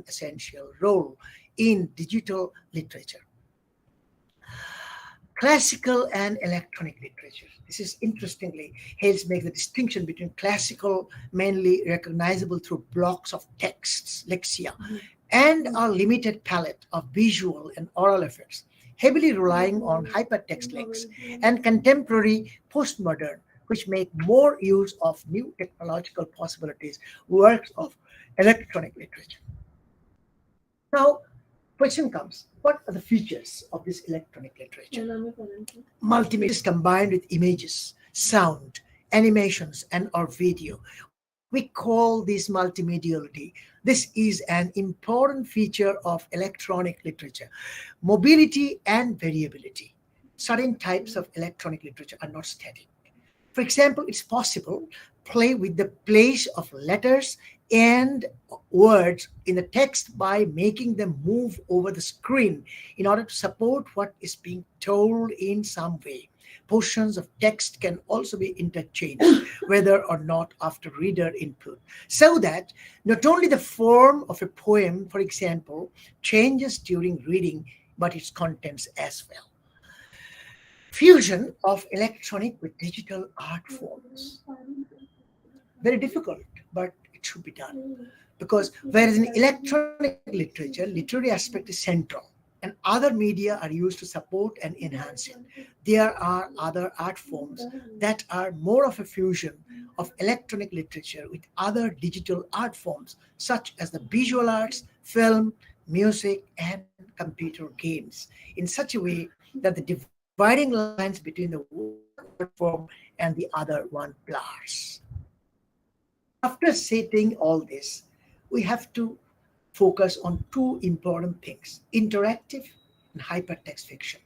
an essential role in digital literature. Classical and electronic literature. This is interestingly, Hales makes the distinction between classical, mainly recognizable through blocks of texts, lexia, and a limited palette of visual and oral effects, heavily relying on hypertext links, and contemporary postmodern, which make more use of new technological possibilities, works of electronic literature. Now, question comes, what are the features of this electronic literature? Multimedia is combined with images, sound, animations, and or video. We call this multimediality. This is an important feature of electronic literature. Mobility and variability. Certain types of electronic literature are not static. For example, it's possible play with the place of letters and words in the text by making them move over the screen in order to support what is being told in some way. Portions of text can also be interchanged, whether or not after reader input, so that not only the form of a poem, for example, changes during reading, but its contents as well. Fusion of electronic with digital art forms. Very difficult, but it should be done. Because whereas in electronic literature, literary aspect is central, and other media are used to support and enhance it, there are other art forms that are more of a fusion of electronic literature with other digital art forms, such as the visual arts, film, music, and computer games, in such a way that the dividing lines between the one art form and the other one blurs. After stating all this, we have to focus on two important things: interactive and hypertext fiction.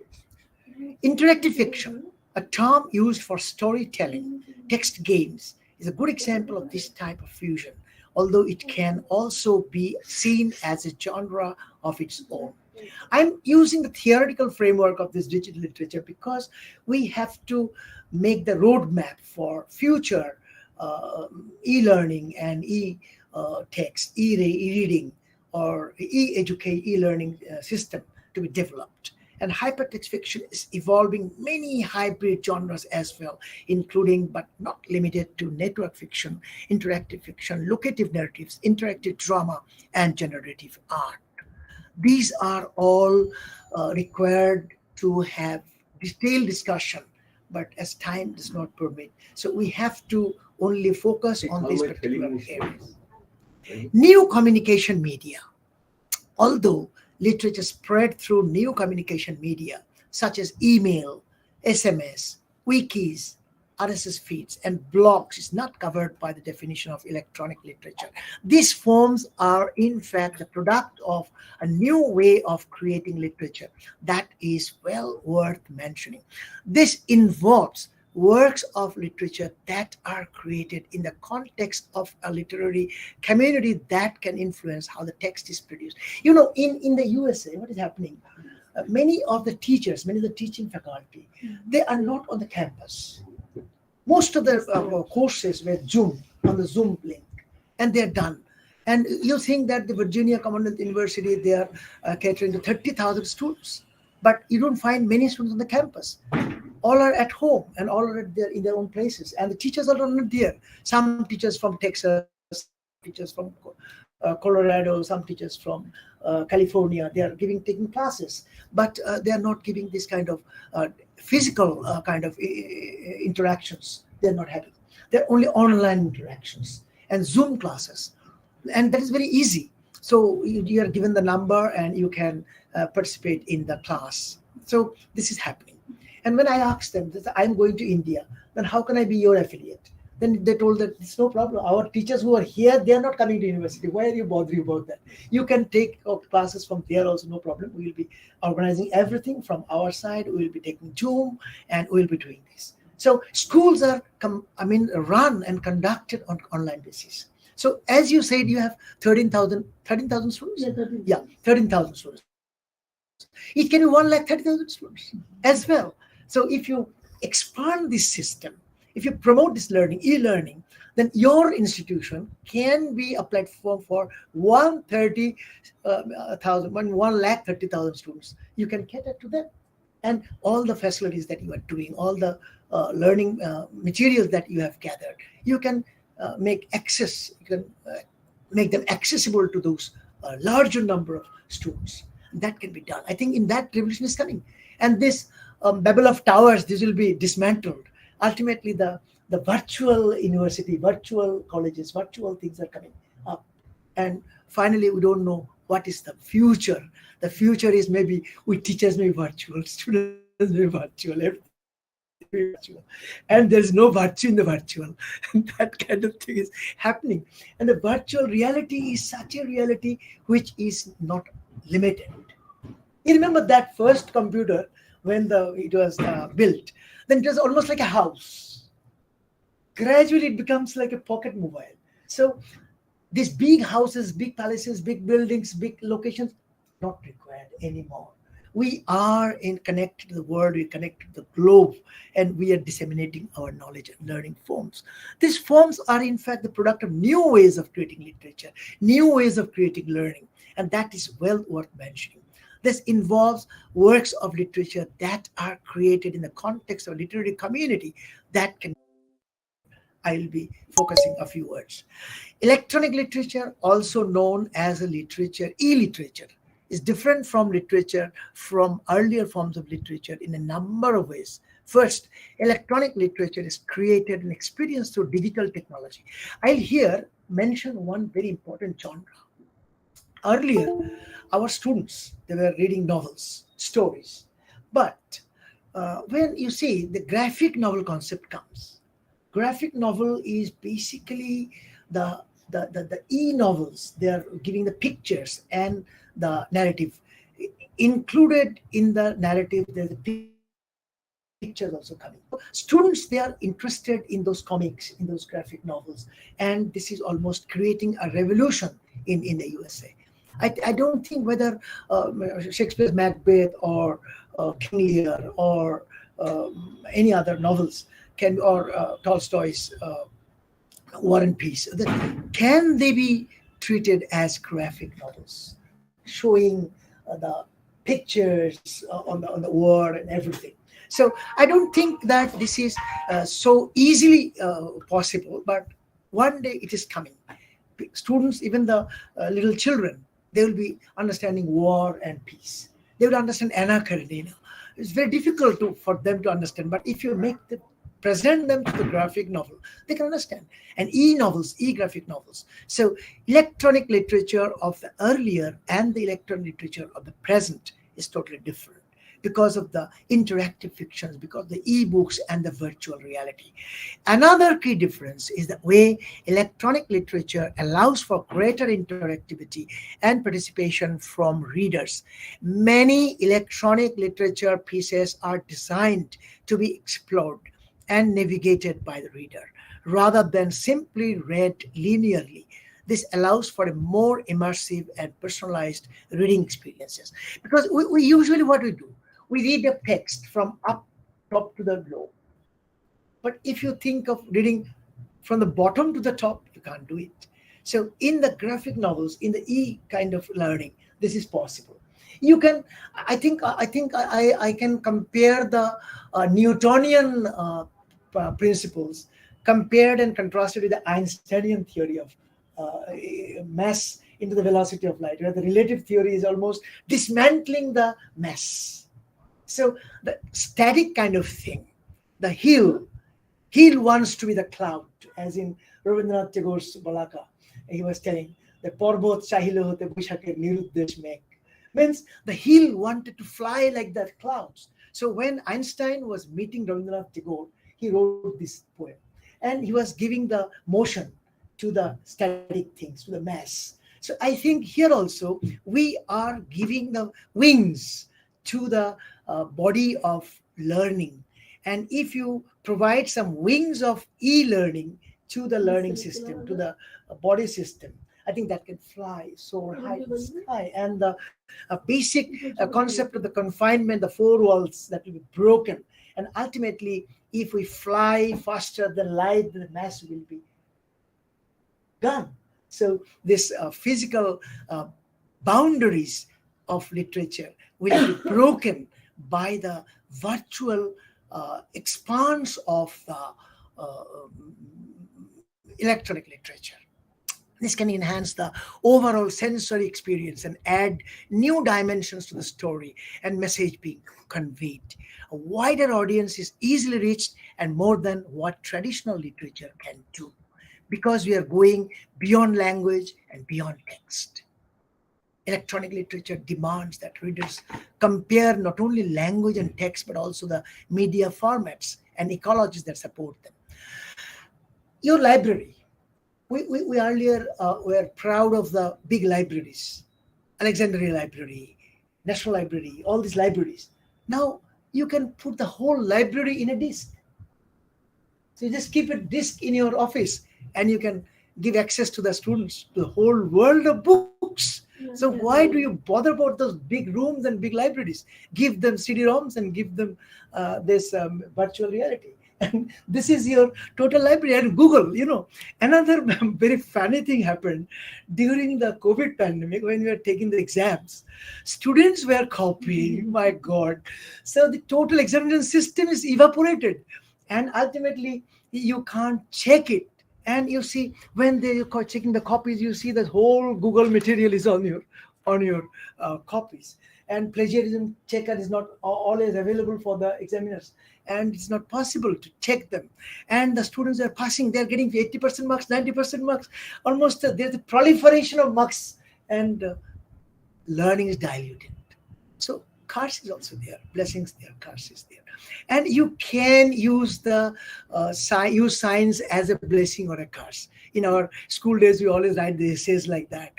Interactive fiction, a term used for storytelling, text games, is a good example of this type of fusion, although it can also be seen as a genre of its own. I'm using the theoretical framework of this digital literature because we have to make the roadmap for future e-learning and e-text, e-reading, or e-learning system to be developed. And hypertext fiction is evolving many hybrid genres as well, including but not limited to network fiction, interactive fiction, locative narratives, interactive drama, and generative art. These are all required to have detailed discussion, but as time does not permit, so we have to only focus on these particular areas. New communication media. Although literature spread through new communication media such as email, SMS, wikis, RSS feeds, and blogs is not covered by the definition of electronic literature. These forms are in fact the product of a new way of creating literature that is well worth mentioning. This involves works of literature that are created in the context of a literary community that can influence how the text is produced. You know, in the USA, what is happening? Many of the teachers, many of the teaching faculty, they are not on the campus. Most of their courses were Zoom, on the Zoom link, and they're done. And you think that the Virginia Commonwealth University, they are catering to 30,000 students, but you don't find many students on the campus. All are at home and all are in their own places, and the teachers are not there. Some teachers from Texas, teachers from Colorado, some teachers from California, they are taking classes, but they are not giving this kind of physical kind of interactions. They're not having. They're only online interactions and Zoom classes, and that is very easy. So you are given the number and you can participate in the class. So this is happening. And when I asked them that I'm going to India, then how can I be your affiliate? Then they told that it's no problem. Our teachers who are here, they are not coming to university. Why are you bothering about that? You can take classes from there also, no problem. We will be organizing everything from our side. We will be taking Zoom and we will be doing this. So schools are run and conducted on online basis. So as you said, you have 13,000 students? Yeah, 13,000 students. It can be 130,000 students as well. So if you expand this system, if you promote this learning, e-learning, then your institution can be a platform for 130,000, 130,000 students. You can cater to them, and all the facilities that you are doing, all the learning materials that you have gathered, you can you can make them accessible to those larger number of students. That can be done. I think in that revolution is coming, and this Babel of towers, this will be dismantled. Ultimately, the virtual university, virtual colleges, virtual things are coming up, and finally, we don't know what is the future. The future is maybe we teachers may be virtual, students may be virtual, everything will be virtual, and there is no virtue in the virtual. And that kind of thing is happening. And the virtual reality is such a reality which is not limited. You remember that first computer when it was built, then it was almost like a house. Gradually, it becomes like a pocket mobile. So these big houses, big palaces, big buildings, big locations, not required anymore. We are connected to the world, we connected to the globe, and we are disseminating our knowledge and learning forms. These forms are in fact the product of new ways of creating literature, new ways of creating learning, and that is well worth mentioning. This involves works of literature that are created in the context of literary community that can. I will be focusing a few words. Electronic literature, also known as a literature, e-literature, is different from literature from earlier forms of literature in a number of ways. First, electronic literature is created and experienced through digital technology. I'll here mention one very important genre. Earlier, our students, they were reading novels, stories. But when you see the graphic novel concept comes, graphic novel is basically the e-novels. They are giving the pictures and the narrative. Included in the narrative, there's the pictures also coming. Students, they are interested in those comics, in those graphic novels, and this is almost creating a revolution in the USA. I don't think whether Shakespeare's Macbeth or King Lear or any other novels or Tolstoy's War and Peace, can they be treated as graphic novels, showing the pictures on the war and everything. So I don't think that this is so easily possible, but one day it is coming. Students, even the little children, they will be understanding war and peace. They will understand Anna Karenina. It's very difficult for them to understand, but if you present them to the graphic novel, they can understand. And e-novels, e-graphic novels. So electronic literature of the earlier and the electronic literature of the present is totally different because of the interactive fictions, because of the e-books and the virtual reality. Another key difference is the way electronic literature allows for greater interactivity and participation from readers. Many electronic literature pieces are designed to be explored and navigated by the reader, rather than simply read linearly. This allows for a more immersive and personalized reading experiences. Because we usually, what we do, we read a text from top to the below. But if you think of reading from the bottom to the top, you can't do it. So in the graphic novels, in the e kind of learning, this is possible. You can, I think I can compare the Newtonian principles compared and contrasted with the Einsteinian theory of mass into the velocity of light, where the relative theory is almost dismantling the mass. So the static kind of thing, the hill wants to be the cloud, as in Rabindranath Tagore's Balaka. He was telling the Parbot Chahilo hote Bushake Niruddesh Meg. Means the hill wanted to fly like that clouds. So when Einstein was meeting Rabindranath Tagore, he wrote this poem. And he was giving the motion to the static things, to the mass. So I think here also we are giving the wings to the body of learning. And if you provide some wings of e-learning to the learning system, to the body system, I think that can fly, soar high in the sky. And the basic concept of the confinement, the four walls that will be broken. And ultimately, if we fly faster than light, the mass will be gone. So this physical boundaries of literature will be broken by the virtual expanse of the electronic literature. This can enhance the overall sensory experience and add new dimensions to the story and message being conveyed. A wider audience is easily reached and more than what traditional literature can do, because we are going beyond language and beyond text. Electronic literature demands that readers compare not only language and text but also the media formats and ecologies that support them. Your library. We earlier were proud of the big libraries, Alexandria Library, National Library, all these libraries. Now you can put the whole library in a disk. So you just keep a disk in your office and you can give access to the students to the whole world of books. So why do you bother about those big rooms and big libraries? Give them CD-ROMs and give them this virtual reality. And this is your total library. And Google, another very funny thing happened during the COVID pandemic when we were taking the exams. Students were copying, my God. So the total examination system is evaporated. And ultimately, you can't check it. And you see, when they are checking the copies, you see that whole Google material is on your copies. And plagiarism checker is not always available for the examiners. And it's not possible to check them. And the students are passing, they're getting 80% marks, 90% marks. Almost there's a proliferation of marks and learning is diluted. So curse is also there, blessings there, curse is there. And you can use the use science as a blessing or a curse. In our school days, we always write the essays like that.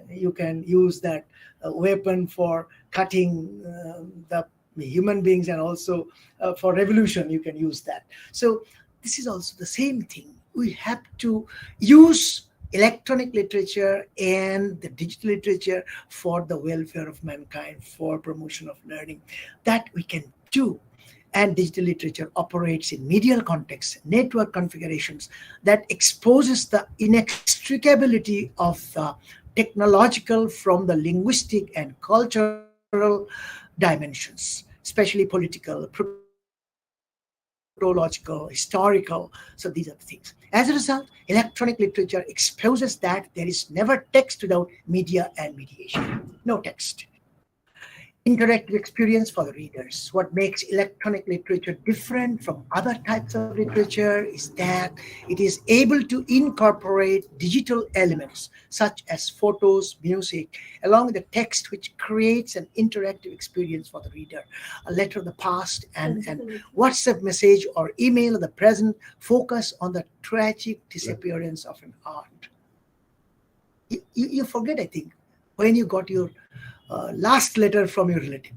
You can use that weapon for cutting the human beings, and also for revolution, you can use that. So this is also the same thing. We have to use electronic literature and the digital literature for the welfare of mankind, for promotion of learning. That we can do. And digital literature operates in medial contexts, network configurations that exposes the inextricability of the technological from the linguistic and cultural dimensions, especially political, protological, historical. So these are the things. As a result, electronic literature exposes that there is never text without media and mediation. No text. Interactive experience for the readers. What makes electronic literature different from other types of literature is that it is able to incorporate digital elements such as photos, music, along with the text, which creates an interactive experience for the reader. A letter of the past and WhatsApp message or email of the present focus on the tragic disappearance of an art. You forget, I think, when you got your last letter from your relative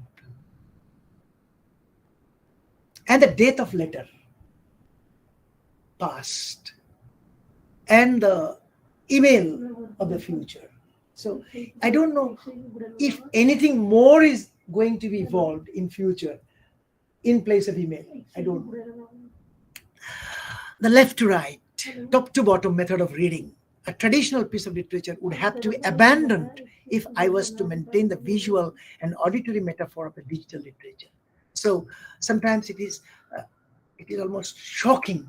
and the date of letter past and the email of the future. So I don't know if anything more is going to be evolved in future in place of email. I don't know. The left to right, top to bottom method of reading. A traditional piece of literature would have to be abandoned if I was to maintain the visual and auditory metaphor of a digital literature. So sometimes it is almost shocking.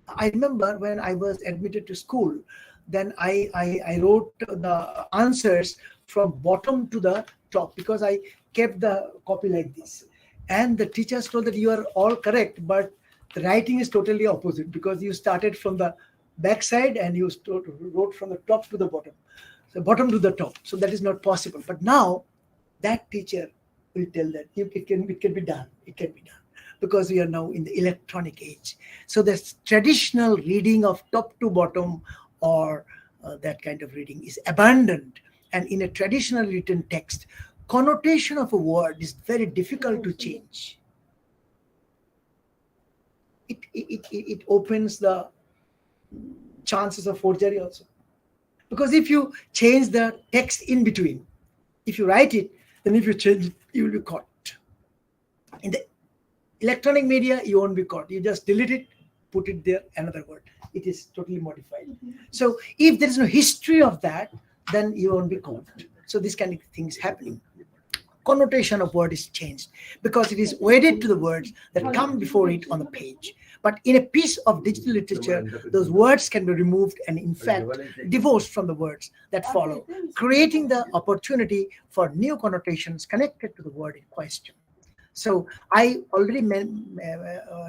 I remember when I was admitted to school, then I wrote the answers from bottom to the top because I kept the copy like this. And the teachers told that you are all correct, but the writing is totally opposite because you started from the backside and you wrote from the top to the bottom. So bottom to the top. So that is not possible. But now that teacher will tell that it can be done. It can be done because we are now in the electronic age. So the traditional reading of top to bottom or that kind of reading is abandoned. And in a traditional written text, connotation of a word is very difficult to change. It opens the chances of forgery also. Because if you change the text in between, if you write it, then if you change it, you will be caught. In the electronic media, you won't be caught. You just delete it, put it there, another word. it is totally modified. So if there is no history of that, then you won't be caught. So this kind of things happening. Connotation of word is changed because it is wedded to the words that come before it on the page. But in a piece of digital literature, those words can be removed and in fact divorced from the words that follow, creating the opportunity for new connotations connected to the word in question. So I already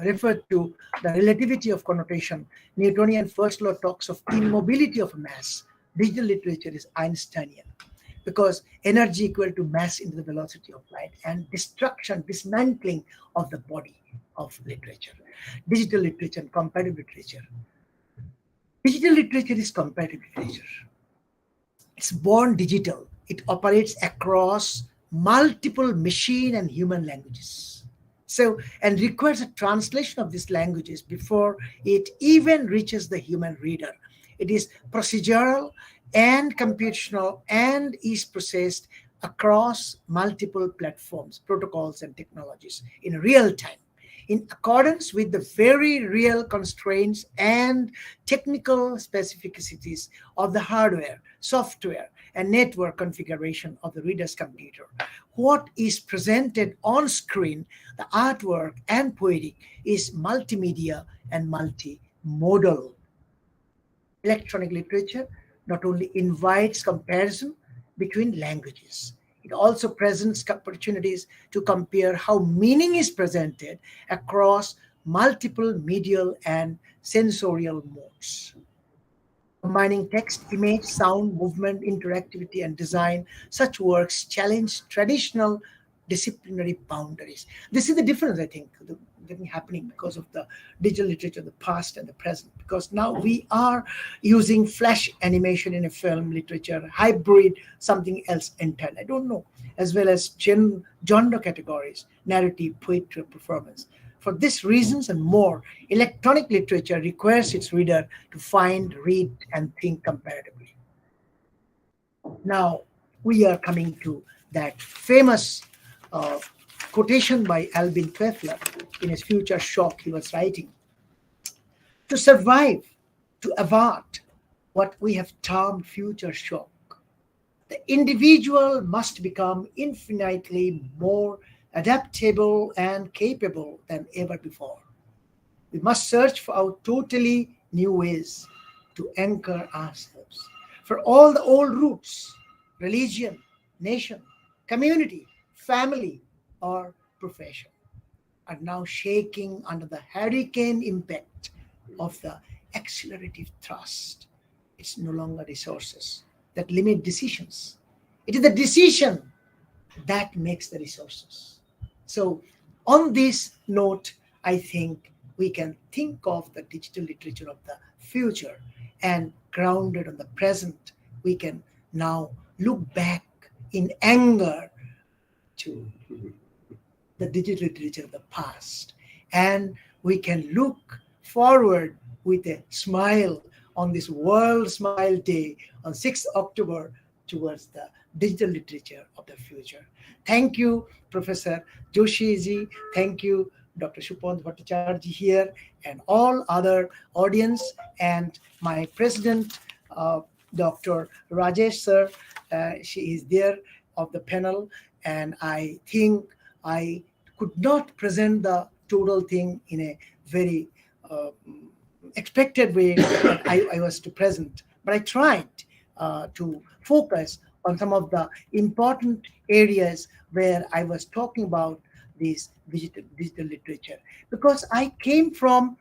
referred to the relativity of connotation. Newtonian first law talks of immobility of a mass. Digital literature is Einsteinian, because energy equal to mass into the velocity of light and destruction, dismantling of the body of literature. Digital literature and comparative literature. Digital literature is comparative literature. It's born digital. It operates across multiple machine and human languages. So, and requires a translation of these languages before it even reaches the human reader. It is procedural and computational and is processed across multiple platforms, protocols, and technologies in real time, in accordance with the very real constraints and technical specificities of the hardware, software, and network configuration of the reader's computer. What is presented on screen, the artwork and poetic, is multimedia and multimodal. Electronic literature not only invites comparison between languages, it also presents opportunities to compare how meaning is presented across multiple medial and sensorial modes. Combining text, image, sound, movement, interactivity, and design, such works challenge traditional disciplinary boundaries. This is the difference, I think, happening because of the digital literature, the past and the present. Because now we are using flash animation in a film literature, hybrid, something else entirely. I don't know, as well as genre categories, narrative, poetry, performance. For these reasons and more, electronic literature requires its reader to find, read, and think comparatively. Now, we are coming to that famous quotation by Alvin Toffler in his Future Shock. He was writing, to survive, to avert what we have termed future shock, the individual must become infinitely more adaptable and capable than ever before. We must search for our totally new ways to anchor ourselves. For all the old roots, religion, nation, community, family, or profession, are now shaking under the hurricane impact of the accelerative thrust. It's no longer resources that limit decisions. It is the decision that makes the resources. So on this note, I think we can think of the digital literature of the future, and grounded on the present, we can now look back in anger to the digital literature of the past, and we can look forward with a smile on this World Smile Day on 6th October towards the digital literature of the future. Thank you, Professor Joshi-ji. Thank you, Dr. Shupant Bhattacharya here, and all other audience, and my president, Dr. Rajesh sir. She is there of the panel, and I think I could not present the total thing in a very expected way that I was to present, but I tried to focus on some of the important areas where I was talking about this digital literature, because I came from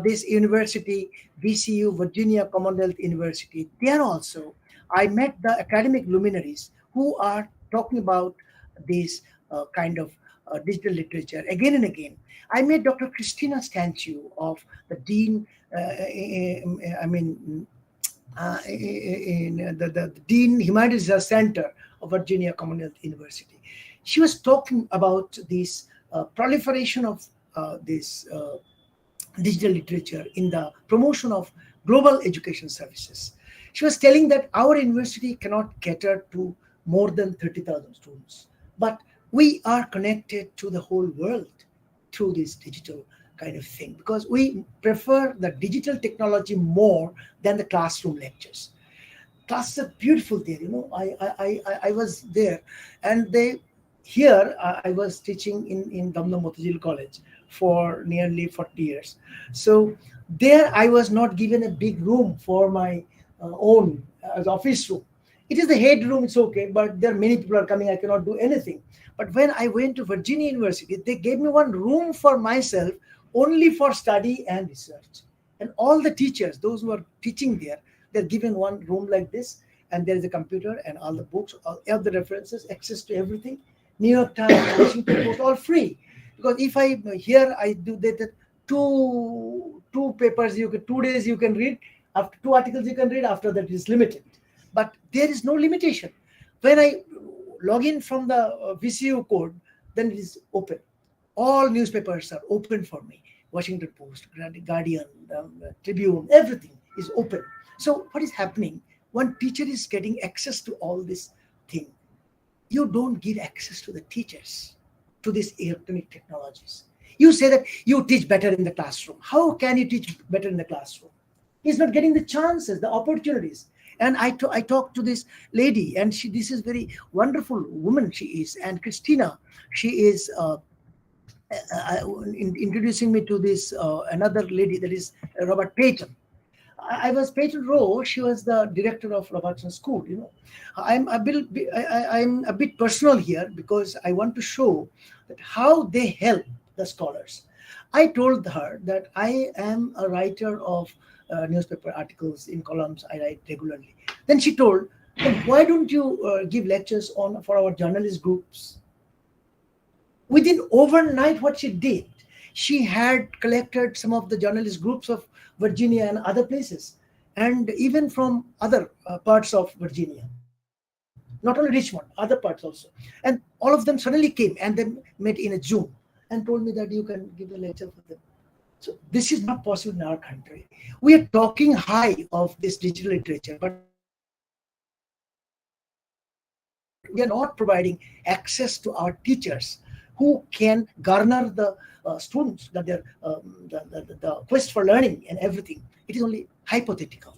this university, VCU, Virginia Commonwealth University. There also I met the academic luminaries who are talking about this kind of digital literature again and again. I met Dr. Christina Stanchu of the Dean, the Dean Humanities Center of Virginia Commonwealth University. She was talking about this proliferation of this digital literature in the promotion of global education services. She was telling that our university cannot cater to more than 30,000 students, but we are connected to the whole world through this digital kind of thing, because we prefer the digital technology more than the classroom lectures. Classes are beautiful there. I was there, and they here I was teaching in Damdam Motajil College for nearly 40 years. So there I was not given a big room for my own as office room. It is the head room, it's okay, but there are many people are coming, I cannot do anything. But when I went to Virginia University, they gave me one room for myself only for study and research. And all the teachers, those who are teaching there, they're given one room like this, and there is a computer and all the books, all the references, access to everything. New York Times, Washington Post, all free. Because if I here I do that, two papers, 2 days you can read, after 2 articles you can read, after that it is limited. But there is no limitation. When I log in from the VCU code, then it is open. All newspapers are open for me. Washington Post, Guardian, Tribune, everything is open. So what is happening? One teacher is getting access to all this thing. You don't give access to the teachers to these electronic technologies. You say that you teach better in the classroom. How can you teach better in the classroom? He's not getting the chances, the opportunities. And I talked to this lady, and this is very wonderful woman she is. And Christina, she is introducing me to this another lady, that is Robert Payton. I was Peyton Rowe. She was the director of Robertson School. I'm a bit personal here because I want to show that how they help the scholars. I told her that I am a writer of newspaper articles in columns. I write regularly. Then she told, why don't you give lectures for our journalist groups? Within overnight, what she did, she had collected some of the journalist groups of Virginia and other places, and even from other parts of Virginia, not only Richmond, other parts also. And all of them suddenly came and they met in a Zoom and told me that you can give a lecture for them. So this is not possible in our country. We are talking high of this digital literature, but we are not providing access to our teachers who can garner the students, that the quest for learning and everything. It is only hypothetical,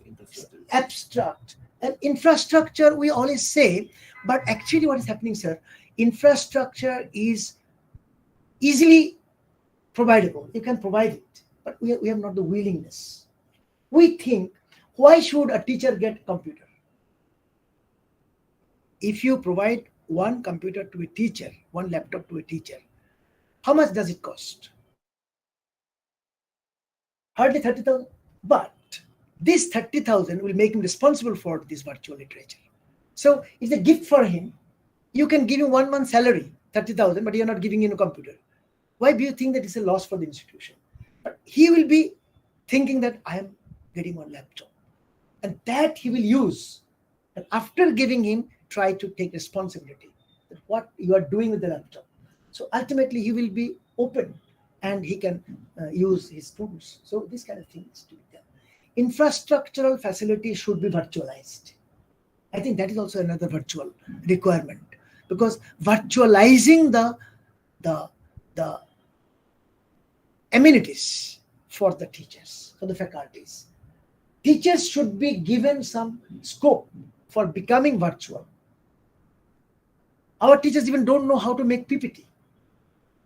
abstract. And infrastructure, we always say, but actually what is happening, sir, infrastructure is easily providable. You can provide it, but we have not the willingness. We think, why should a teacher get a computer? If you provide one computer to a teacher, one laptop to a teacher, how much does it cost? Hardly 30,000. But this 30,000 will make him responsible for this virtual literature. So it's a gift for him. You can give him 1 month's salary, 30,000, but you're not giving him a computer. Why do you think that it's a loss for the institution? But he will be thinking that I am getting one laptop. And that he will use. And after giving him, try to take responsibility. That what you are doing with the laptop. So ultimately he will be open and he can use his tools. So this kind of things to be done. Infrastructural facilities should be virtualized. I think that is also another virtual requirement, because virtualizing the amenities for the teachers, for the faculties. Teachers should be given some scope for becoming virtual. Our teachers even don't know how to make PPT.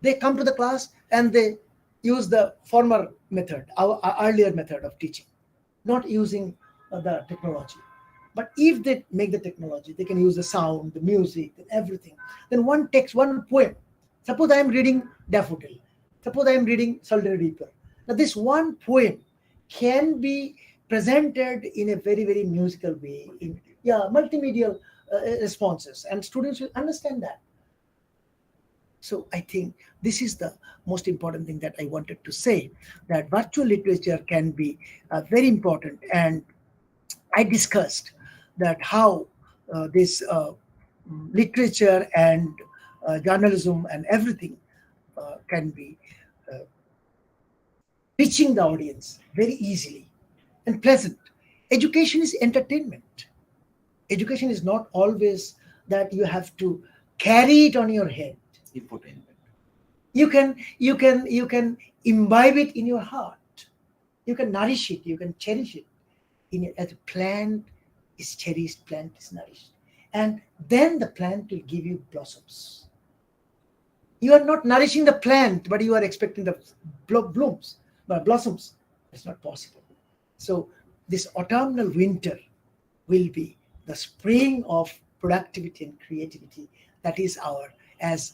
They come to the class and they use the former method, our earlier method of teaching, not using the technology. But if they make the technology, they can use the sound, the music, and everything. Then one text, one poem. Suppose I am reading Daffodil. Suppose I am reading Solitary Reaper. Now this one poem can be presented in a very, very musical way, in multimedia responses, and students will understand that. So I think this is the most important thing that I wanted to say, that virtual literature can be very important. And I discussed that how this literature and journalism and everything can be reaching the audience very easily and pleasant. Education is entertainment. Education is not always that you have to carry it on your head. Infotainment. You can imbibe it in your heart. You can nourish it, you can cherish it. As a plant is cherished, plant is nourished. And then the plant will give you blossoms. You are not nourishing the plant, but you are expecting the blooms, but blossoms. It's not possible. So this autumnal winter will be the spring of productivity and creativity. That is our, as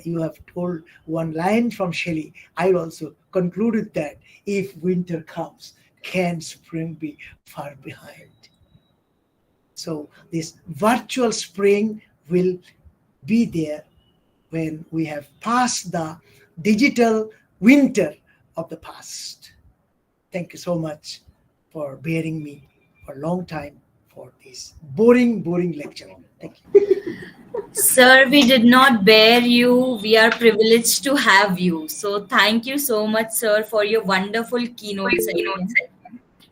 you have told one line from Shelley, I will also conclude with that. If winter comes, can spring be far behind? So this virtual spring will be there when we have passed the digital winter of the past. Thank you so much for bearing me for a long time for this boring lecture. Thank you. Sir, we did not bear you. We are privileged to have you. So, thank you so much, sir, for your wonderful keynote session.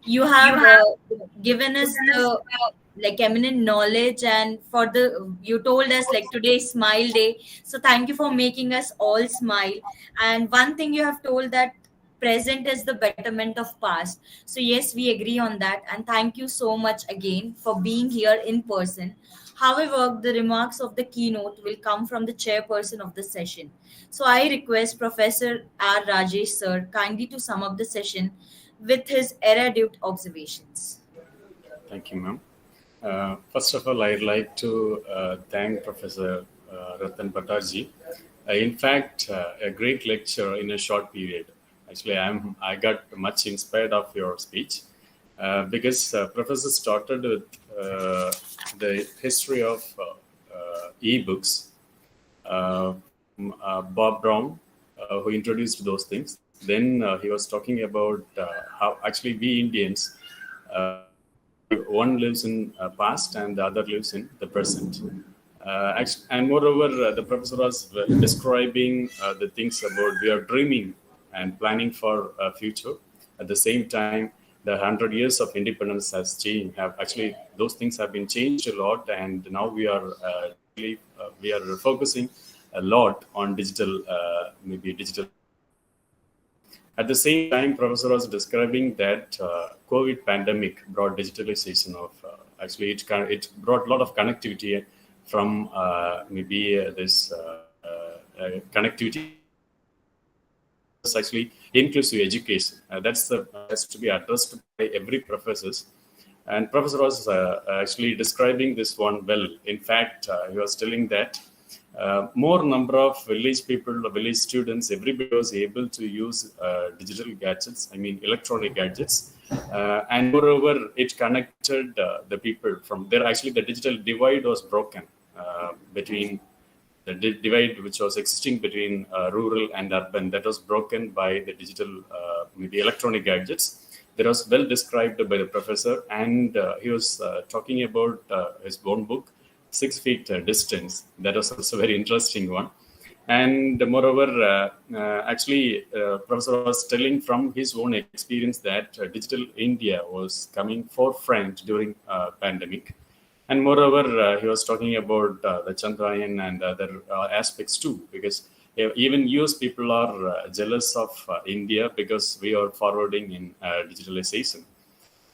You have given us the like eminent knowledge, and for the you told us like today is smile day, so thank you for making us all smile. And one thing you have told that present is the betterment of past, so yes, we agree on that, and thank you so much again for being here in person. However, the remarks of the keynote will come from the chairperson of the session, so I request Professor R Rajesh sir kindly to sum up the session with his erudite observations. Thank you, ma'am. First of all, I'd like to thank Professor Ratan Bhattarji. In fact, a great lecture in a short period. Actually, I got much inspired of your speech because Professor started with the history of e-books. Bob Brown, who introduced those things. Then he was talking about how actually we Indians, one lives in past and the other lives in the present. And moreover, the professor was describing the things about we are dreaming and planning for a future. At the same time, the 100 years of independence has changed. Actually, those things have been changed a lot, and now we are focusing a lot on digital, maybe digital. At the same time, Professor was describing that COVID pandemic brought digitalization of, actually it brought a lot of connectivity from this connectivity. It's actually inclusive education. That's has to be addressed by every professors. And Professor was actually describing this one well. In fact, he was telling that more number of village people, village students, everybody was able to use digital gadgets, electronic gadgets. And moreover, it connected the people from there. Actually, the digital divide was broken between the divide which was existing between rural and urban. That was broken by the digital, electronic gadgets. That was well described by the professor. And he was talking about his own book, 6 feet distance. That was also a very interesting one. And moreover, professor was telling from his own experience that digital India was coming forefront during pandemic. And moreover, he was talking about the Chandrayaan and other aspects too, because even US people are jealous of India because we are forwarding in digitalization.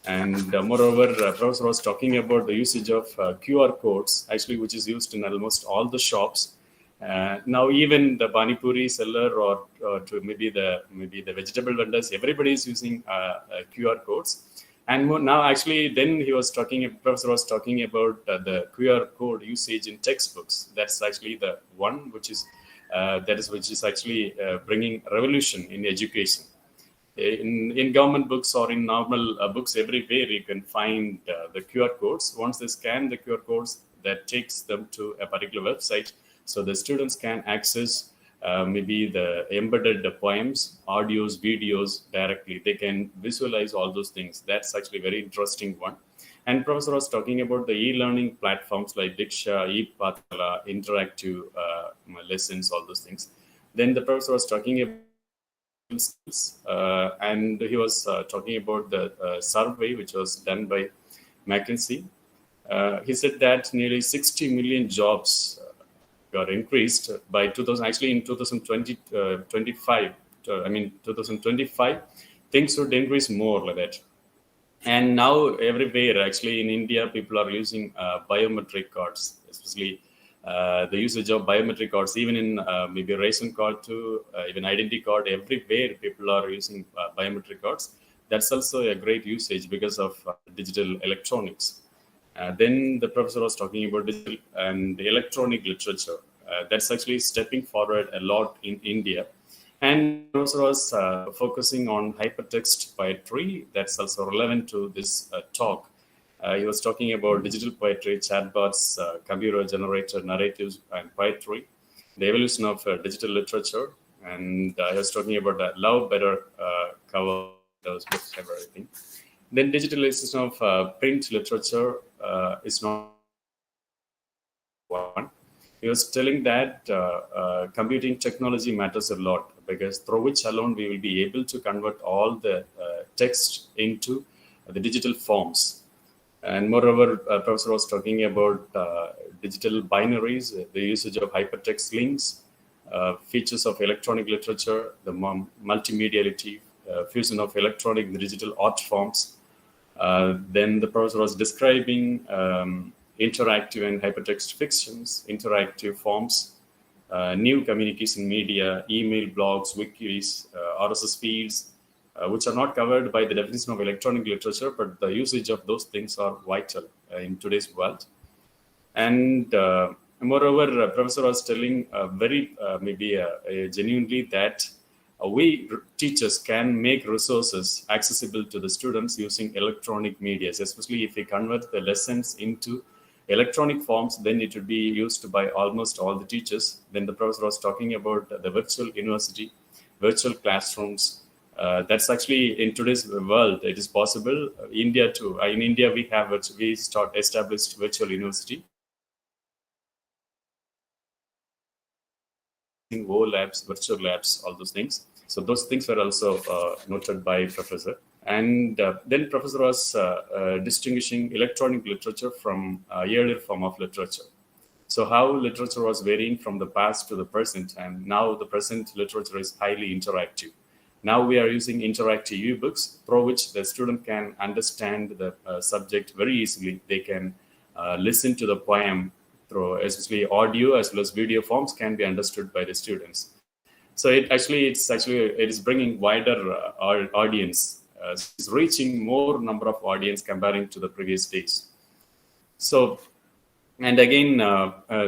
And moreover, Professor was talking about the usage of QR codes, actually, which is used in almost all the shops. Now, even the Pani Puri seller or to maybe the vegetable vendors, everybody is using QR codes. And now, actually, then Professor was talking about the QR code usage in textbooks. That's actually the one which is actually bringing revolution in education. In government books or in normal books, everywhere you can find the QR codes. Once they scan the QR codes, that takes them to a particular website, so the students can access the embedded poems, audios, videos directly. They can visualize all those things. That's actually a very interesting one. And Professor was talking about the e-learning platforms like Diksha, ePathala, interactive lessons, all those things. Then the professor was talking about skills, and he was talking about the survey which was done by McKinsey. He said that nearly 60 million jobs got increased by 2000. Actually, in 2025, 2025, things would increase more like that. And now everywhere, actually in India, people are using biometric cards, especially the usage of biometric cards, even in maybe ration card too, even identity card. Everywhere, people are using biometric cards. That's also a great usage because of digital electronics. Then the professor was talking about digital and electronic literature. That's actually stepping forward a lot in India. And the professor was focusing on hypertext poetry. That's also relevant to this talk. He was talking about digital poetry, chatbots, computer-generated narratives, and poetry, the evolution of digital literature. And I was talking about love better cover those books and everything. Then digitalization of print literature is not one. He was telling that computing technology matters a lot because through which alone we will be able to convert all the text into the digital forms. And moreover, Professor was talking about digital binaries, the usage of hypertext links, features of electronic literature, the multimediality, fusion of electronic and digital art forms. Then the professor was describing interactive and hypertext fictions, interactive forms, new communication media, email, blogs, wikis, RSS feeds, which are not covered by the definition of electronic literature, but the usage of those things are vital in today's world. And moreover, professor was telling genuinely that we teachers can make resources accessible to the students using electronic media, especially if we convert the lessons into electronic forms, then it would be used by almost all the teachers. Then the professor was talking about the virtual university, virtual classrooms. That's actually in today's world, it is possible. India too. In India, we established virtual university. In O labs, virtual labs, all those things. So those things were also noted by professor. And then professor was distinguishing electronic literature from earlier form of literature. So how literature was varying from the past to the present, and now the present literature is highly interactive. Now we are using interactive ebooks through which the student can understand the subject very easily. They can listen to the poem through especially audio as well as video forms can be understood by the students. So it is bringing wider audience. It's reaching more number of audience comparing to the previous days. So, and again,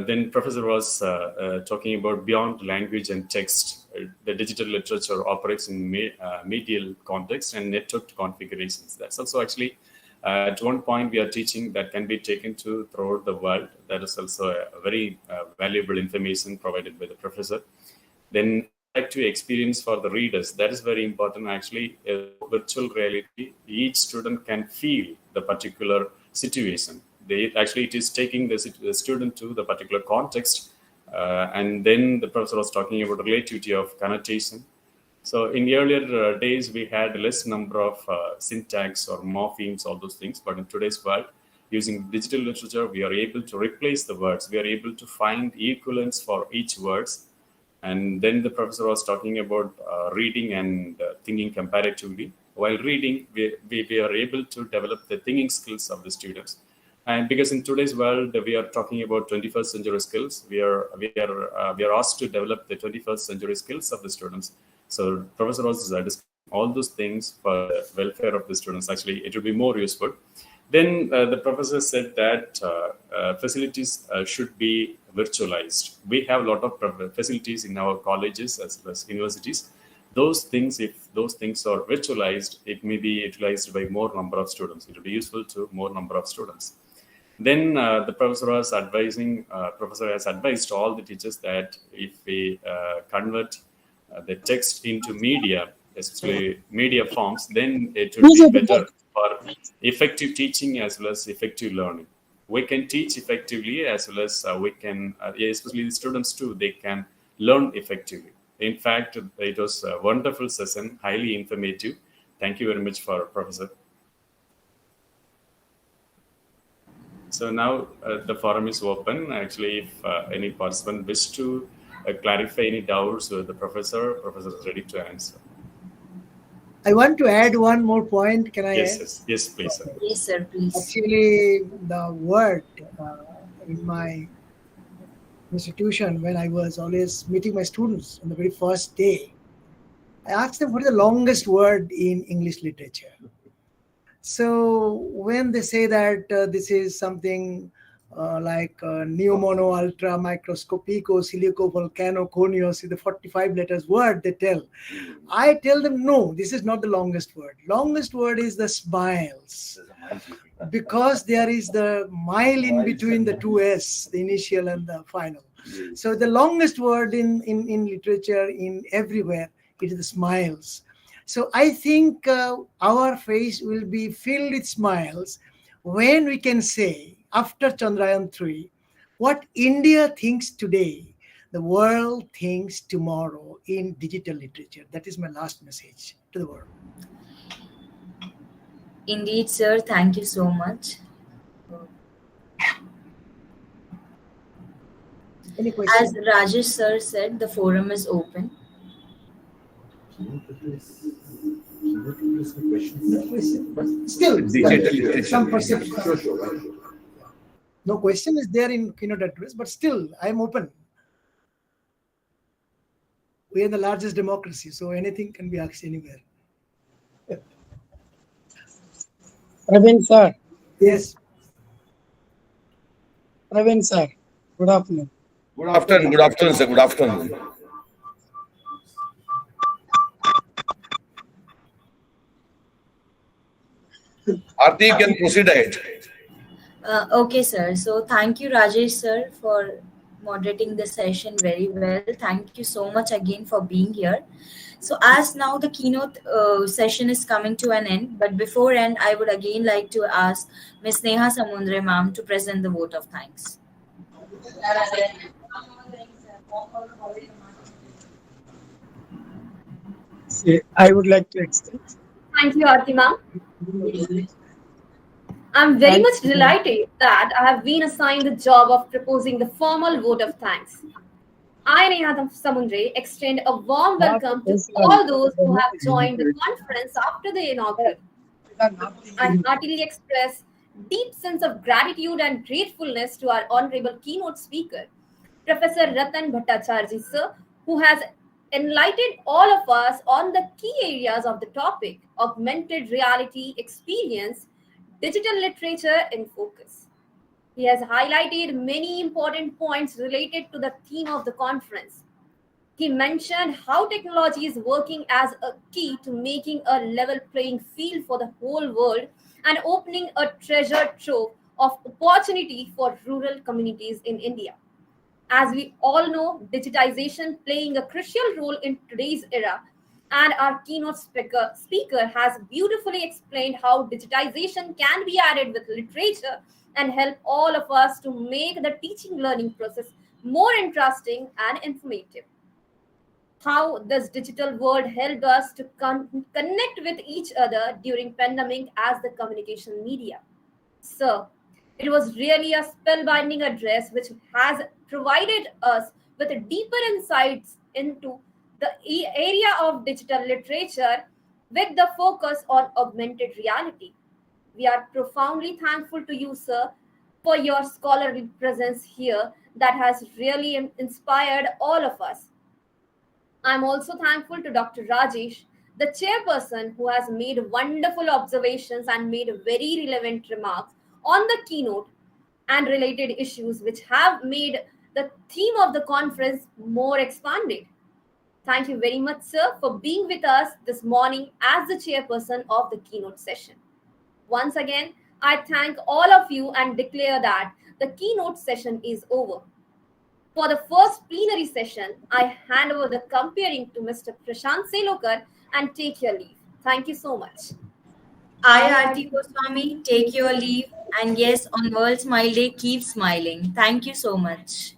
then professor was talking about beyond language and text. The digital literature operates in medial context and networked configurations. That's also actually at one point we are teaching that can be taken to throughout the world. That is also a very valuable information provided by the professor. Then interactive experience for the readers. That is very important. Actually, virtual reality, each student can feel the particular situation. It is taking the student to the particular context. And then the professor was talking about relativity of connotation. So in the earlier days, we had less number of syntax or morphemes, all those things. But in today's world, using digital literature, we are able to replace the words. We are able to find equivalents for each words. And then the professor was talking about reading and thinking comparatively. While reading, we are able to develop the thinking skills of the students. And because in today's world, we are talking about 21st century skills, we are asked to develop the 21st century skills of the students. So professor was discussing all those things for the welfare of the students. Actually, it will be more useful. Then the professor said that facilities should be virtualized. We have a lot of facilities in our colleges as well as universities. Those things, if those things are virtualized, it may be utilized by more number of students. It will be useful to more number of students. Then the professor was advising, professor has advised all the teachers that if we convert the text into media, especially media forms, then it would be better for effective teaching as well as effective learning. We can teach effectively as well as we can, especially the students too, they can learn effectively. In fact, it was a wonderful session, highly informative. Thank you very much for professor. So now the forum is open. Actually, if any participant wish to clarify any doubts with the professor. Professor is ready to answer. I want to add one more point. Can I Yes, add? yes, yes, please, sir. Yes, sir, please. Actually, the word in my institution, when I was always meeting my students on the very first day, I asked them what is the longest word in English literature. So when they say that this is something like Neomono Ultra Microscopico Silico Volcano Conios is the 45 letters word they tell. I tell them no, this is not the longest word. Longest word is the smiles, because there is the mile in between the two S, the initial and the final. So the longest word in literature, in everywhere, it is the smiles. So I think our face will be filled with smiles when we can say, after Chandrayaan 3, what India thinks today, the world thinks tomorrow in digital literature. That is my last message to the world. Indeed, sir. Thank you so much. Any As question? Rajesh sir said, the forum is open. No question. But still, Digital literature. some perception. Sure. No question is there in keynote address, but still, I am open. We are the largest democracy, so anything can be asked anywhere. Praveen sir, Yes. Praveen sir, good afternoon. Good afternoon, sir. Good afternoon. Aarti, you can proceed ahead. Okay, sir. So thank you, Rajesh sir, for moderating the session very well. Thank you so much again for being here. So as now the keynote session is coming to an end, but before end, I would again like to ask Ms. Neha Samundre ma'am to present the vote of thanks. I would like to extend. Thank you, Artima. I'm very Thank much delighted that I have been assigned the job of proposing the formal vote of thanks. I, Neha Samundre, extend a warm welcome to all those who have joined the conference after the inaugural. I heartily express deep sense of gratitude and gratefulness to our honorable keynote speaker, Professor Ratan Bhattacharya sir, who has enlightened all of us on the key areas of the topic, augmented reality experience, digital literature in focus. He has highlighted many important points related to the theme of the conference. He mentioned how technology is working as a key to making a level playing field for the whole world and opening a treasure trove of opportunity for rural communities in India. As we all know, digitization playing a crucial role in today's era, and our keynote speaker has beautifully explained how digitization can be added with literature and help all of us to make the teaching learning process more interesting and informative. How this digital world helped us to connect with each other during pandemic as the communication media. So, it was really a spellbinding address which has provided us with deeper insights into the area of digital literature with the focus on augmented reality. We are profoundly thankful to you, sir, for your scholarly presence here that has really inspired all of us. I'm also thankful to Dr. Rajesh, the chairperson, who has made wonderful observations and made very relevant remarks on the keynote and related issues, which have made the theme of the conference more expanded. Thank you very much, sir, for being with us this morning as the chairperson of the keynote session. Once again, I thank all of you and declare that the keynote session is over. For the first plenary session, I hand over the comparing to Mr. Prashant Selokar and take your leave. Thank you so much. I, Aarti Goswami, take your leave. And yes, on World Smile Day, keep smiling. Thank you so much.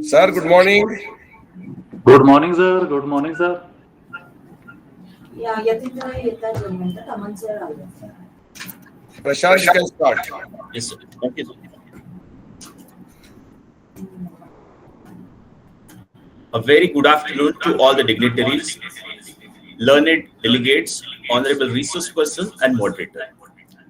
Sir, good morning. Good morning, sir. Good morning, sir. Prashant, you can start. Yes, sir. Okay, sir. A very good afternoon to all the dignitaries, learned delegates, honorable resource person, and moderator.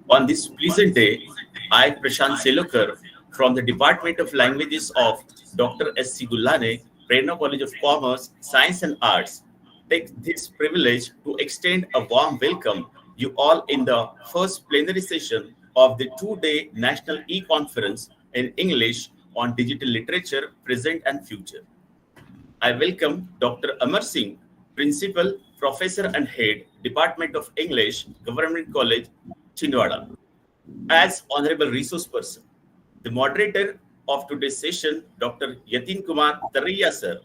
On this pleasant day, I, Prashant Selokar, from the Department of Languages of Dr. S.C. Gulhane, Prerna College of Commerce, Science and Arts, take this privilege to extend a warm welcome you all in the first plenary session of the two-day National E-Conference in English on Digital Literature, Present and Future. I welcome Dr. Amar Singh, Principal, Professor and Head, Department of English, Government College, Chindwara, as Honorable Resource Person. The moderator of today's session, Dr. Yatin Kumar Taraiya sir,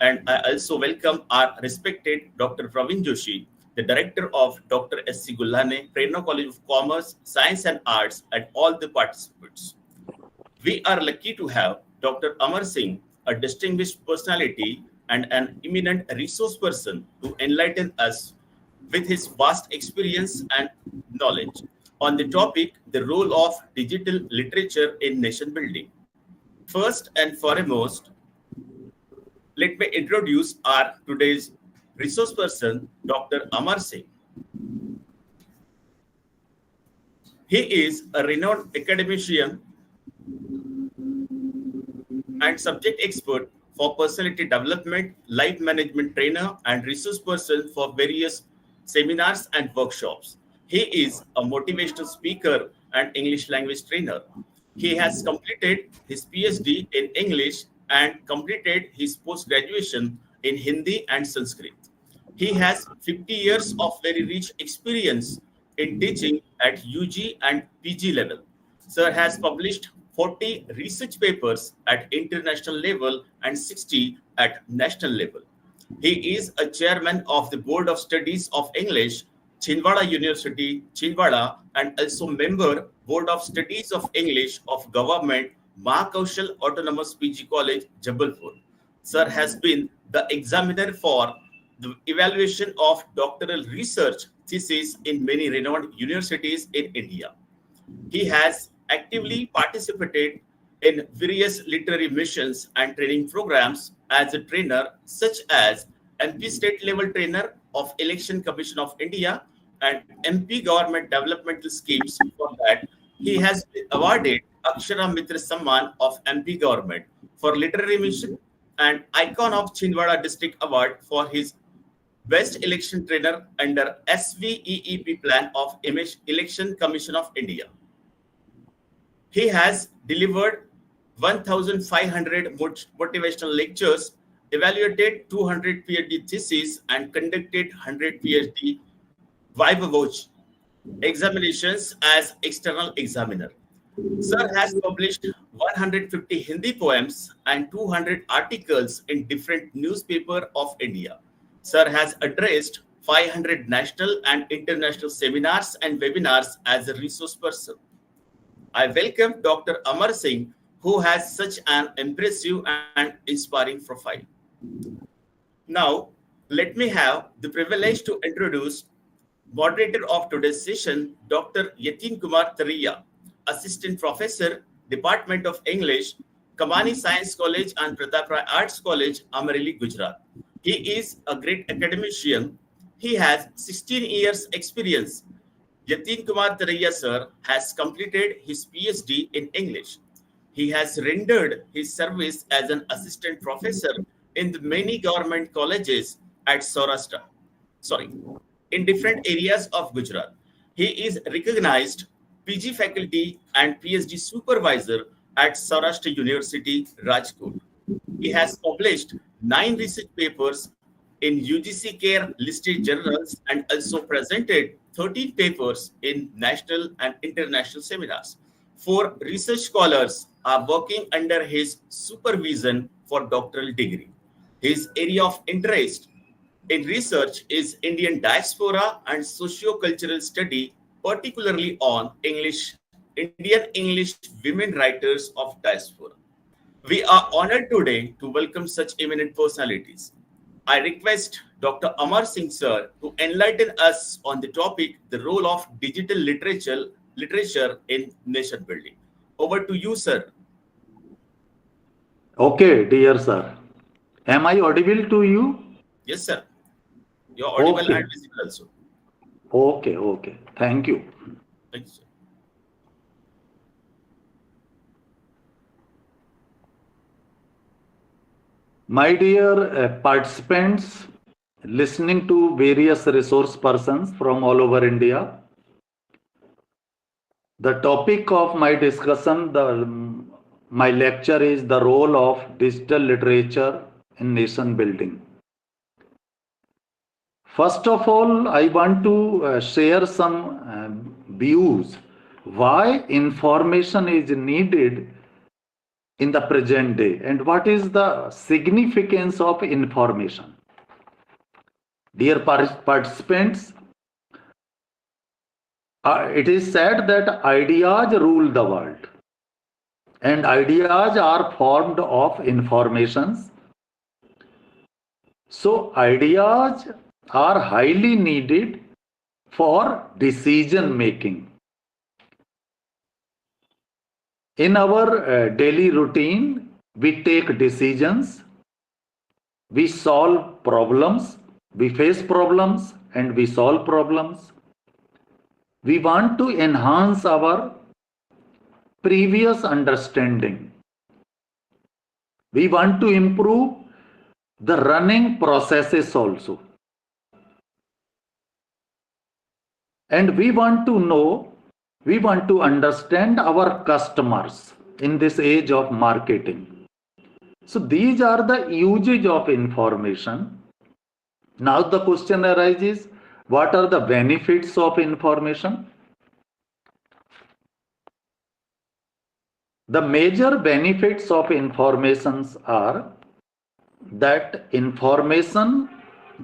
and I also welcome our respected Dr. Praveen Joshi, the Director of Dr. S.C. Gulhane, Prerna College of Commerce, Science and Arts, and all the participants. We are lucky to have Dr. Amar Singh, a distinguished personality and an eminent resource person, to enlighten us with his vast experience and knowledge on the topic, the role of digital literature in nation building. First and foremost, let me introduce our today's resource person, Dr. Amar Singh. He is a renowned academician and subject expert for personality development, life management trainer, and resource person for various seminars and workshops. He is a motivational speaker and English language trainer. He has completed his PhD in English and completed his post-graduation in Hindi and Sanskrit. He has 50 years of very rich experience in teaching at UG and PG level. Sir has published 40 research papers at international level and 60 at national level. He is a chairman of the Board of Studies of English, Chindwara University, Chindwara, and also member Board of Studies of English of Government, Mahakaushal Autonomous PG College, Jabalpur. Sir has been the examiner for the evaluation of doctoral research theses in many renowned universities in India. He has actively participated in various literary missions and training programs as a trainer, such as MP State Level Trainer of Election Commission of India and MP Government Developmental Schemes. For that, he has been awarded Akshara Mitra Samman of MP Government for literary mission and Icon of Chindwara District Award for his Best Election Trainer under SVEEP plan of Election Commission of India. He has delivered 1,500 motivational lectures, evaluated 200 PhD theses, and conducted 100 PhD viva voce examinations as external examiner. Sir has published 150 Hindi poems and 200 articles in different newspapers of India. Sir has addressed 500 national and international seminars and webinars as a resource person. I welcome Dr. Amar Singh, who has such an impressive and inspiring profile. Now, let me have the privilege to introduce moderator of today's session, Dr. Yatin Kumar Taraiya, Assistant Professor, Department of English, Kamani Science College and Pratap Rai Arts College, Amareli, Gujarat. He is a great academician. He has 16 years experience. Yatin Kumar Taraiya sir has completed his PhD in English. He has rendered his service as an assistant professor in the many government colleges at in different areas of Gujarat. He is recognized PG faculty and PhD supervisor at Saurashtra University, Rajkot. He has published 9 research papers in UGC Care listed journals and also presented 13 papers in national and international seminars. 4 research scholars are working under his supervision for doctoral degree. His area of interest in research is Indian diaspora and socio-cultural study, particularly on Indian English women writers of diaspora. We are honored today to welcome such eminent personalities. I request Dr. Amar Singh sir to enlighten us on the topic, the role of digital literature in nation building. Over to you, sir. Okay, dear sir. Am I audible to you? Yes, sir. You're audible Okay. and visible also. Okay. Thank you. Thank you, sir. My dear participants, listening to various resource persons from all over India, the topic of my discussion, my lecture is the role of digital literature in nation building. First of all, I want to share some views why information is needed in the present day and what is the significance of information. Dear participants, it is said that ideas rule the world and ideas are formed of informations. So ideas are highly needed for decision making. In our daily routine, we take decisions, we solve problems, we face problems, and we solve problems. We want to enhance our previous understanding. We want to improve the running processes also. And we want to know, we want to understand our customers in this age of marketing. So these are the usage of information. Now the question arises, what are the benefits of information? The major benefits of informations are that information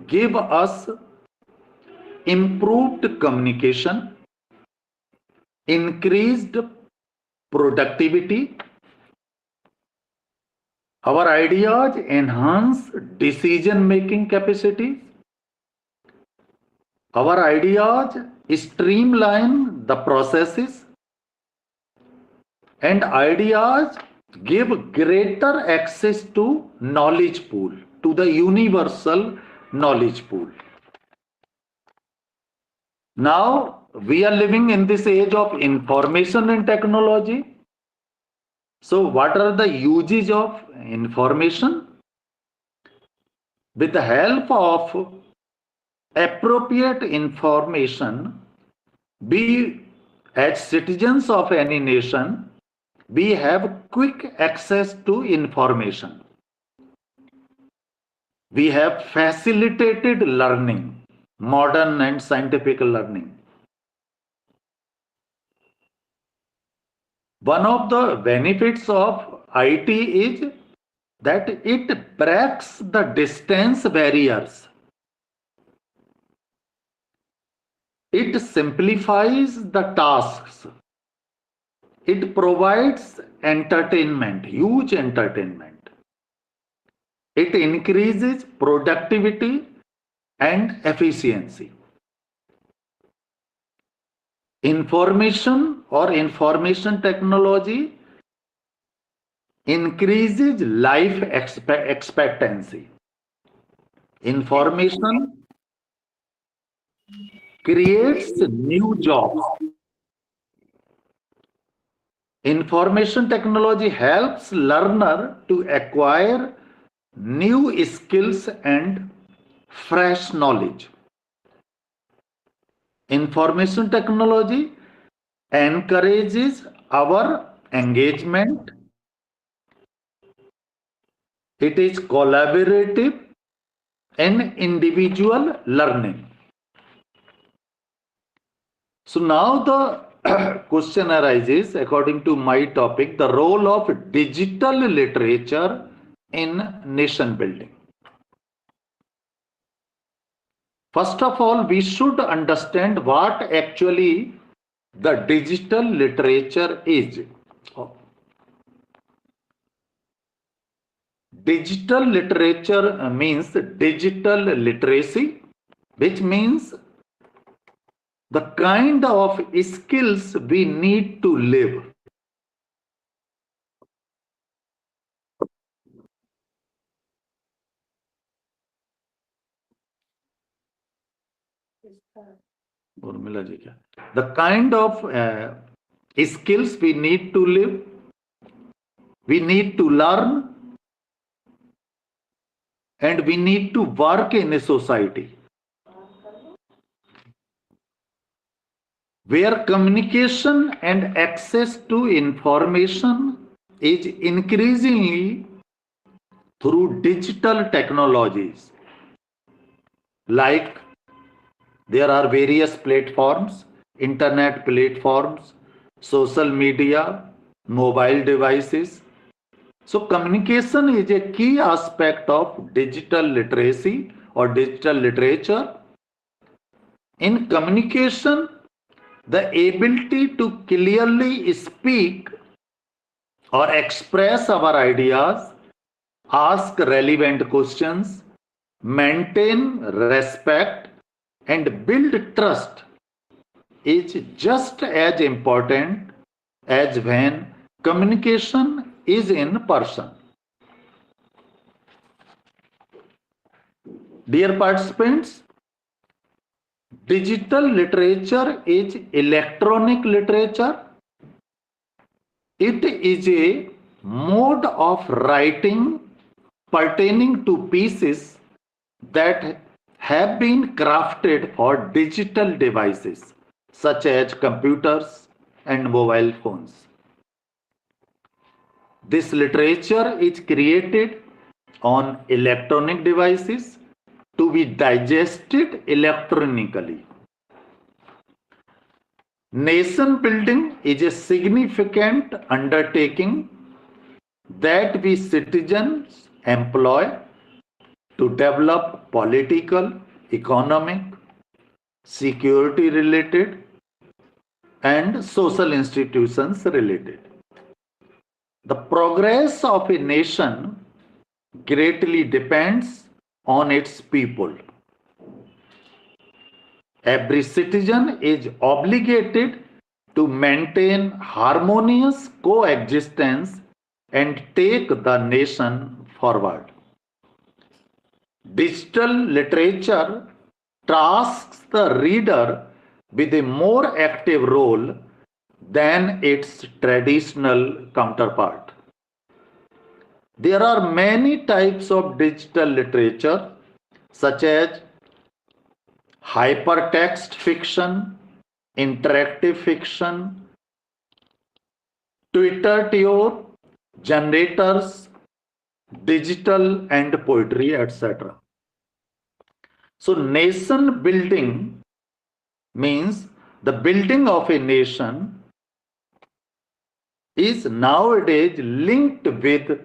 give us improved communication, increased productivity, our ideas enhance decision making capacity, our ideas streamline the processes, and ideas give greater access to knowledge pool, to the universal knowledge pool. Now we are living in this age of information and technology. So what are the uses of information? With the help of appropriate information, we as citizens of any nation, we have quick access to information. We have facilitated learning, modern and scientific learning. One of the benefits of IT is that it breaks the distance barriers. It simplifies the tasks. It provides entertainment, huge entertainment. It increases productivity and efficiency. Information or information technology increases life expectancy. Information creates new jobs. Information technology helps learner to acquire new skills and fresh knowledge. Information technology encourages our engagement. It is collaborative and individual learning. So now the question arises, according to my topic, the role of digital literature in nation building. First of all, we should understand what actually the digital literature is. Digital literature means digital literacy, which means the kind of skills we need to live. The kind of skills we need to live, we need to learn, and we need to work in a society where communication and access to information is increasingly through digital technologies. Like there are various platforms, internet platforms, social media, mobile devices. So communication is a key aspect of digital literacy or digital literature. In communication, the ability to clearly speak or express our ideas, ask relevant questions, maintain respect, and build trust is just as important as when communication is in person. Dear participants, digital literature is electronic literature. It is a mode of writing pertaining to pieces that have been crafted for digital devices such as computers and mobile phones. This literature is created on electronic devices to be digested electronically. Nation building is a significant undertaking that we citizens employ to develop political, economic, security related, and social institutions related. The progress of a nation greatly depends on its people. Every citizen is obligated to maintain harmonious coexistence and take the nation forward. Digital literature tasks the reader with a more active role than its traditional counterpart. There are many types of digital literature, such as hypertext fiction, interactive fiction, Twitter tour, generators, digital and poetry, etc. So nation building means the building of a nation is nowadays linked with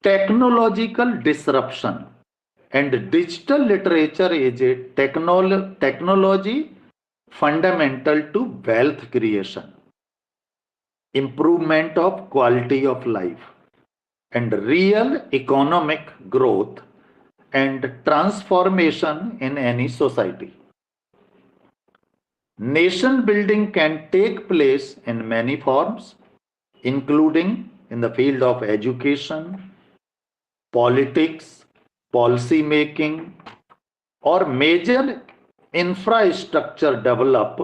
technological disruption, and digital literature is a technology fundamental to wealth creation, improvement of quality of life, and real economic growth and transformation in any society. Nation building can take place in many forms, including in the field of education, politics, policy making, or major infrastructure develop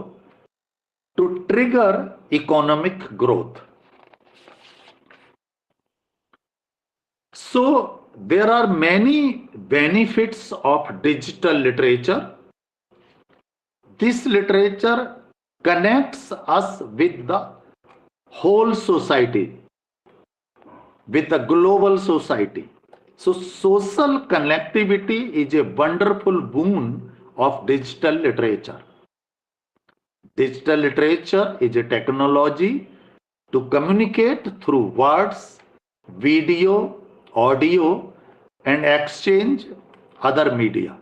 to trigger economic growth. So there are many benefits of digital literature. This literature connects us with the whole society, with the global society. So social connectivity is a wonderful boon of digital literature. Digital literature is a technology to communicate through words, video, audio, and exchange other media.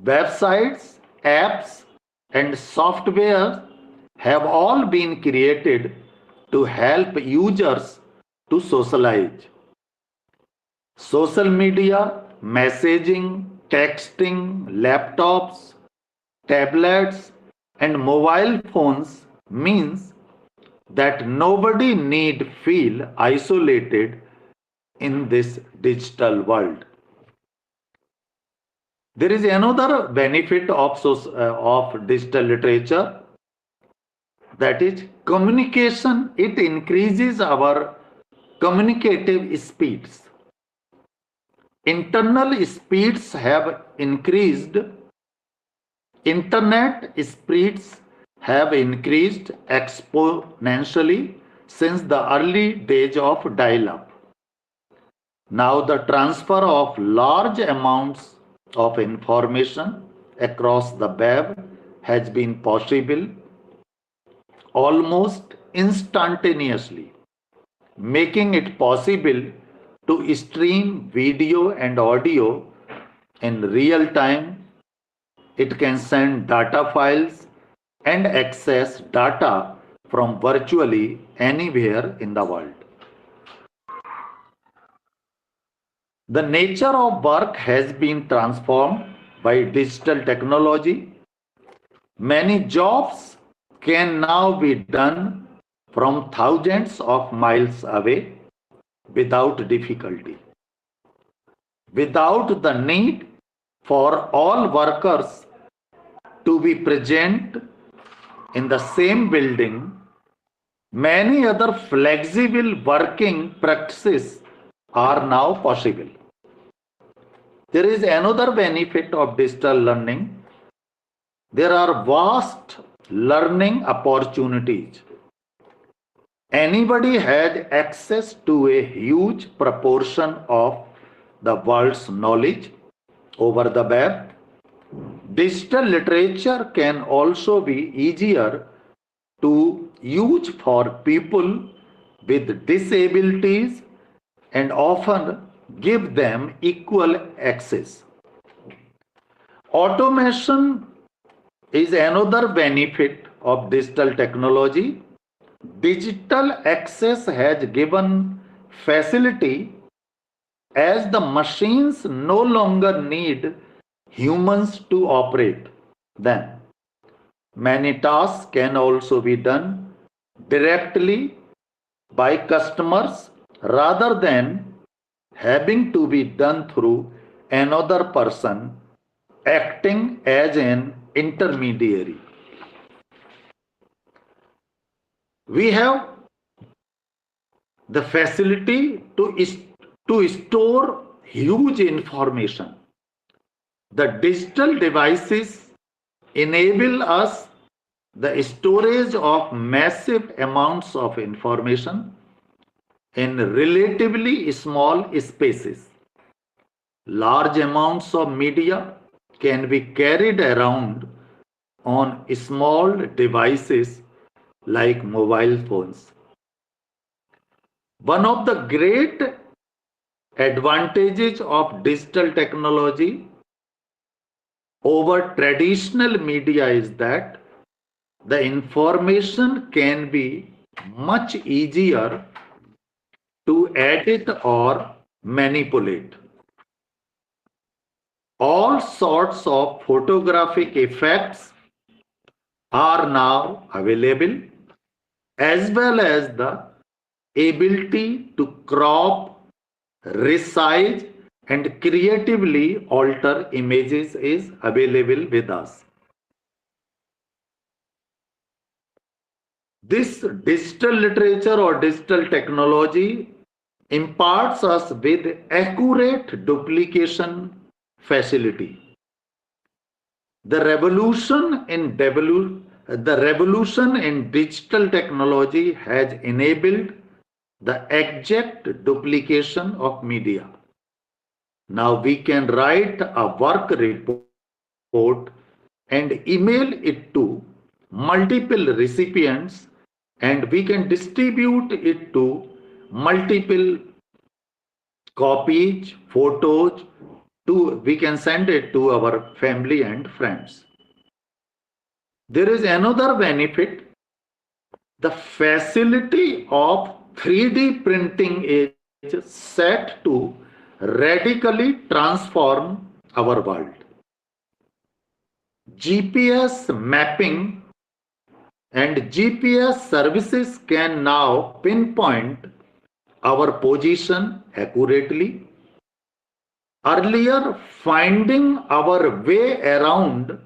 Websites, apps, and software have all been created to help users to socialize, social media, messaging, texting, laptops, tablets, and mobile phones means that nobody need feel isolated in this digital world. There is another benefit of digital literature, that is communication. It increases our communicative speeds. Internal speeds have increased. Internet speeds have increased exponentially since the early days of dial-up. Now the transfer of large amounts of information across the web has been possible almost instantaneously, making it possible to stream video and audio in real time. It can send data files and access data from virtually anywhere in the world. The nature of work has been transformed by digital technology. Many jobs can now be done from thousands of miles away without difficulty, without the need for all workers to be present in the same building. Many other flexible working practices are now possible. There is another benefit of digital learning. There are vast learning opportunities. Anybody has access to a huge proportion of the world's knowledge over the web. Digital literature can also be easier to use for people with disabilities and often give them equal access. Automation is another benefit of digital technology. Digital access has given facility as the machines no longer need humans to operate them. Many tasks can also be done directly by customers rather than having to be done through another person acting as an intermediary. We have the facility to store huge information. The digital devices enable us the storage of massive amounts of information in relatively small spaces. Large amounts of media can be carried around on small devices like mobile phones. One of the great advantages of digital technology over traditional media is that the information can be much easier to edit or manipulate. All sorts of photographic effects are now available, as well as the ability to crop, resize, and creatively alter images is available with us. This digital literature or digital technology imparts us with accurate duplication facility. The revolution in digital technology has enabled the exact duplication of media. Now we can write a work report and email it to multiple recipients, and we can distribute it to multiple copies, photos, we can send it to our family and friends. There is another benefit. The facility of 3D printing is set to radically transform our world. GPS mapping and GPS services can now pinpoint our position accurately. Earlier, finding our way around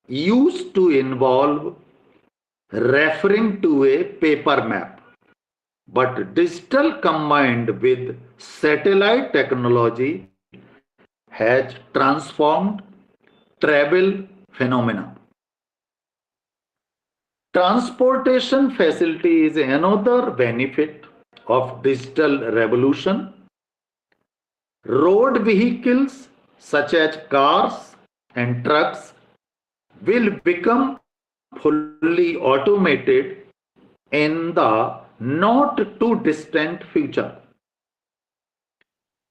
used to involve referring to a paper map, but digital combined with satellite technology has transformed travel phenomena. Transportation facility is another benefit of digital revolution. Road vehicles such as cars and trucks will become fully automated in the not too distant future.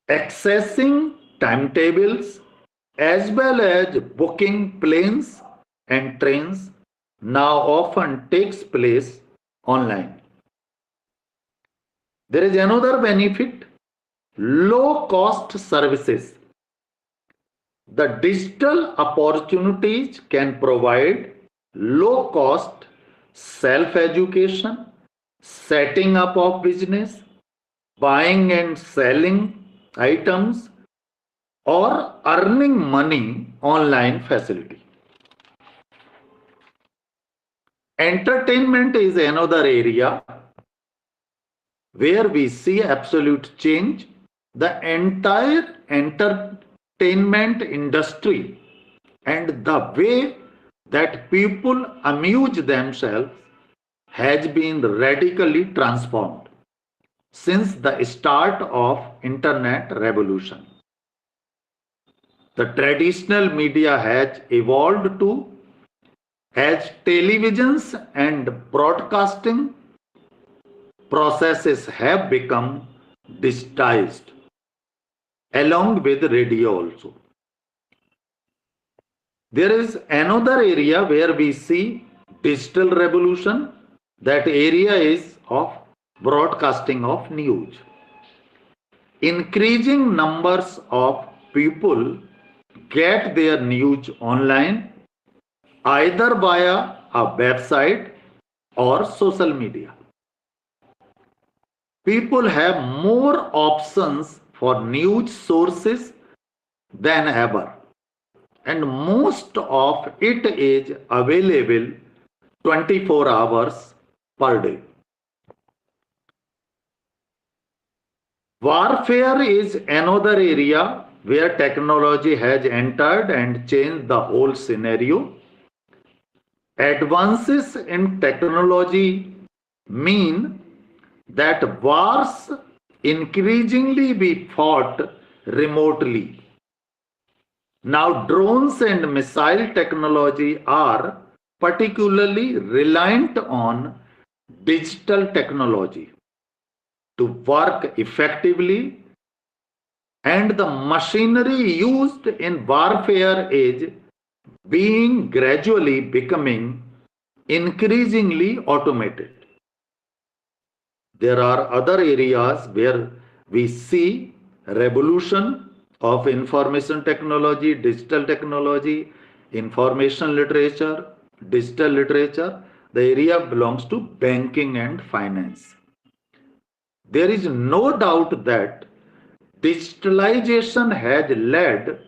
Accessing timetables as well as booking planes and trains now often takes place online. There is another benefit, low cost services. The digital opportunities can provide low cost self education, setting up of business, buying and selling items, or earning money online facility. Entertainment is another area where we see absolute change. The entire entertainment industry and the way that people amuse themselves has been radically transformed since the start of internet revolution. The traditional media has evolved to as televisions and broadcasting processes have become digitized along with radio also. There is another area where we see digital revolution. That area is of broadcasting of news. Increasing numbers of people get their news online either via a website or social media. People have more options for news sources than ever, and most of it is available 24 hours per day. Warfare is another area where technology has entered and changed the whole scenario. Advances in technology mean that wars increasingly be fought remotely. Now, drones and missile technology are particularly reliant on digital technology to work effectively, and the machinery used in warfare is being gradually becoming increasingly automated. There are other areas where we see revolution of information technology, digital technology, information literature, digital literature. The area belongs to banking and finance. There is no doubt that digitalization has led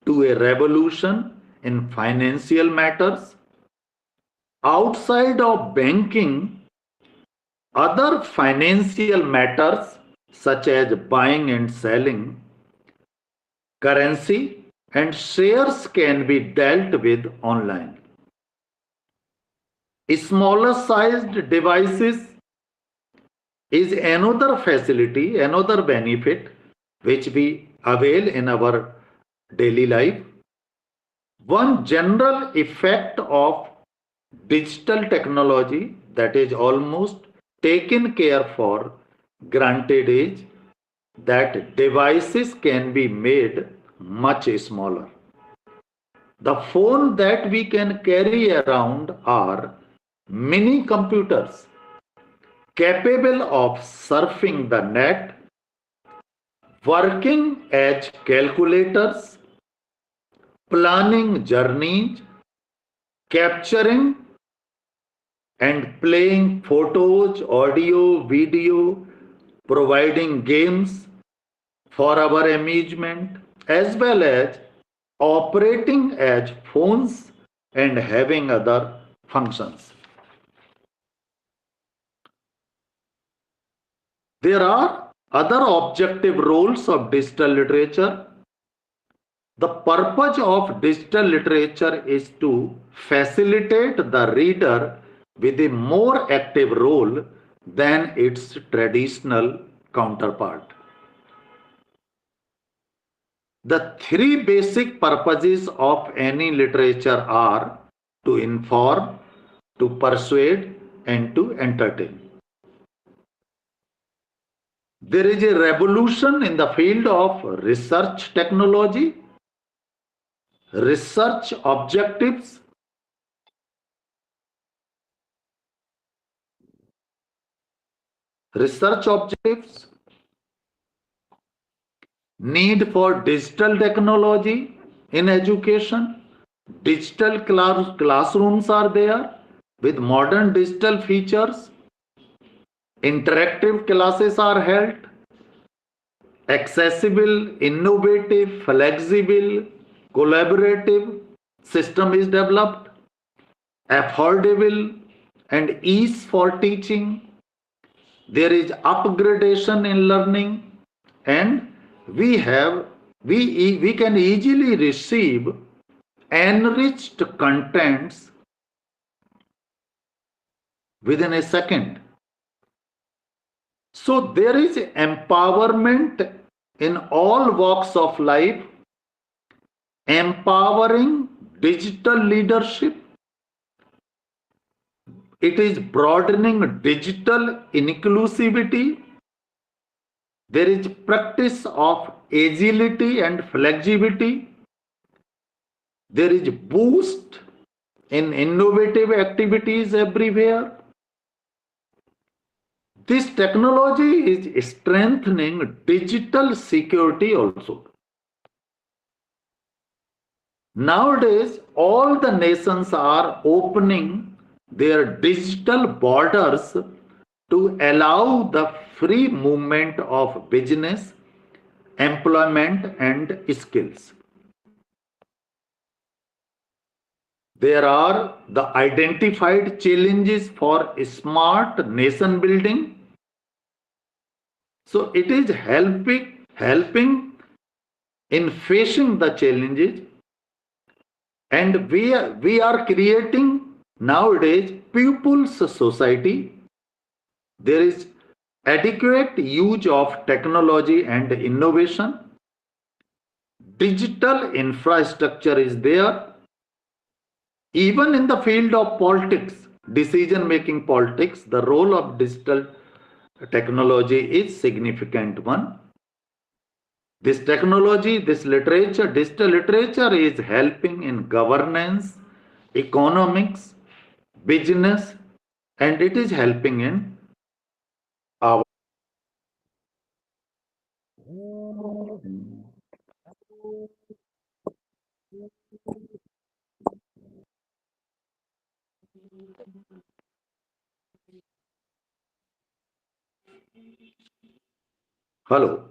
to a revolution in financial matters. Outside of banking, other financial matters such as buying and selling currency and shares can be dealt with online. Smaller sized devices is another facility, another benefit which we avail in our daily life. One general effect of digital technology that is almost taken care for granted is that devices can be made much smaller. The phone that we can carry around are mini computers capable of surfing the net, working edge calculators, planning journeys, capturing and playing photos, audio, video, providing games for our amusement, as well as operating as phones and having other functions. There are other objective roles of digital literature. The purpose of digital literature is to facilitate the reader with a more active role than its traditional counterpart. The three basic purposes of any literature are to inform, to persuade, and to entertain. There is a revolution in the field of research technology, research objectives, need for digital technology in education. Digital classrooms are there with modern digital features. Interactive classes are held. Accessible, innovative, flexible, collaborative system is developed. Affordable and ease for teaching. There is upgradation in learning, and we can easily receive enriched contents within a second. So there is empowerment in all walks of life, empowering digital leadership. It is broadening digital inclusivity. There is practice of agility and flexibility. There is boost in innovative activities everywhere. This technology is strengthening digital security also. Nowadays, all the nations are opening their digital borders to allow the free movement of business, employment, and skills. There are the identified challenges for smart nation building. So it is helping in facing the challenges, and we are creating nowadays people's society. There is adequate use of technology and innovation. Digital infrastructure is there. Even in the field of politics, decision-making politics, the role of digital technology is significant one. This technology, this literature, digital literature is helping in governance, economics, business, and it is helping in our hello.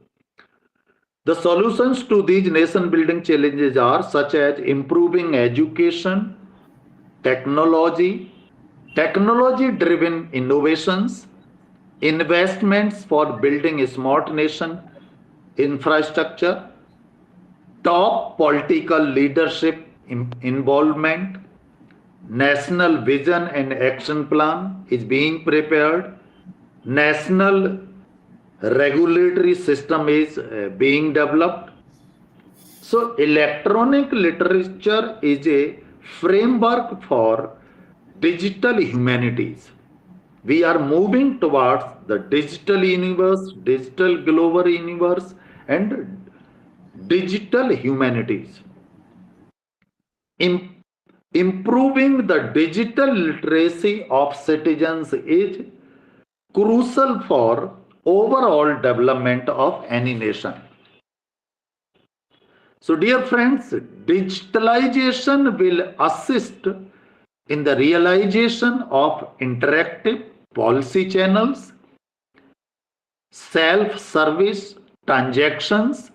The solutions to these nation building challenges are such as improving education, technology driven innovations, investments for building a smart nation infrastructure, top political leadership involvement, national vision and action plan is being prepared, national regulatory system is being developed. So electronic literature is a framework for digital humanities. We are moving towards the digital universe, digital global universe, and digital humanities. Improving the digital literacy of citizens is crucial for overall development of any nation. So, dear friends, digitalization will assist in the realization of interactive policy channels, self-service transactions,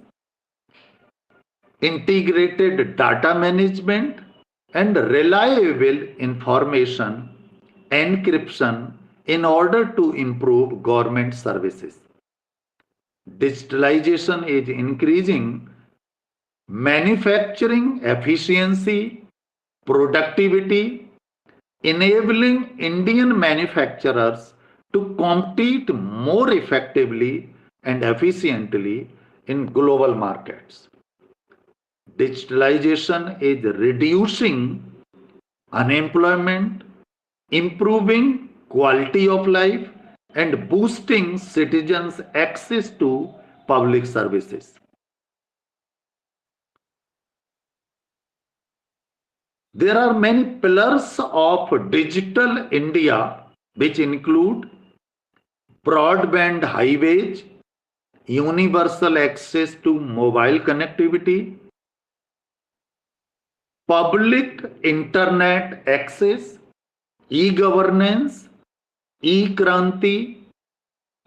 integrated data management, and reliable information encryption in order to improve government services. Digitalization is increasing manufacturing efficiency, productivity, enabling Indian manufacturers to compete more effectively and efficiently in global markets. Digitalization is reducing unemployment, improving quality of life, and boosting citizens' access to public services. There are many pillars of digital India, which include broadband highways, universal access to mobile connectivity, public internet access, e-governance, e-kranti,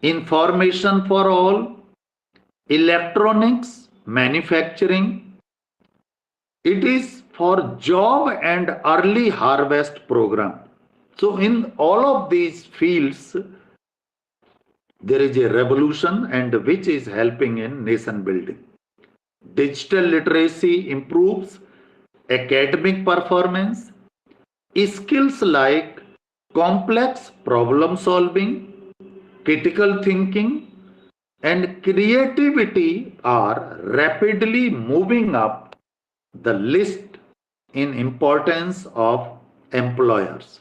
information for all, electronics, manufacturing. It is for job and early harvest program. So in all of these fields, there is a revolution and which is helping in nation building. Digital literacy improves academic performance. Skills like complex problem solving, critical thinking, and creativity are rapidly moving up the list in importance of employers.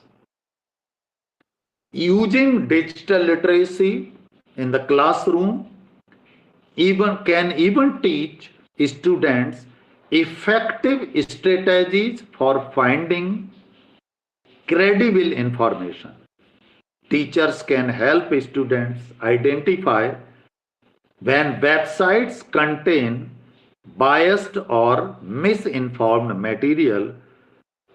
Using digital literacy in the classroom can even teach students effective strategies for finding credible information. Teachers can help students identify when websites contain biased or misinformed material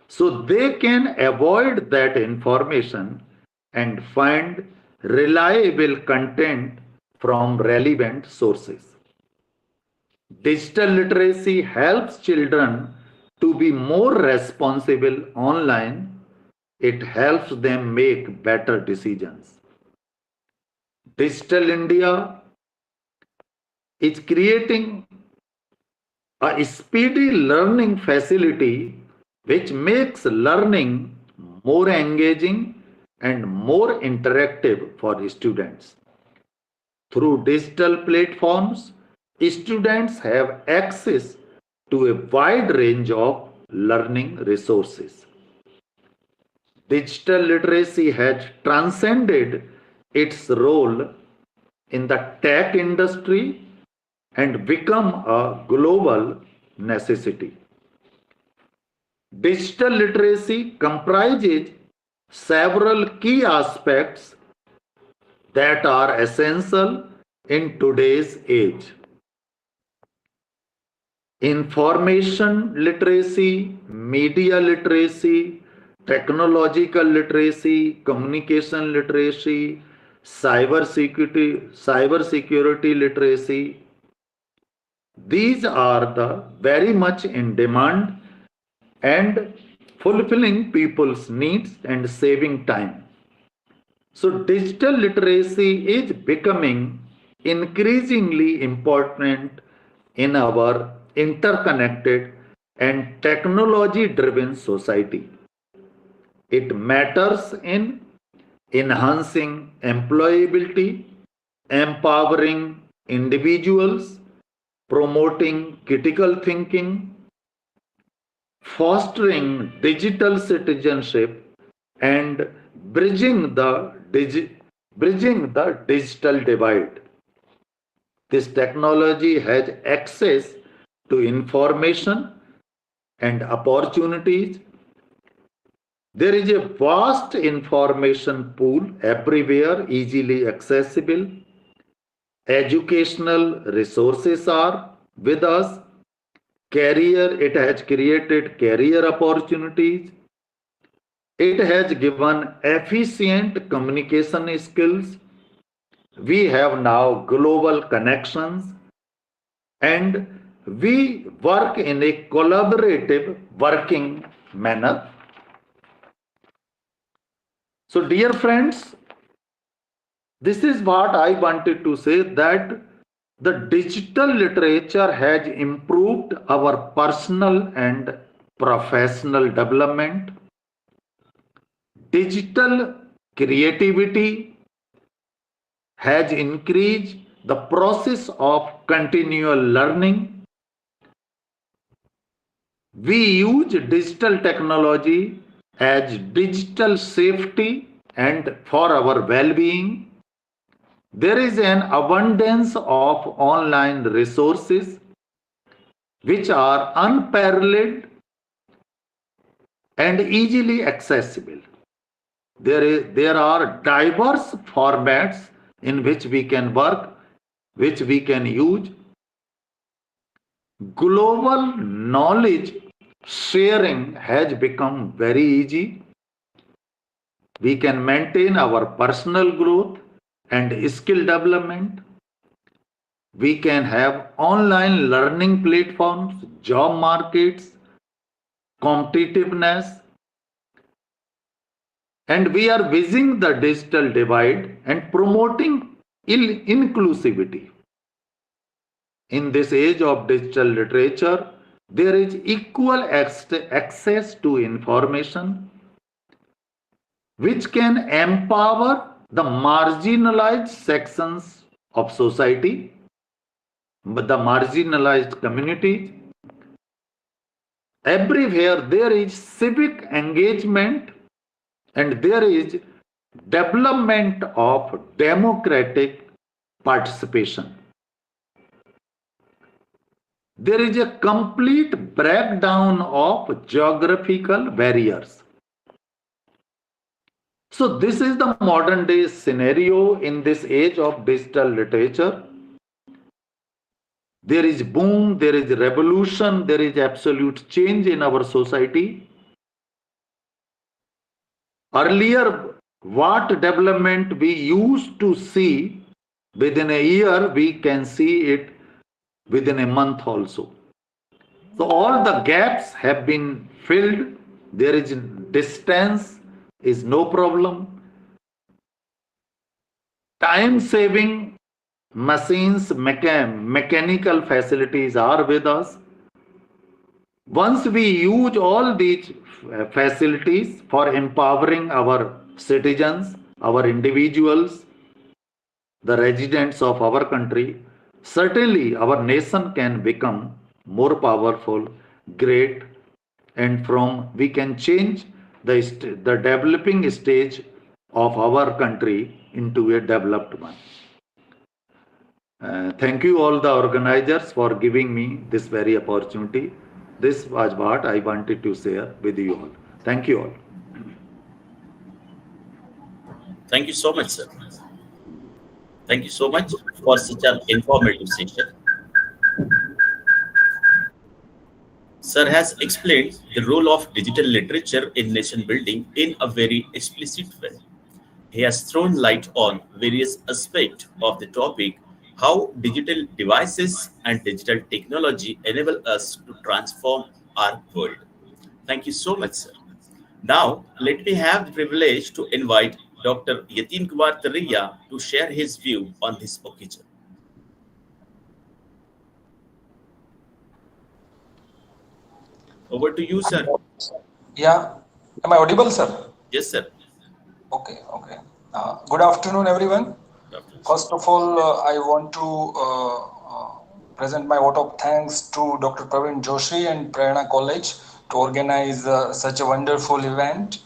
so they can avoid that information and find reliable content from relevant sources. Digital literacy helps children to be more responsible online. It helps them make better decisions. Digital India is creating a speedy learning facility which makes learning more engaging and more interactive for students. Through digital platforms, students have access to a wide range of learning resources. Digital literacy has transcended its role in the tech industry and become a global necessity. Digital literacy comprises several key aspects that are essential in today's age. Information literacy, media literacy, technological literacy, communication literacy, cyber security literacy. These are the very much in demand and fulfilling people's needs and saving time. So digital literacy is becoming increasingly important in our interconnected and technology-driven society. It matters in enhancing employability, empowering individuals, promoting critical thinking, fostering digital citizenship, and bridging the digital divide. This technology has access to information and opportunities. There is a vast information pool everywhere, easily accessible. Educational resources are with us. it has created career opportunities. It has given efficient communication skills. We have now global connections and we work in a collaborative working manner. So, dear friends, this is what I wanted to say, that the digital literature has improved our personal and professional development. Digital creativity has increased the process of continual learning. We use digital technology as digital safety and for our well-being. There is an abundance of online resources which are unparalleled and easily accessible. There are diverse formats in which we can work, which we can use. Global knowledge sharing has become very easy. We can maintain our personal growth and skill development. We can have online learning platforms, job markets, competitiveness, and we are bridging the digital divide and promoting inclusivity. In this age of digital literature, there is equal access to information which can empower the marginalized sections of society, the marginalized communities. Everywhere there is civic engagement and there is development of democratic participation. There is a complete breakdown of geographical barriers. So this is the modern day scenario in this age of digital literature. There is boom, there is revolution, there is absolute change in our society. Earlier, what development we used to see within a year, we can see it within a month also. So all the gaps have been filled. There is distance is no problem. Time saving machines, mechanical facilities are with us. Once we use all these facilities for empowering our citizens, our individuals, the residents of our country, certainly our nation can become more powerful, great, and from we can change the developing stage of our country into a developed one. Thank you all the organizers for giving me this very opportunity. This was what I wanted to share with you all. Thank you all. Thank you so much, sir. Thank you so much for such an informative session. Sir has explained the role of digital literature in nation building in a very explicit way. He has thrown light on various aspects of the topic, how digital devices and digital technology enable us to transform our world. Thank you so much, sir. Now, let me have the privilege to invite Dr. Yatin Kumar Tariya to share his view on this occasion. Over to you, sir. Yeah, am I audible, sir? Yes, sir. Okay. Good afternoon, everyone. First of all, I want to present my vote of thanks to Dr. Praveen Joshi and Prerna College to organize such a wonderful event,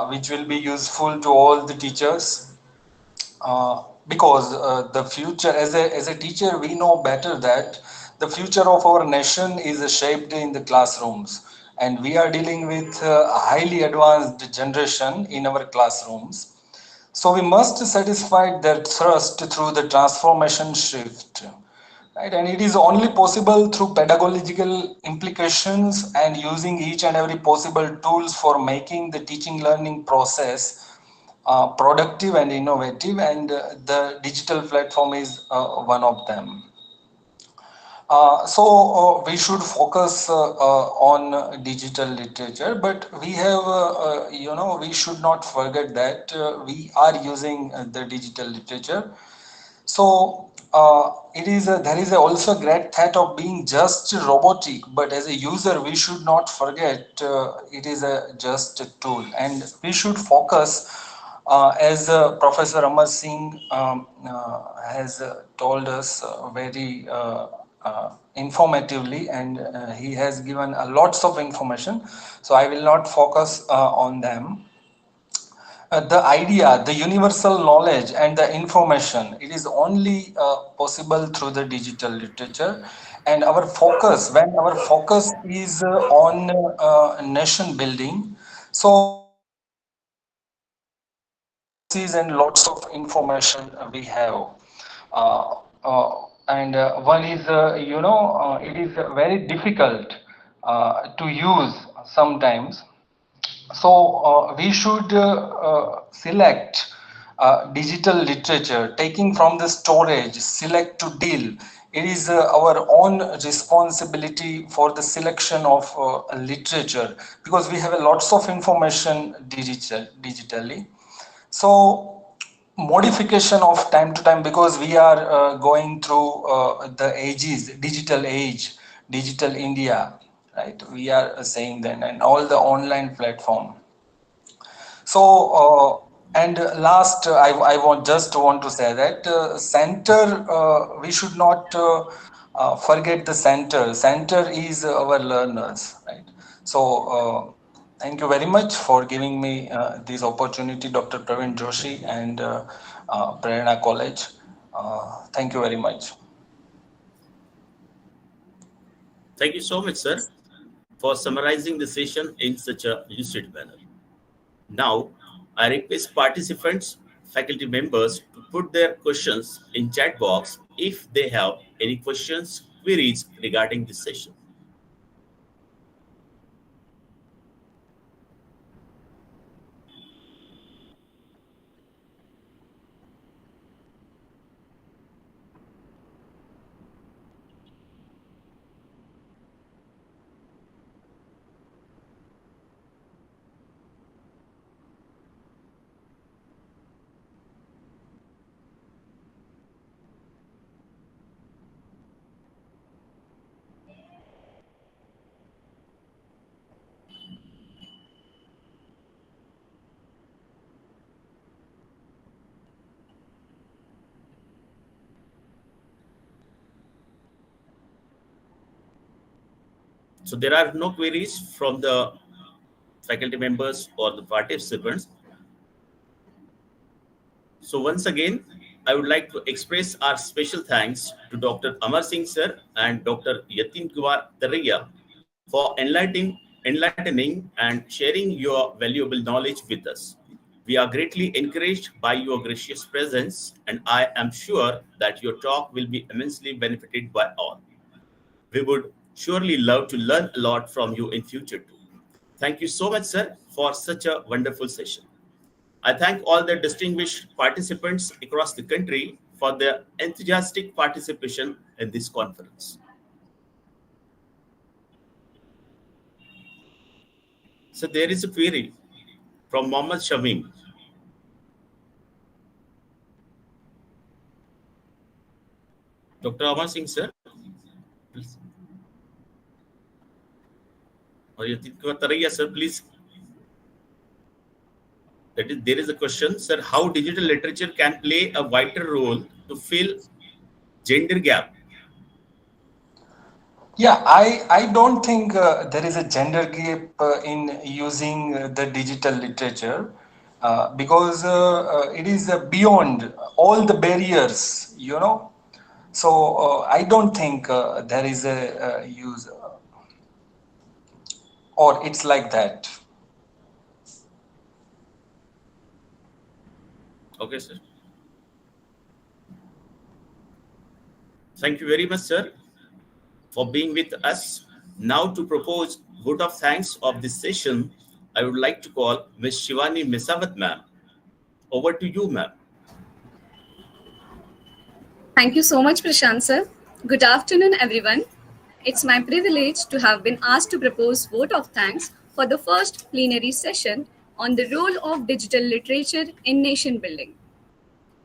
which will be useful to all the teachers. Because the future, as a teacher, we know better that the future of our nation is shaped in the classrooms, and we are dealing with a highly advanced generation in our classrooms. So we must satisfy their thirst through the transformation shift. right? And it is only possible through pedagogical implications and using each and every possible tools for making the teaching learning process productive and innovative, and the digital platform is one of them. So we should focus on digital literature, but we have, we should not forget that we are using the digital literature. So there is also a great threat of being just robotic, but as a user, we should not forget it is just a tool, and we should focus, as Professor Amar Singh has told us very informatively, and he has given lots of information. So I will not focus on them. The idea, the universal knowledge and the information, it is only possible through the digital literature. And when our focus is on nation building, so resources and lots of information we have. And one is, it is very difficult to use sometimes. So we should select digital literature, taking from the storage, select to deal. It is our own responsibility for the selection of literature, because we have lots of information digitally. So modification of time to time, because we are going through the ages, digital age, digital India, right? We are saying that, and all the online platform. So, and last, I want to say that center, we should not forget the center. Center is our learners, right? So, thank you very much for giving me this opportunity, Dr. Praveen Joshi and Prerna College. Thank you very much. Thank you so much, sir, for summarizing the session in such a lucid manner. Now, I request participants, faculty members to put their questions in chat box if they have any questions, queries regarding this session. So there are no queries from the faculty members or the participants. So once again, I would like to express our special thanks to Dr. Amar Singh sir and Dr. Yatin Kumar Taraya for enlightening and sharing your valuable knowledge with us. We are greatly encouraged by your gracious presence, and I am sure that your talk will be immensely benefited by all. We would surely love to learn a lot from you in future too. Thank you so much, sir, for such a wonderful session. I thank all the distinguished participants across the country for their enthusiastic participation in this conference. So there is a query from Mohammad Shamim. Dr. Amar Singh, sir, please. Or Yatin Taraya, sir, please. There is a question, sir, how digital literature can play a vital role to fill gender gap. Yeah, I don't think there is a gender gap in using the digital literature, because it is beyond all the barriers, So I don't think there is a use, or it's like that. Okay, sir. Thank you very much, sir, for being with us. Now, to propose vote of thanks of this session, I would like to call Ms. Shivani Misawat, ma'am. Over to you, ma'am. Thank you so much, Prashant sir. Good afternoon, everyone. It's my privilege to have been asked to propose vote of thanks for the first plenary session on the role of digital literature in nation building.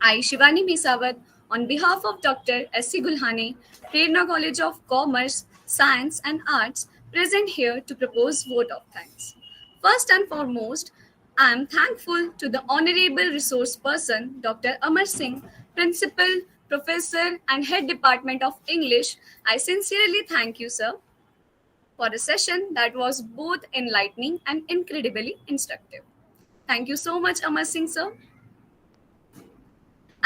I, Shivani Misawat, on behalf of Dr. S.C. Gulhane, Prerna College of Commerce, Science and Arts, present here to propose vote of thanks. First and foremost, I am thankful to the Honorable Resource Person, Dr. Amar Singh, Principal, Professor, and Head Department of English. I sincerely thank you, sir, for a session that was both enlightening and incredibly instructive. Thank you so much, Amar Singh, sir.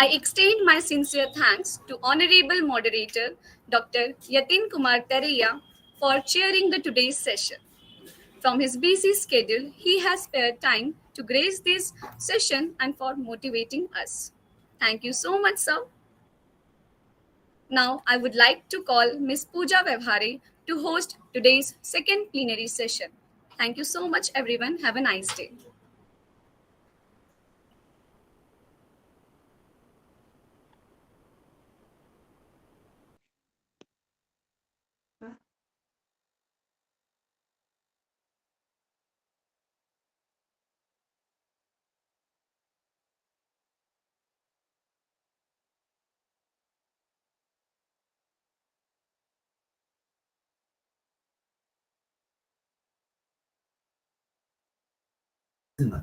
I extend my sincere thanks to Honorable Moderator Dr. Yatin Kumar Taraiya for chairing the today's session. From his busy schedule, he has spared time to grace this session and for motivating us. Thank you so much, sir. Now, I would like to call Ms. Pooja Vevhare to host today's second plenary session. Thank you so much, everyone. Have a nice day. Thank you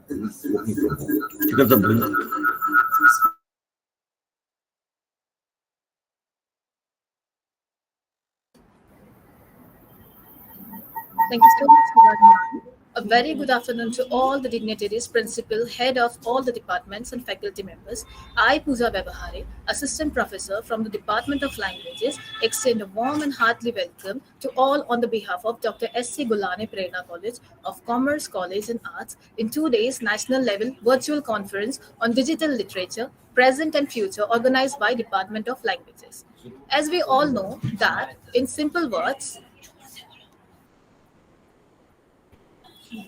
so much, Gulhane. A very good afternoon to all the dignitaries, principal, head of all the departments and faculty members. I, Pooja Vevhare, Assistant Professor from the Department of Languages, extend a warm and heartily welcome to all on the behalf of Dr. S.C. Gulhane Prerna College of Commerce, College and Arts in 2 days national level virtual conference on digital literature, present and future, organized by Department of Languages. As we all know that, in simple words,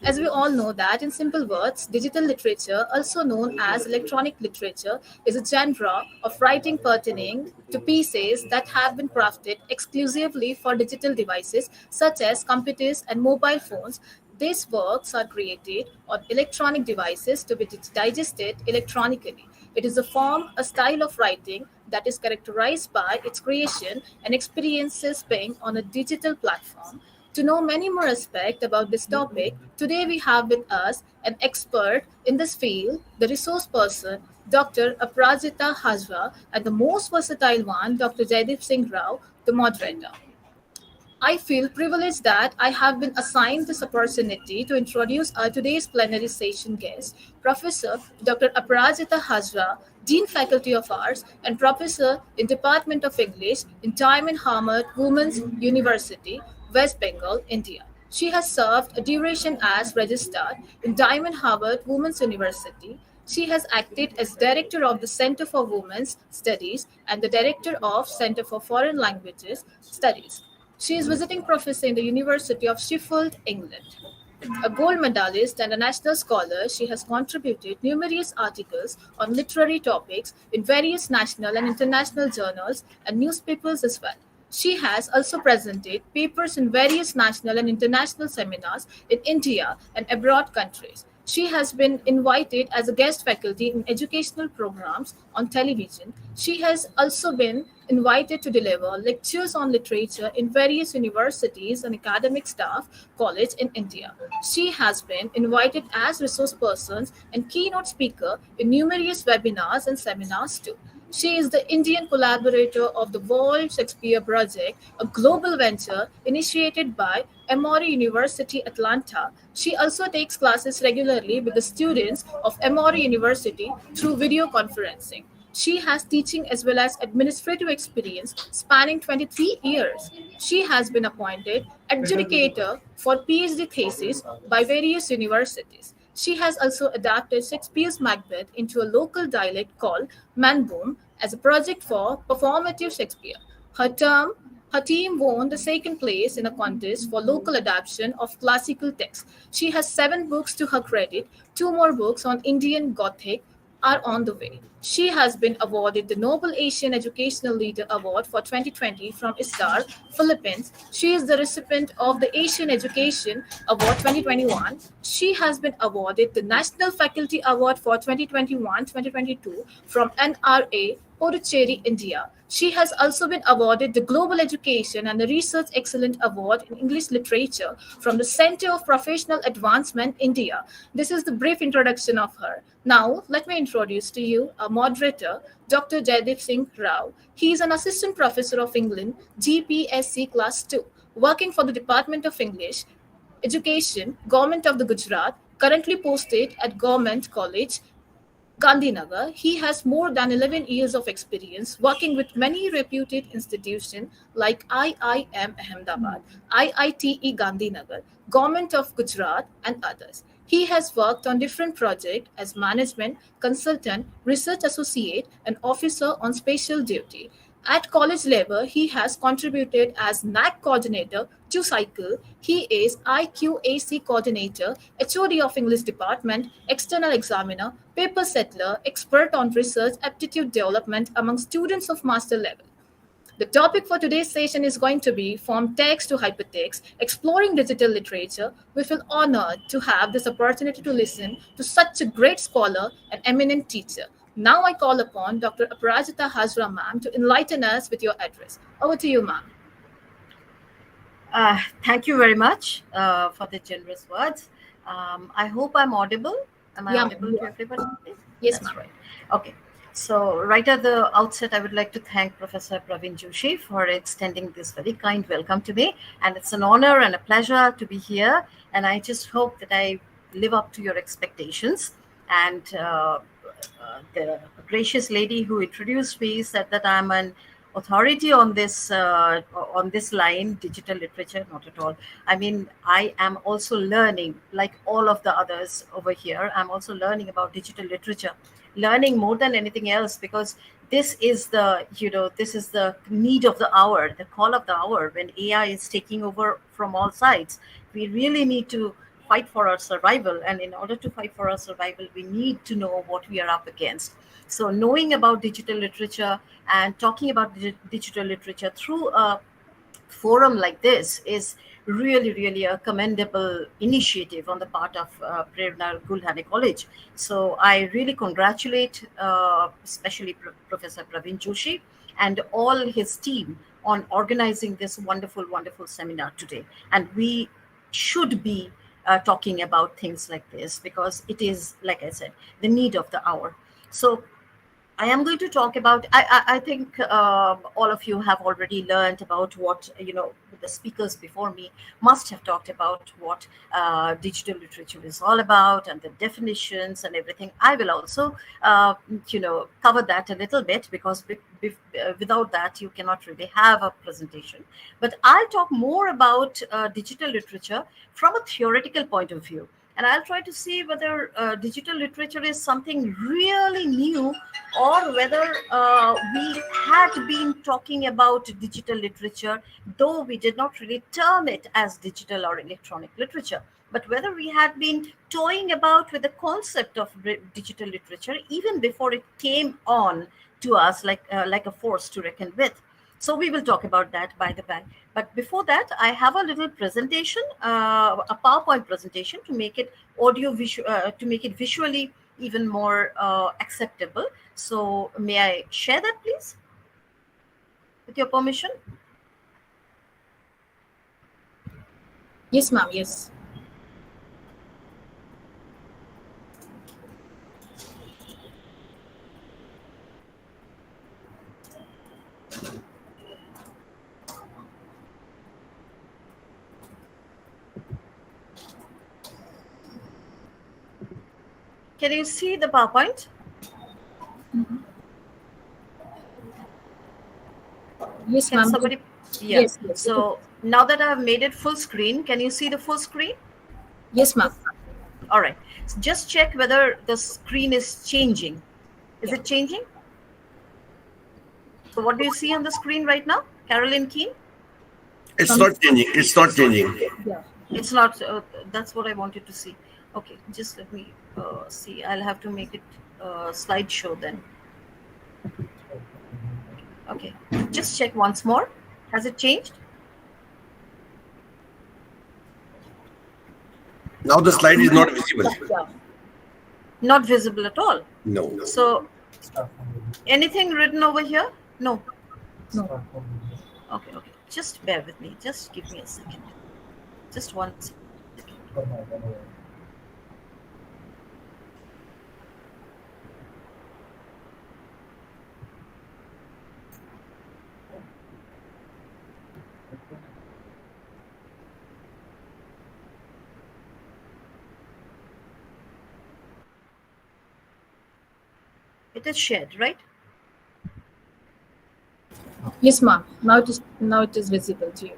As we all know that, in simple words, digital literature, also known as electronic literature, is a genre of writing pertaining to pieces that have been crafted exclusively for digital devices such as computers and mobile phones. These works are created on electronic devices to be digested electronically. It is a form, a style of writing that is characterized by its creation and experiences being on a digital platform. To know many more aspects about this topic, today we have with us an expert in this field, the resource person, Dr. Aprajita Hazra, and the most versatile one, Dr. Jaideep Singh Rao, the moderator. I feel privileged that I have been assigned this opportunity to introduce our today's plenary session guest, Professor Dr. Aprajita Hazra, Dean Faculty of Arts and Professor in Department of English in Diamond Hamad Women's University, West Bengal, India. She has served a duration as Registrar in Diamond Harvard Women's University. She has acted as Director of the Center for Women's Studies and the Director of Center for Foreign Languages Studies. She is visiting professor in the University of Sheffield, England. A gold medalist and a national scholar, she has contributed numerous articles on literary topics in various national and international journals and newspapers as well. She has also presented papers in various national and international seminars in India and abroad countries. She has been invited as a guest faculty in educational programs on television. She has also been invited to deliver lectures on literature in various universities and academic staff college in India. She has been invited as resource persons and keynote speaker in numerous webinars and seminars too. She is the Indian collaborator of the World Shakespeare Project, a global venture initiated by Emory University, Atlanta. She also takes classes regularly with the students of Emory University through video conferencing. She has teaching as well as administrative experience spanning 23 years. She has been appointed adjudicator for PhD thesis by various universities. She has also adapted Shakespeare's Macbeth into a local dialect called Manboom as a project for performative Shakespeare. Her team won the second place in a contest for local adaptation of classical texts. She has 7 books to her credit. 2 more books on Indian Gothic are on the way. She has been awarded the Noble Asian Educational Leader Award for 2020 from ISTAR, Philippines. She is the recipient of the Asian Education Award 2021. She has been awarded the National Faculty Award for 2021-2022 from NRA, Puducherry, India. She has also been awarded the Global Education and the Research Excellence Award in English Literature from the Center of Professional Advancement, India. This is the brief introduction of her. Now, let me introduce to you our moderator, Dr. Jaideep Singh Rao. He is an assistant professor of England, GPSC Class 2, working for the Department of English Education, Government of the Gujarat, currently posted at Government College, Gandhinagar. He has more than 11 years of experience working with many reputed institutions like IIM Ahmedabad, IITE Gandhinagar, Government of Gujarat, and others. He has worked on different projects as management, consultant, research associate, and officer on special duty. At college level, he has contributed as NAC coordinator to Cycle. He is IQAC coordinator, HOD of English department, external examiner, paper settler, expert on research aptitude development among students of master level. The topic for today's session is going to be From Text to Hypertext, Exploring Digital Literature. We feel honored to have this opportunity to listen to such a great scholar and eminent teacher. Now I call upon Dr. Aparajita Hazra ma'am to enlighten us with your address. Over to you, ma'am. Thank you very much for the generous words. I hope I'm audible. Am I audible to everybody? Yes, that's right. Okay. So right at the outset, I would like to thank Professor Praveen Joshi for extending this very kind welcome to me. And it's an honor and a pleasure to be here. And I just hope that I live up to your expectations. And the gracious lady who introduced me said that I'm an authority on this line, digital literature. Not at all. I mean, I am also learning, like all of the others over here. I'm also learning about digital literature, learning more than anything else, because this is the need of the hour, the call of the hour. When AI is taking over from all sides, we really need to fight for our survival. And in order to fight for our survival, we need to know what we are up against. So knowing about digital literature and talking about digital literature through a forum like this is really, really a commendable initiative on the part of Prerna Gulhane College. So I really congratulate especially Professor Praveen Joshi and all his team on organizing this wonderful, wonderful seminar today. And we should be talking about things like this because it is, like I said, the need of the hour. So I am going to talk about, I think all of you have already learned about what, the speakers before me must have talked about what digital literature is all about and the definitions and everything. I will also, cover that a little bit because without that, you cannot really have a presentation. But I'll talk more about digital literature from a theoretical point of view. And I'll try to see whether digital literature is something really new or whether we had been talking about digital literature, though we did not really term it as digital or electronic literature, but whether we had been toying about with the concept of digital literature even before it came on to us like a force to reckon with. So we will talk about that by the by. But before that, I have a little presentation, a PowerPoint presentation to make it to make it visually even more acceptable. So may I share that, please, with your permission? Yes, ma'am. Yes. Can you see the PowerPoint? Mm-hmm. Yes, ma'am. Somebody? Yeah. Yes. So now that I have made it full screen, can you see the full screen? Yes, ma'am. All right. So just check whether the screen is changing. Is it changing? So what do you see on the screen right now? Caroline Keene? It's not changing. It's not changing. Yeah, it's not. That's what I wanted to see. Okay, just let me see. I'll have to make it slideshow then. Okay, just check once more. Has it changed? Now the slide is not visible. Yeah. Not visible at all. No. So, anything written over here? No. No. Okay. Just bear with me. Just give me a second. Just one second. It is shared, right? Yes, ma'am. Now it is visible to you.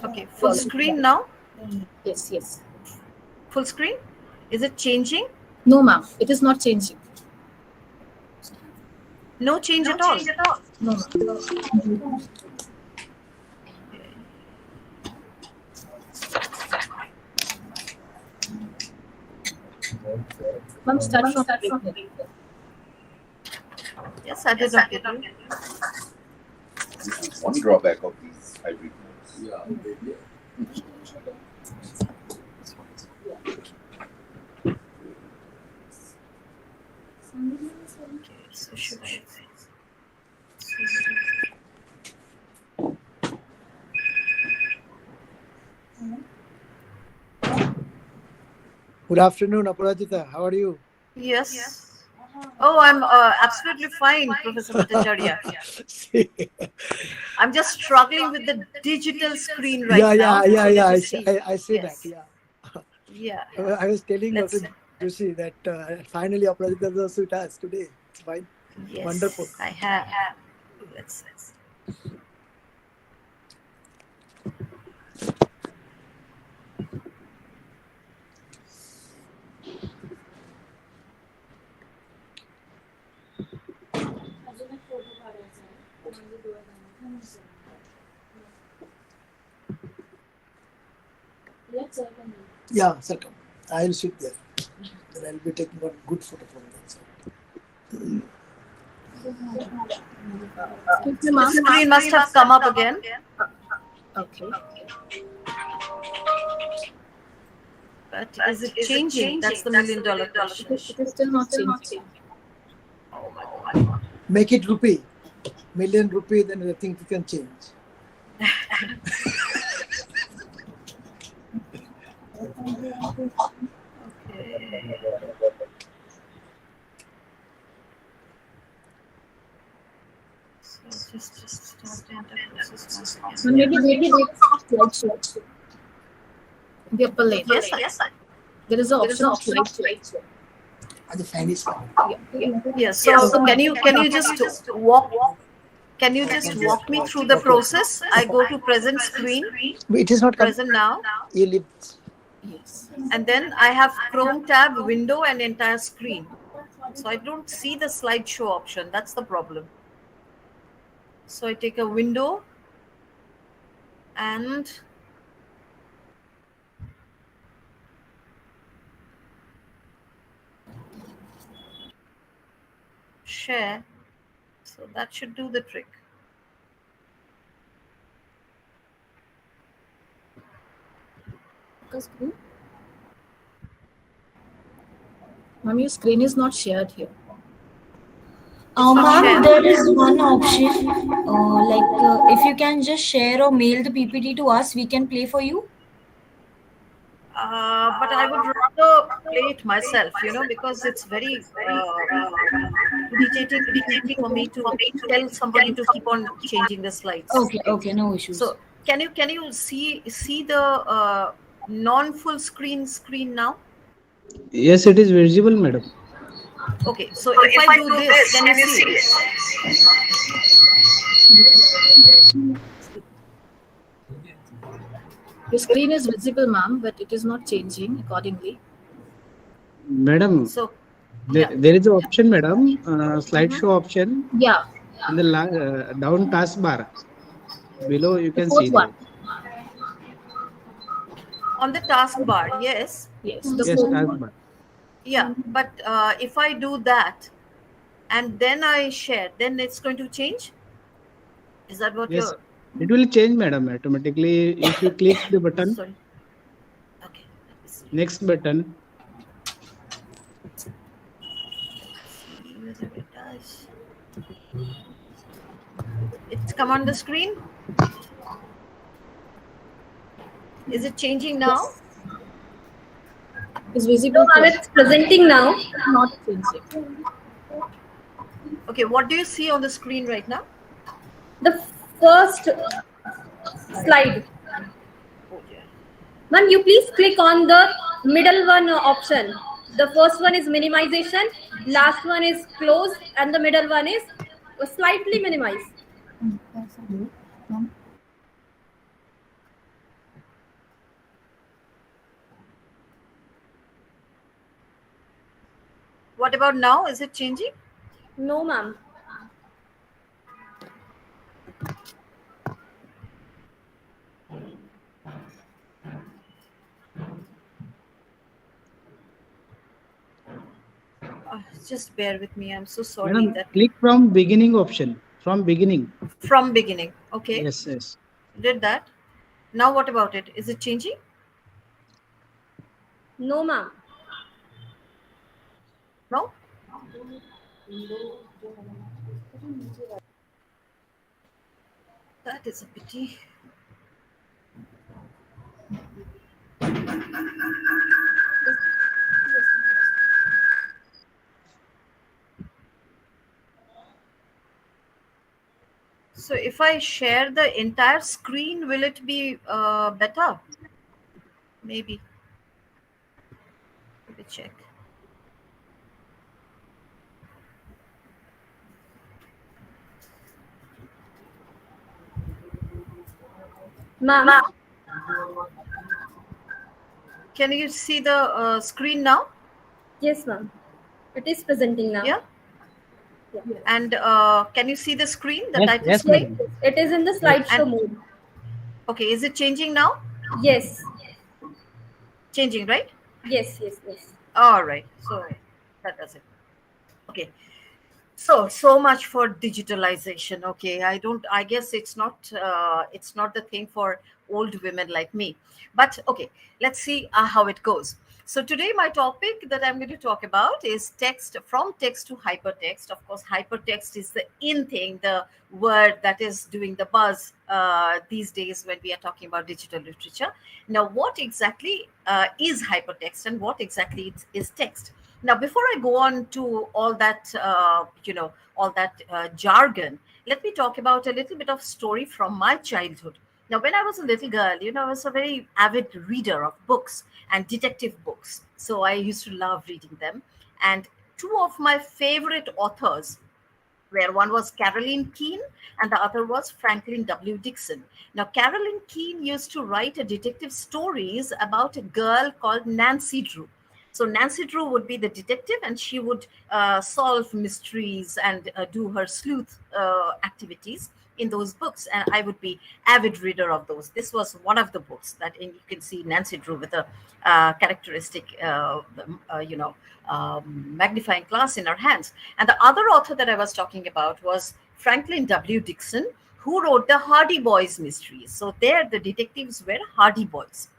Okay. Full screen now? Yes. Full screen? Is it changing? No, ma'am. It is not changing. No change at all? No, ma'am. Ma'am, start from the beginning. Yes, I did not get it. This is one drawback of these hybrid modes. So should I? Good afternoon, Aparajita. How are you? Yes. Oh, I'm absolutely fine, Professor Bhattacharya. I'm just struggling with the digital screen right now. Yeah. I see that. Yeah. I was telling Let's- Dr. Joshi that finally Aparajita was also with us today. It's fine. Yes, Wonderful. I have. Let's. Yeah, circle. I'll sit there. Then I'll be taking a good photo from that side. The screen must have come up again. Okay. But is it changing? That's the $1,000,000 question. It is still not changing. Oh my God. Make it rupee. Million rupee, then I think you can change. So just start the entire process once again. So maybe slideshow. The upper lane. Yes. There is an option of slideshow. And the fan is on. Yes. So can you just walk? Can you just walk me through the process? I go to present screen. It is not Present now. You leave. Yes. And then I have Chrome tab, window, and entire screen. So I don't see the slideshow option. That's the problem. So I take a window and share. So that should do the trick. Ma'am, your screen is not shared here. Ma'am, there is one option. If you can just share or mail the PPT to us, we can play for you. But I would rather play it myself, because it's very irritating for me to tell somebody to keep on changing the slides. Okay, no issues. So can you see the non-full screen now? Yes, it is visible, madam. Okay, so if I do this, can you see it? Your screen is visible, ma'am, but it is not changing accordingly. Madam, So there is an option, madam, slideshow option Yeah. in the down taskbar. Below you The can fourth see one. that. On the taskbar, yes. Yes, the Yes, fourth one. taskbar. Yeah, but if I do that and then I share, then it's going to change? Is that what Yes, you're... it will change, madam, automatically. If you click the button, Sorry. Okay. Let me see. next button, See whether it does. It's come on the screen. Is it changing now? Yes. It's visible. No, ma'am, it's presenting now. Not changing. Okay, what do you see on the screen right now? The first slide. Oh dear. Ma'am, you please click on the middle one option. The first one is minimization, last one is close, and the middle one is slightly minimize. What about now? Is it changing? No, ma'am. Just bear with me. I'm so sorry madam, that... click from beginning option. From beginning. From beginning. Okay. Yes, yes. Did that. Now what about it? Is it changing? No, ma'am. No? That is a pity. So if I share the entire screen, will it be better? Maybe. Let me check. Ma'am. Can you see the screen now? Yes, ma'am. It is presenting now. Yeah. And can you see the screen, the Yes, title yes, screen? madam. It is in the slideshow mode. Okay, is it changing now? Yes. Changing, right? Yes, yes, yes. All right. So that does it. Okay. So much for digitalization. Okay, I guess it's not the thing for old women like me. But okay, let's see how it goes. So today my topic that I'm going to talk about is text, from text to hypertext. Of course, hypertext is the in thing, the word that is doing the buzz these days when we are talking about digital literature. Now, what exactly is hypertext and what exactly is text? Now, before I go on to all that, jargon, let me talk about a little bit of story from my childhood. Now, when I was a little girl, I was a very avid reader of books and detective books. So I used to love reading them. And two of my favorite authors, where one was Caroline Keene and the other was Franklin W. Dixon. Now, Caroline Keene used to write detective stories about a girl called Nancy Drew. So Nancy Drew would be the detective, and she would solve mysteries and do her sleuth activities in those books. And I would be avid reader of those. This was one of the books that you can see Nancy Drew with a characteristic, magnifying glass in her hands. And the other author that I was talking about was Franklin W. Dixon, who wrote the Hardy Boys mysteries. So there, the detectives were Hardy Boys.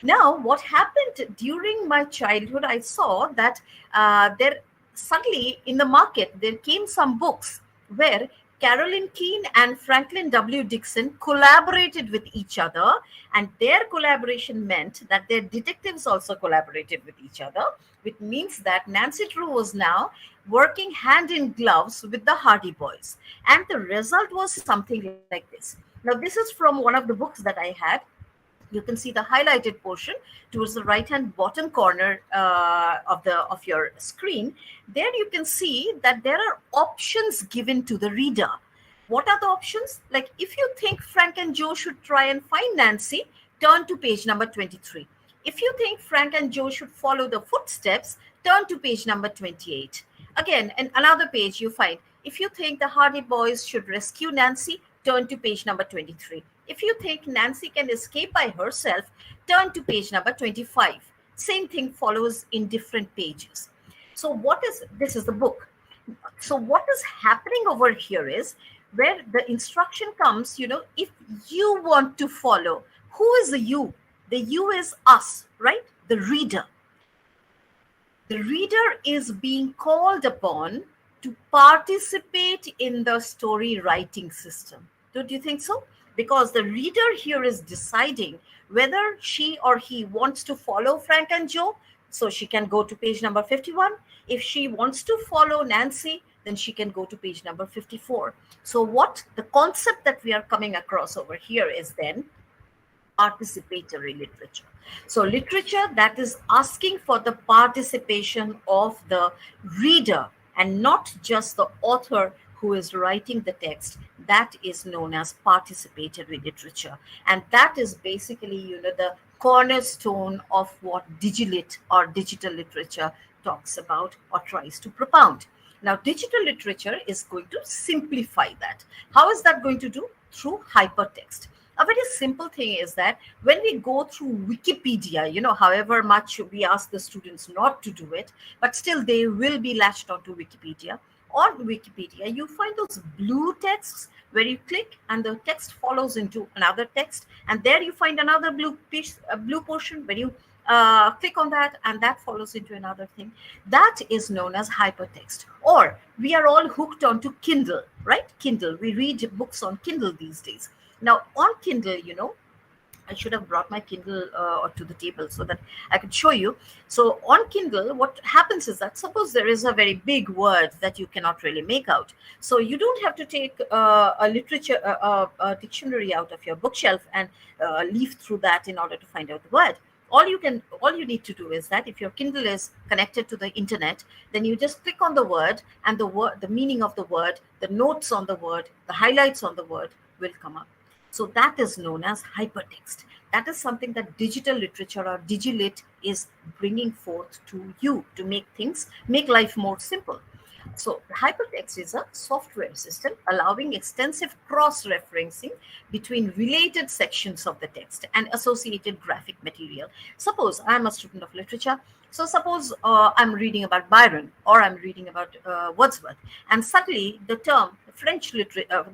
Now, what happened during my childhood, I saw that there suddenly in the market, there came some books where Caroline Keene and Franklin W. Dixon collaborated with each other, and their collaboration meant that their detectives also collaborated with each other, which means that Nancy Drew was now working hand in gloves with the Hardy Boys. And the result was something like this. Now, this is from one of the books that I had. You can see the highlighted portion towards the right hand bottom corner of your screen. There you can see that there are options given to the reader. What are the options? Like, if you think Frank and Joe should try and find Nancy, turn to page number 23. If you think Frank and Joe should follow the footsteps, turn to page number 28. Again, in another page you find, if you think the Hardy Boys should rescue Nancy, turn to page number 23. If you think Nancy can escape by herself, turn to page number 25. Same thing follows in different pages. So this is the book. So what is happening over here is where the instruction comes, if you want to follow, who is the you? The you is us, right? The reader. The reader is being called upon to participate in the story writing system. Don't you think so? Because the reader here is deciding whether she or he wants to follow Frank and Joe, so she can go to page number 51. If she wants to follow Nancy, then she can go to page number 54. So the concept that we are coming across over here is then participatory literature. So literature that is asking for the participation of the reader and not just the author who is writing the text, that is known as participatory literature. And that is basically, the cornerstone of what Digilit or digital literature talks about or tries to propound. Now, digital literature is going to simplify that. How is that going to do? Through hypertext. A very simple thing is that when we go through Wikipedia, however much we ask the students not to do it, but still they will be latched onto Wikipedia. On Wikipedia, you find those blue texts where you click and the text follows into another text. And there you find another blue portion where you click on that and that follows into another thing. That is known as hypertext. Or we are all hooked onto Kindle, right? Kindle. We read books on Kindle these days. Now, on Kindle, I should have brought my Kindle to the table so that I could show you. So on Kindle, what happens is that suppose there is a very big word that you cannot really make out. So you don't have to take a dictionary out of your bookshelf and leaf through that in order to find out the word. All you need to do is that if your Kindle is connected to the internet, then you just click on the word and the meaning of the word, the notes on the word, the highlights on the word will come up. So that is known as hypertext. That is something that digital literature or Digilit is bringing forth to you to make life more simple. So hypertext is a software system allowing extensive cross-referencing between related sections of the text and associated graphic material. Suppose I'm a student of literature. So suppose I'm reading about Byron or I'm reading about Wordsworth, and suddenly the term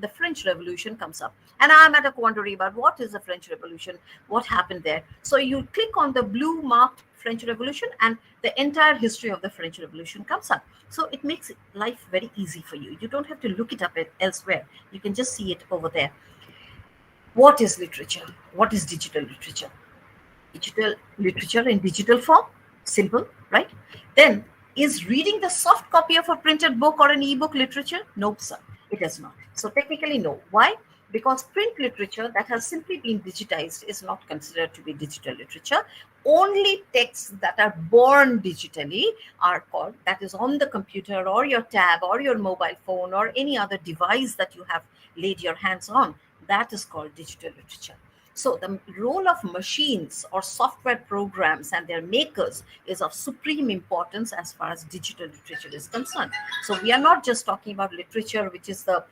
the French Revolution comes up, and I'm at a quandary about what is the French Revolution, what happened there. So you click on the blue marked French Revolution and the entire history of the French Revolution comes up. So it makes life very easy for you. You don't have to look it up elsewhere. You can just see it over there. What is literature? What is digital literature? Digital literature in digital form? Simple, right? Then, is reading the soft copy of a printed book or an ebook literature? Nope, sir. It does not. So technically, no. Why? Because print literature that has simply been digitized is not considered to be digital literature. Only texts that are born digitally are called, that is on the computer or your tab or your mobile phone or any other device that you have laid your hands on, that is called digital literature. So the role of machines or software programs and their makers is of supreme importance as far as digital literature is concerned. So we are not just talking about literature, which is the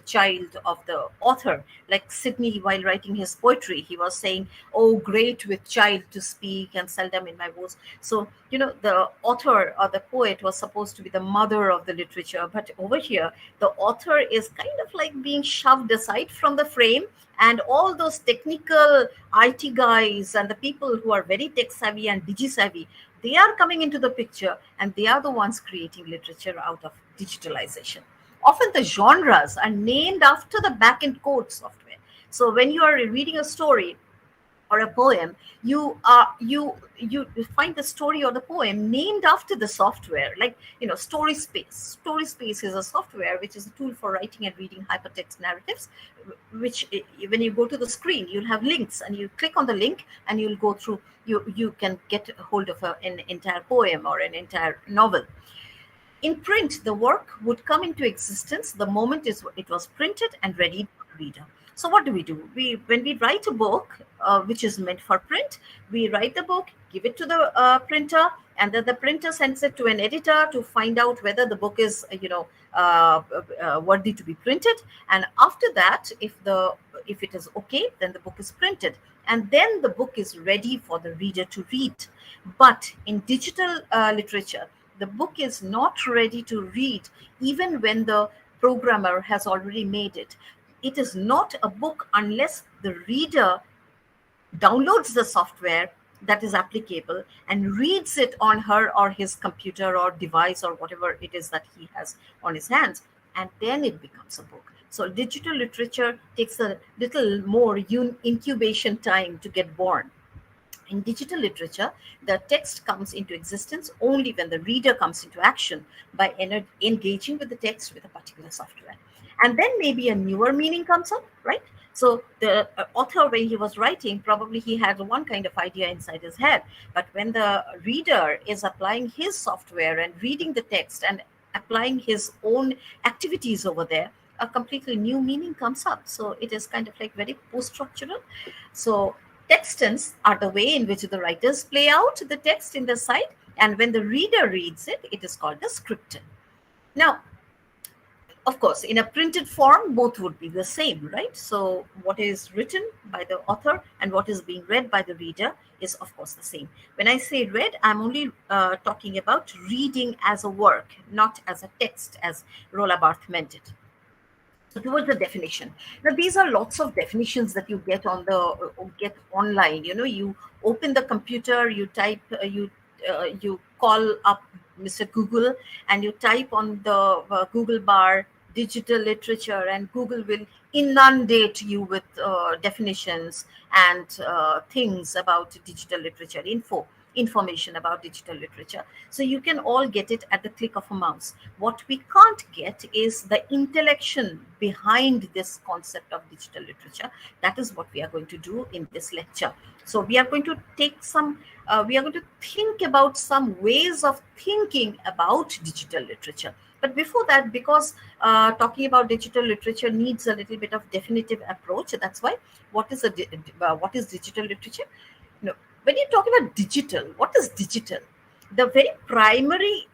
child of the author. Like Sidney, while writing his poetry, he was saying, "Oh, great with child to speak and seldom in my voice." So, the author or the poet was supposed to be the mother of the literature. But over here, the author is kind of like being shoved aside from the frame. And all those technical IT guys and the people who are very tech savvy and digi savvy, they are coming into the picture and they are the ones creating literature out of digitalization. Often the genres are named after the back-end code software. So when you are reading a story or a poem, you find the story or the poem named after the software, like StorySpace. StorySpace is a software which is a tool for writing and reading hypertext narratives, which when you go to the screen, you'll have links and you click on the link and you'll go through, you can get a hold of an entire poem or an entire novel. In print, the work would come into existence the moment it was printed and ready for the reader. So what do? When we write a book which is meant for print, we write the book, give it to the printer, and then the printer sends it to an editor to find out whether the book is worthy to be printed. And after that, if it is okay, then the book is printed, and then the book is ready for the reader to read. But in digital literature, the book is not ready to read even when the programmer has already made it. It is not a book unless the reader downloads the software that is applicable and reads it on her or his computer or device or whatever it is that he has on his hands, and then it becomes a book. So digital literature takes a little more incubation time to get born. In digital literature, the text comes into existence only when the reader comes into action by engaging with the text with a particular software. And then maybe a newer meaning comes up, right? So the author, when he was writing, probably he had one kind of idea inside his head. But when the reader is applying his software and reading the text and applying his own activities over there, a completely new meaning comes up. So it is kind of like very post-structural. So textons are the way in which the writers play out the text in the site. And when the reader reads it, it is called a scripton. Now, of course, in a printed form, both would be the same, right? So what is written by the author and what is being read by the reader is, of course, the same. When I say read, I'm only talking about reading as a work, not as a text, as Roland Barthes meant it. So towards the definition. Now, these are lots of definitions that you get on get online. You open the computer, you type, you call up Mr. Google, and you type on the Google bar digital literature, and Google will inundate you with definitions and things about digital literature, information about digital literature. So you can all get it at the click of a mouse. What we can't get is the intellection behind this concept of digital literature. That is what we are going to do in this lecture. So we are going to take we are going to think about some ways of thinking about digital literature. But before that, because talking about digital literature needs a little bit of definitive approach, that's why what is digital literature? When you talk about digital, what is digital? The very primary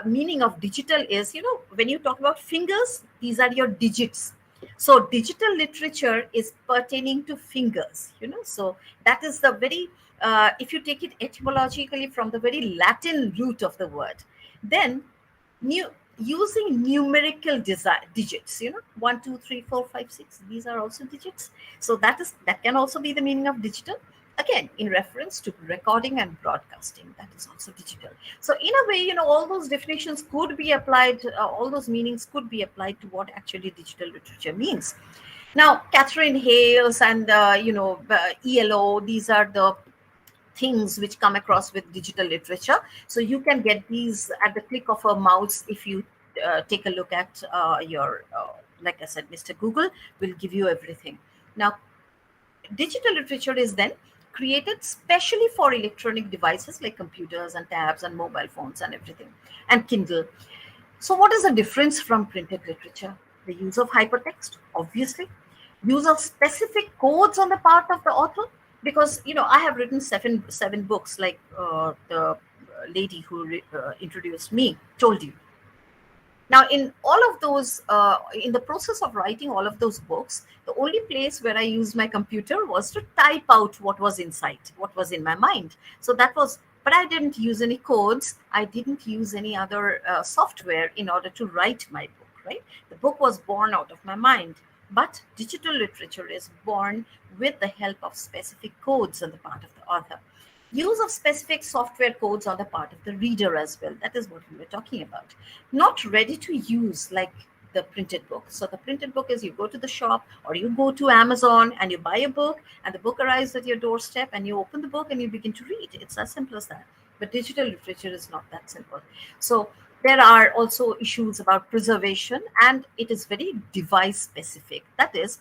meaning of digital is, when you talk about fingers, these are your digits. So digital literature is pertaining to fingers, So that is the very, if you take it etymologically from the very Latin root of the word, then using numerical digits, 1, 2, 3, 4, 5, 6, these are also digits. So that can also be the meaning of digital. Again, in reference to recording and broadcasting, that is also digital. So in a way, all those definitions could be applied, all those meanings could be applied to what actually digital literature means. Now, Catherine Hales and, ELO, these are the things which come across with digital literature. So you can get these at the click of a mouse if you take a look at your, like I said, Mr. Google will give you everything. Now, digital literature is then created specially for electronic devices like computers and tabs and mobile phones and everything, and Kindle. So what is the difference from printed literature? The use of hypertext, obviously. Use of specific codes on the part of the author, because I have written seven books, like the lady who introduced me told you. Now, in all of those, in the process of writing all of those books, the only place where I used my computer was to type out what was inside, what was in my mind. So that was, but I didn't use any codes. I didn't use any other software in order to write my book, right? The book was born out of my mind. But digital literature is born with the help of specific codes on the part of the author. Use of specific software codes on the part of the reader as well. That is what we were talking about. Not ready to use like the printed book. So the printed book is you go to the shop or you go to Amazon and you buy a book, and the book arrives at your doorstep and you open the book and you begin to read. It's as simple as that. But digital literature is not that simple. So there are also issues about preservation, and it is very device specific. That is,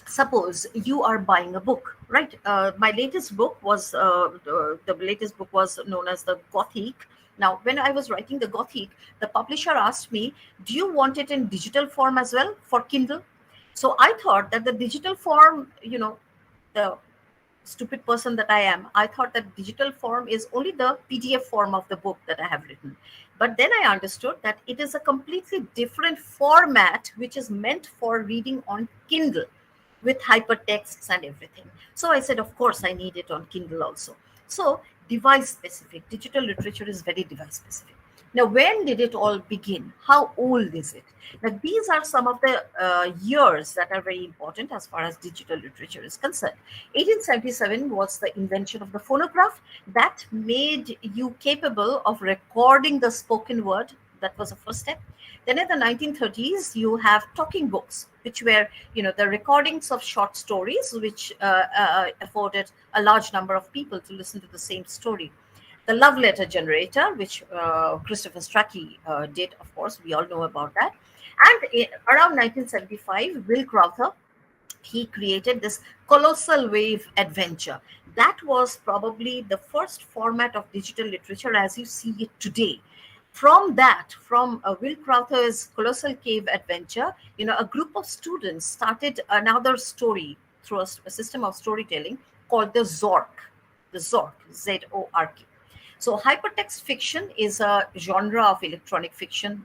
suppose you are buying a book, right? My latest book was the latest book was known as the Gothic. Now, when I was writing the Gothic, the publisher asked me, "Do you want it in digital form as well for Kindle?" So I thought that the digital form, the stupid person that I am, I thought that digital form is only the PDF form of the book that I have written. But then I understood that it is a completely different format which is meant for reading on Kindle with hypertexts and everything. So I said, of course, I need it on Kindle also. So device specific, digital literature is very device specific. Now, when did it all begin? How old is it? Now, these are some of the years that are very important as far as digital literature is concerned. 1877 was the invention of the phonograph that made you capable of recording the spoken word. That was the first step. Then in the 1930s, you have talking books, which were, the recordings of short stories, which afforded a large number of people to listen to the same story. The love letter generator, which Christopher Strachey did, of course, we all know about that. And around 1975, Will Crowther, he created this colossal wave adventure. That was probably the first format of digital literature as you see it today. From Will Crowther's Colossal Cave Adventure, a group of students started another story through a system of storytelling called the Zork, Z-O-R-K. So hypertext fiction is a genre of electronic fiction,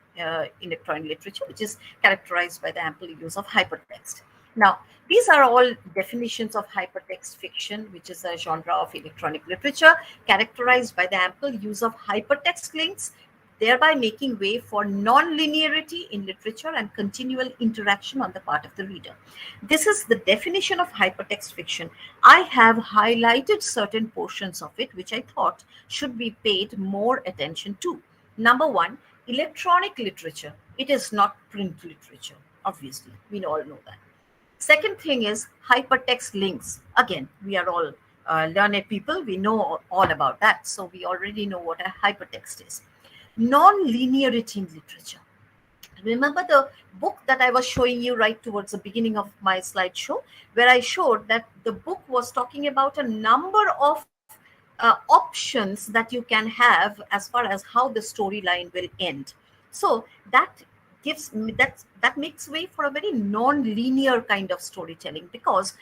electronic literature, which is characterized by the ample use of hypertext. Now, these are all definitions of hypertext fiction, which is a genre of electronic literature characterized by the ample use of hypertext links, thereby making way for non-linearity in literature and continual interaction on the part of the reader. This is the definition of hypertext fiction. I have highlighted certain portions of it, which I thought should be paid more attention to. Number one, electronic literature. It is not print literature, obviously. We all know that. Second thing is hypertext links. Again, we are all learned people. We know all about that. So we already know what a hypertext is. Non-linearity in literature. Remember the book that I was showing you right towards the beginning of my slideshow, where I showed that the book was talking about a number of options that you can have as far as how the storyline will end. So that makes way for a very non-linear kind of storytelling, because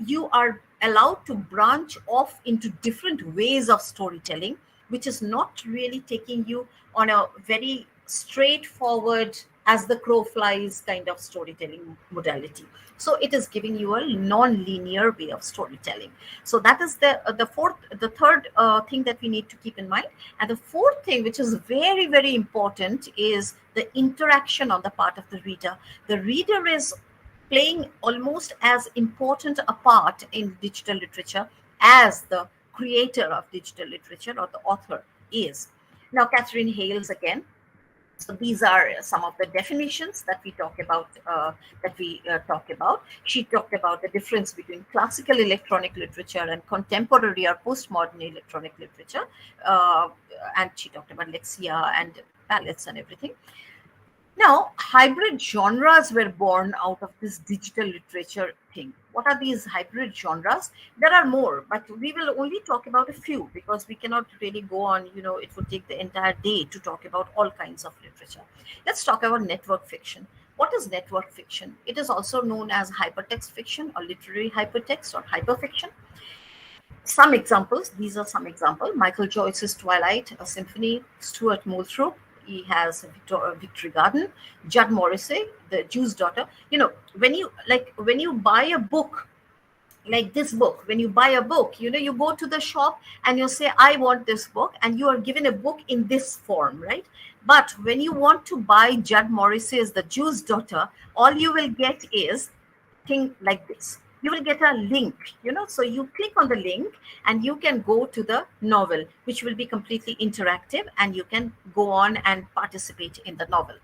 you are allowed to branch off into different ways of storytelling, which is not really taking you on a very straightforward, as the crow flies kind of storytelling modality. So it is giving you a non-linear way of storytelling. So that is the third thing that we need to keep in mind. And the fourth thing, which is very, very important, is the interaction on the part of the reader. The reader is playing almost as important a part in digital literature as the creator of digital literature or the author is. Now, Catherine Hales again. So these are some of the definitions that we talk about. She talked about the difference between classical electronic literature and contemporary or postmodern electronic literature, and she talked about lexia and palettes and everything. Now, hybrid genres were born out of this digital literature thing. What are these hybrid genres? There are more, but we will only talk about a few because we cannot really go on, it would take the entire day to talk about all kinds of literature. Let's talk about network fiction. What is network fiction? It is also known as hypertext fiction or literary hypertext or hyperfiction. Some examples, these are some examples. Michael Joyce's Twilight, a Symphony, Stuart Moulthrop, he has Victory Garden, Judd Morrissey, The Jew's Daughter. When you buy a book, like this book, when you buy a book, you go to the shop and you say, I want this book, and you are given a book in this form, right? But when you want to buy Judd Morrissey's The Jew's Daughter, all you will get is thing like this. You will get a link, so you click on the link and you can go to the novel, which will be completely interactive, and you can go on and participate in the novel.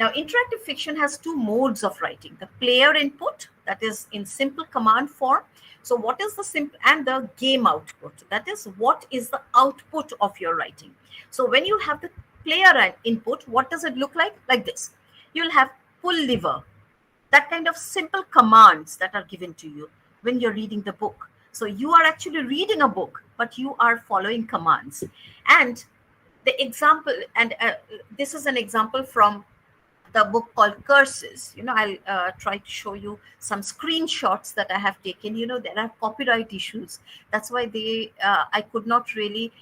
Now, interactive fiction has two modes of writing: the player input, that is in simple command form. So what is the simple, and the game output, that is what is the output of your writing. So when you have the player input, what does it look like? Like this. You'll have pull lever, that kind of simple commands that are given to you when you're reading the book. So you are actually reading a book, but you are following commands. And the example, and this is an example from the book called Curses. I'll try to show you some screenshots that I have taken. There are copyright issues. That's why I could not really,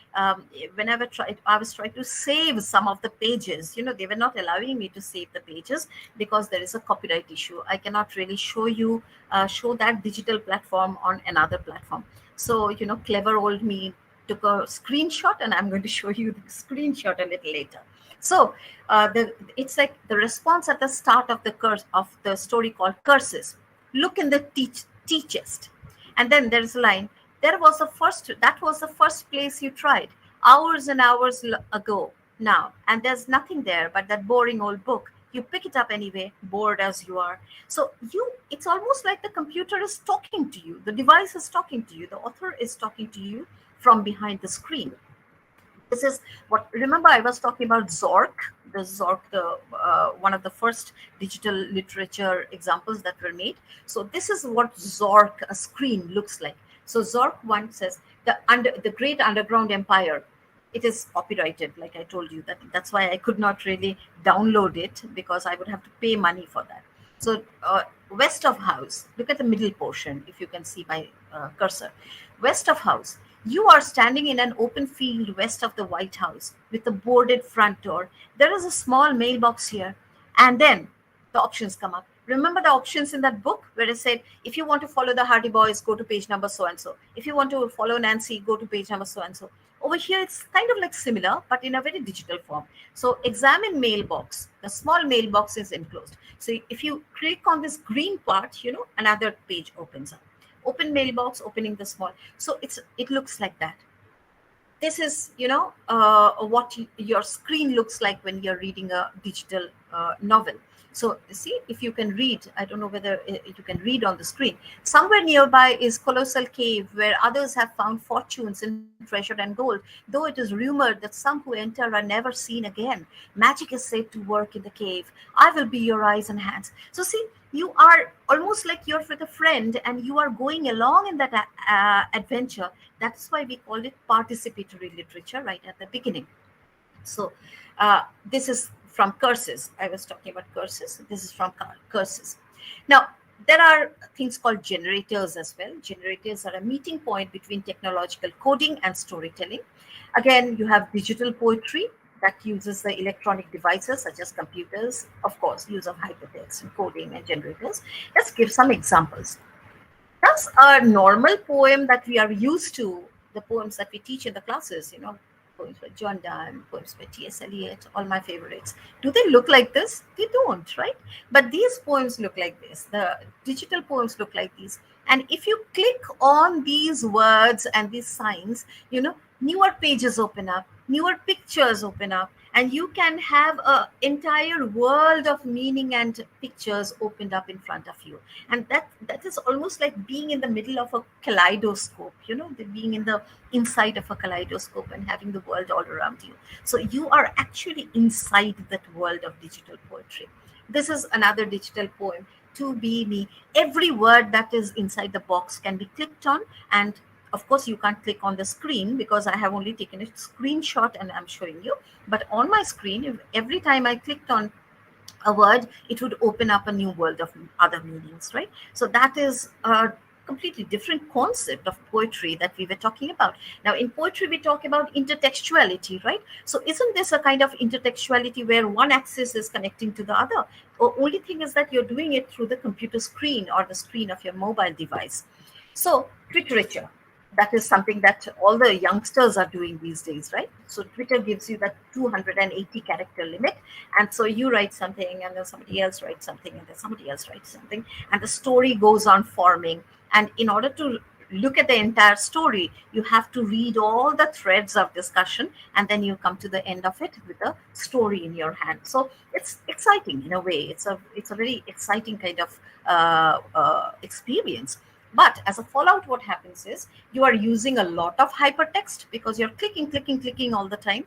whenever I was trying to save some of the pages, they were not allowing me to save the pages because there is a copyright issue. I cannot really show that digital platform on another platform. So, clever old me took a screenshot, and I'm going to show you the screenshot a little later. So it's like the response at the start of the story called Curses. Look in the tea chest, and then there's a line. That was the first place you tried hours and hours ago now, and there's nothing there but that boring old book. You pick it up anyway, bored as you are. So it's almost like the computer is talking to you. The device is talking to you. The author is talking to you from behind the screen. This is what, remember I was talking about Zork, one of the first digital literature examples that were made. So this is what Zork, a screen, looks like. So Zork 1 says, the great underground empire. It is copyrighted, like I told you. That's why I could not really download it, because I would have to pay money for that. So west of house, look at the middle portion, if you can see my cursor. West of house. You are standing in an open field west of the White House with a boarded front door. There is a small mailbox here. And then the options come up. Remember the options in that book where it said, if you want to follow the Hardy Boys, go to page number so-and-so. If you want to follow Nancy, go to page number so-and-so. Over here, it's kind of like similar, but in a very digital form. So examine mailbox. The small mailbox is enclosed. So if you click on this green part, another page opens up. Open mailbox, opening the small. So it looks like that. This is, what your screen looks like when you're reading a digital novel. So see, if you can read, I don't know whether you can read on the screen. Somewhere nearby is colossal cave where others have found fortunes in treasure and gold, though it is rumored that some who enter are never seen again. Magic is said to work in the cave. I will be your eyes and hands. So see, you are almost like you're with a friend and you are going along in that adventure. That's why we call it participatory literature right at the beginning. So this is from Curses. I was talking about Curses. This is from Curses. Now, there are things called generators as well. Generators are a meeting point between technological coding and storytelling. Again, you have digital poetry that uses the electronic devices such as computers, of course, use of hypertext and coding and generators. Let's give some examples. That's a normal poem that we are used to, the poems that we teach in the classes, poems by John Donne, poems by T.S. Eliot, all my favorites. Do they look like this? They don't, right? But these poems look like this. The digital poems look like these. And if you click on these words and these signs, newer pages open up, newer pictures open up, and you can have an entire world of meaning and pictures opened up in front of you. And that is almost like being in the middle of a kaleidoscope, being in the inside of a kaleidoscope and having the world all around you. So you are actually inside that world of digital poetry. This is another digital poem, To Be Me. Every word that is inside the box can be clicked on, and of course, you can't click on the screen because I have only taken a screenshot and I'm showing you. But on my screen, every time I clicked on a word, it would open up a new world of other meanings, right? So that is a completely different concept of poetry that we were talking about. Now, in poetry, we talk about intertextuality, right? So isn't this a kind of intertextuality where one axis is connecting to the other? The only thing is that you're doing it through the computer screen or the screen of your mobile device. So literature. That is something that all the youngsters are doing these days, right? So Twitter gives you that 280 character limit. And so you write something and then somebody else writes something and then somebody else writes something. And the story goes on forming. And in order to look at the entire story, you have to read all the threads of discussion. And then you come to the end of it with a story in your hand. So it's exciting in a way. It's a very exciting kind of experience. But as a fallout, what happens is you are using a lot of hypertext because you're clicking all the time.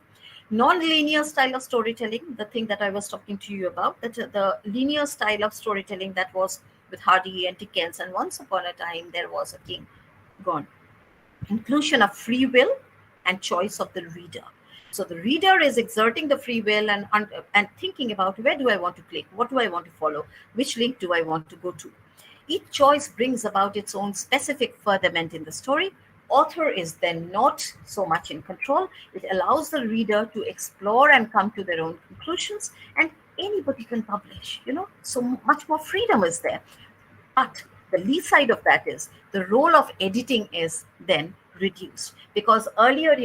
Non-linear style of storytelling, the thing that I was talking to you about, that the linear style of storytelling that was with Hardy and Dickens, and once upon a time there was a king, gone. Inclusion of free will and choice of the reader. So the reader is exerting the free will and thinking about, where do I want to click? What do I want to follow? Which link do I want to go to? Each choice brings about its own specific furtherment in the story. Author is then not so much in control. It allows the reader to explore and come to their own conclusions, and anybody can publish, so much more freedom is there. But the lee side of that is the role of editing is then reduced, because earlier,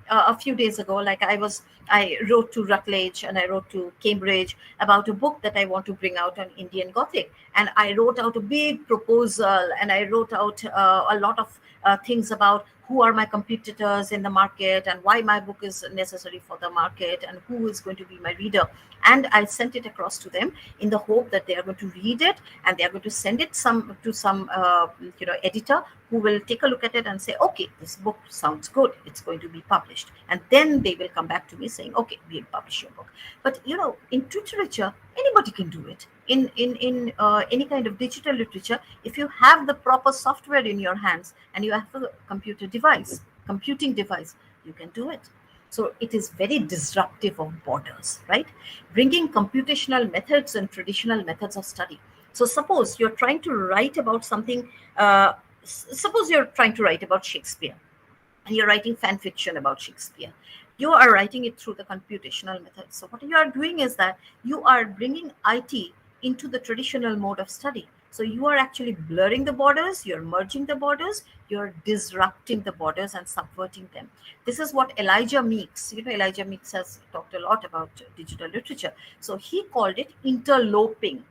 a few days ago, like I wrote to Rutledge and I wrote to Cambridge about a book that I want to bring out on Indian Gothic, and I wrote out a big proposal, and I wrote out a lot of things about who are my competitors in the market and why my book is necessary for the market and who is going to be my reader. And I sent it across to them in the hope that they are going to read it and they are going to send it to some editor who will take a look at it and say, okay, this book sounds good, it's going to be published. And then they will come back to me saying, okay, we'll publish your book. But in literature, anybody can do it. In any kind of digital literature, if you have the proper software in your hands and you have a computing device, you can do it. So it is very disruptive of borders, right? Bringing computational methods and traditional methods of study. So suppose you're trying to write about something, suppose you're trying to write about Shakespeare and you're writing fan fiction about Shakespeare. You are writing it through the computational method. So what you are doing is that you are bringing IT into the traditional mode of study. So you are actually blurring the borders, you're merging the borders, you're disrupting the borders and subverting them. This is what Elijah Meeks, Elijah Meeks has talked a lot about digital literature. So he called it interloping,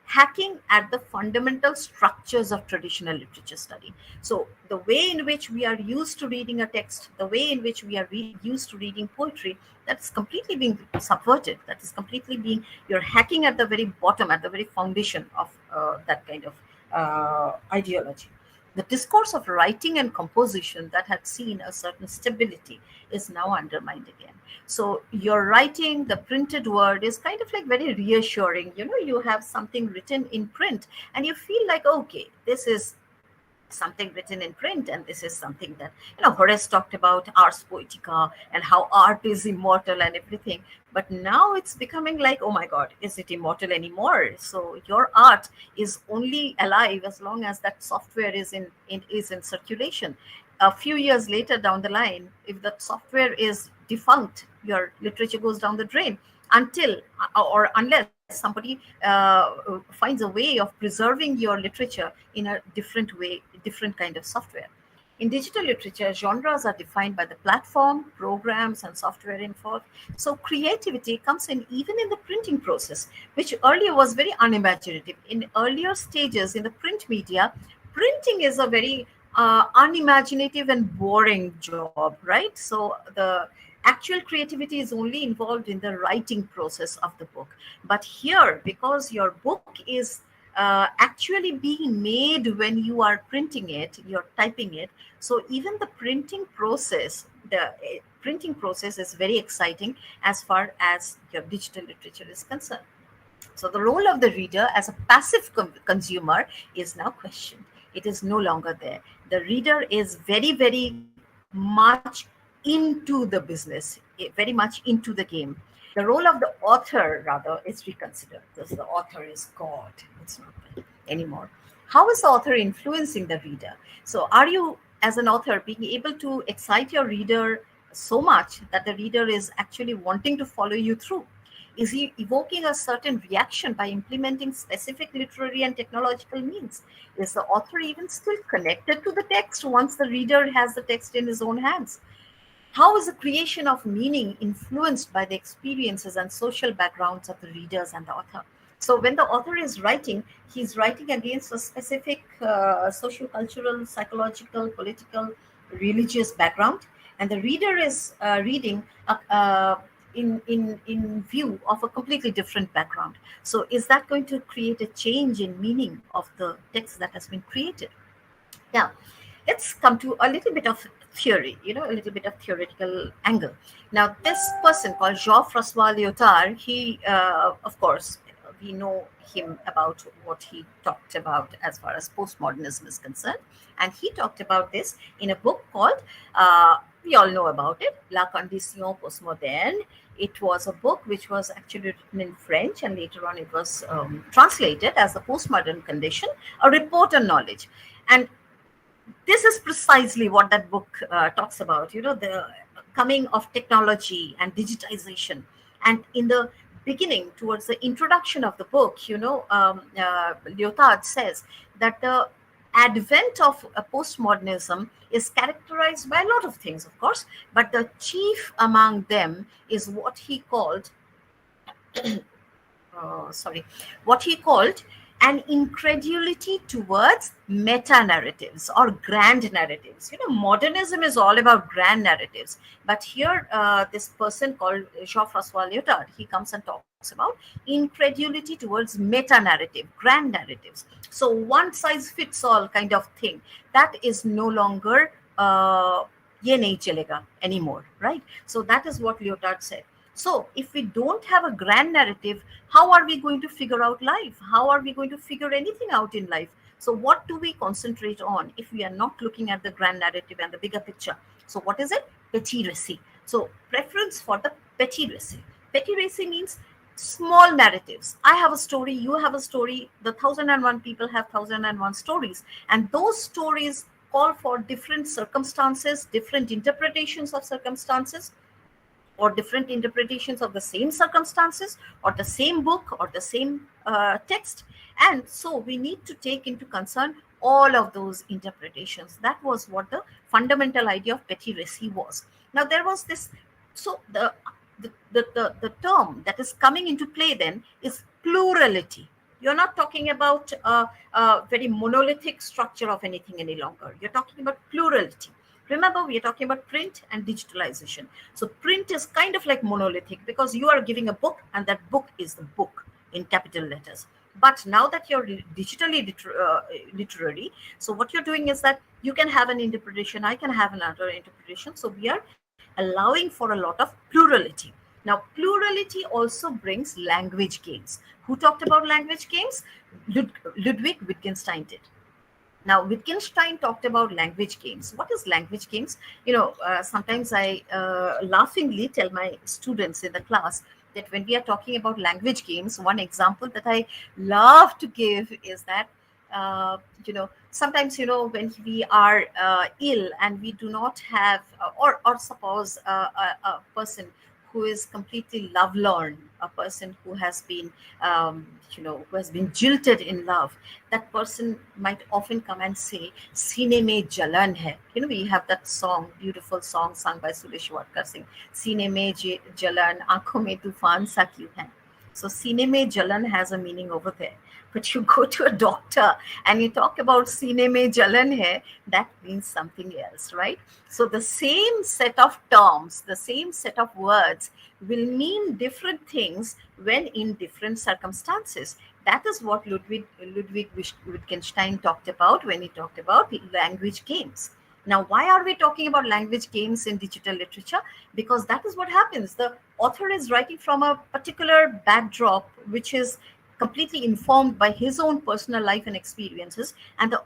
hacking at the fundamental structures of traditional literature study. So the way in which we are used to reading a text, the way in which we are used to reading poetry, that's completely being subverted. That is completely being, you're hacking at the very bottom, at the very foundation of that kind of ideology. The discourse of writing and composition that had seen a certain stability is now undermined again. So your writing, the printed word, is kind of like very reassuring. You have something written in print and you feel like, okay, this is something written in print, and this is something that Horace talked about, ars poetica, and how art is immortal and everything. But now it's becoming like, oh my god, is it immortal anymore? So your art is only alive as long as that software is in circulation. A few years later down the line, if that software is defunct, your literature goes down the drain until or unless somebody finds a way of preserving your literature in a different way, different kind of software. In digital literature, genres are defined by the platform, programs, and software involved. So creativity comes in even in the printing process, which earlier was very unimaginative. In earlier stages in the print media, printing is a very unimaginative and boring job, right? So the actual creativity is only involved in the writing process of the book. But here, because your book is actually being made when you are printing it, you're typing it. So even the printing process is very exciting as far as your digital literature is concerned. So the role of the reader as a passive consumer is now questioned. It is no longer there. The reader is very, very much into the business, very much into the game. The role of the author, rather, is reconsidered because the author is God. It's not anymore. How is the author influencing the reader? So are you, as an author, being able to excite your reader so much that the reader is actually wanting to follow you through? Is he evoking a certain reaction by implementing specific literary and technological means? Is the author even still connected to the text once the reader has the text in his own hands? How is the creation of meaning influenced by the experiences and social backgrounds of the readers and the author? So when the author is writing, he's writing against a specific social, cultural, psychological, political, religious background, and the reader is reading in view of a completely different background. So is that going to create a change in meaning of the text that has been created? Now, let's come to a little bit of theory, a little bit of theoretical angle. Now, this person called Jean-François Lyotard, he, of course, we know him about what he talked about as far as postmodernism is concerned. And he talked about this in a book called We all know about it, La Condition Postmoderne. It was a book which was actually written in French, and later on it was translated as the postmodern condition, a report on knowledge. And this is precisely what that book talks about, the coming of technology and digitization. And in the beginning, towards the introduction of the book, Lyotard says that the advent of postmodernism is characterized by a lot of things, of course, but the chief among them is what he called what he called an incredulity towards meta narratives or grand narratives. Modernism is all about grand narratives, but here this person called Jean-Francois Lyotard, he comes and talks about incredulity towards meta narrative, grand narratives. So one size fits all kind of thing, that is no longer ye nahi chalega anymore, right? So that is what Lyotard said. So if we don't have a grand narrative, how are we going to figure out life? How are we going to figure anything out in life? So what do we concentrate on if we are not looking at the grand narrative and the bigger picture? So what is it? Petit récit. So preference for the petit récit. Petit récit means small narratives. I have a story, you have a story, the 1001 people have 1001 stories. And those stories call for different circumstances, different interpretations of circumstances, or different interpretations of the same circumstances or the same book or the same text. And so we need to take into concern all of those interpretations. That was what the fundamental idea of petit récit was. Now there was this, so the term that is coming into play then is plurality. You're not talking about a very monolithic structure of anything any longer. You're talking about plurality. Remember, we are talking about print and digitalization. So print is kind of like monolithic because you are giving a book and that book is the book in capital letters. But now that you're digitally literary, so what you're doing is that you can have an interpretation, I can have another interpretation. So we are allowing for a lot of plurality. Now, plurality also brings language games. Who talked about language games? Ludwig Wittgenstein did. Now, Wittgenstein talked about language games. What is language games? Sometimes I laughingly tell my students in the class that when we are talking about language games, one example that I love to give is that, sometimes, when we are ill and we do not have, or suppose a person who is completely lovelorn, a person who has been, who has been jilted in love, that person might often come and say, "Sine mein jalan hai." We have that song, beautiful song sung by Suresh Watkar Singh, "Sine mein jalan, aankhon mein tufan sa kyun hai." So sine mein jalan has a meaning over there. But you go to a doctor and you talk about sine mein jalan hai, that means something else, right? So the same set of terms, the same set of words will mean different things when in different circumstances. That is what Ludwig Wittgenstein talked about when he talked about language games. Now, why are we talking about language games in digital literature? Because that is what happens. The author is writing from a particular backdrop, which is completely informed by his own personal life and experiences. And the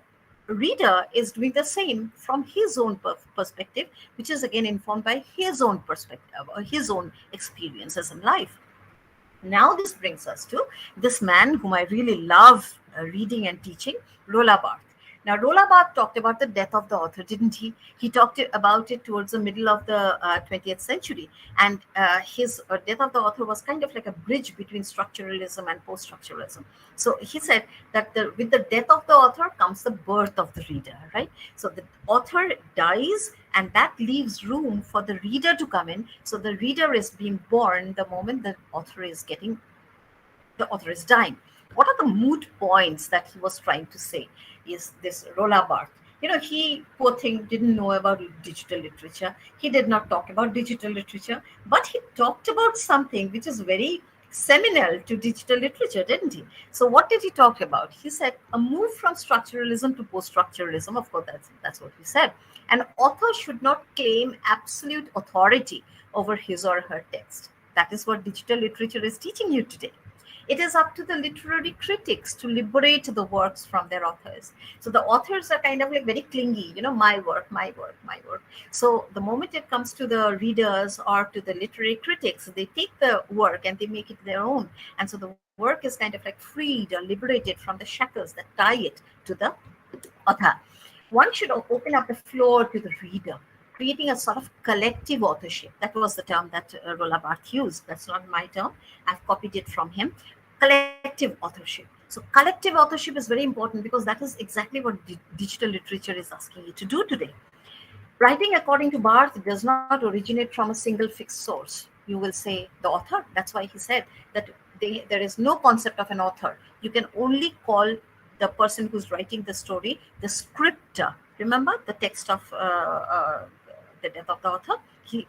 reader is doing the same from his own perspective, which is again informed by his own perspective or his own experiences in life. Now, this brings us to this man whom I really love reading and teaching, Roland Barthes. Now, Roland Barthes talked about the death of the author, didn't he? He talked about it towards the middle of the 20th century. And his death of the author was kind of like a bridge between structuralism and post-structuralism. So he said that with the death of the author comes the birth of the reader, right? So the author dies and that leaves room for the reader to come in. So the reader is being born the moment the author is dying. What are the moot points that he was trying to say? Is this Roland Barthes? He, poor thing, didn't know about digital literature. He did not talk about digital literature, but he talked about something which is very seminal to digital literature, didn't he? So what did he talk about? He said a move from structuralism to post-structuralism. Of course, that's what he said. An author should not claim absolute authority over his or her text. That is what digital literature is teaching you today. It is up to the literary critics to liberate the works from their authors. So the authors are kind of like very clingy, my work, my work, my work. So the moment it comes to the readers or to the literary critics, they take the work and they make it their own. And so the work is kind of like freed or liberated from the shackles that tie it to the author. One should open up the floor to the reader, creating a sort of collective authorship. That was the term that Roland Barthes used. That's not my term. I've copied it from him. Collective authorship. So collective authorship is very important because that is exactly what digital literature is asking you to do today. Writing, according to Barthes, does not originate from a single fixed source. You will say the author. That's why he said that there is no concept of an author. You can only call the person who's writing the story the scripter. Remember the text of the death of the author? He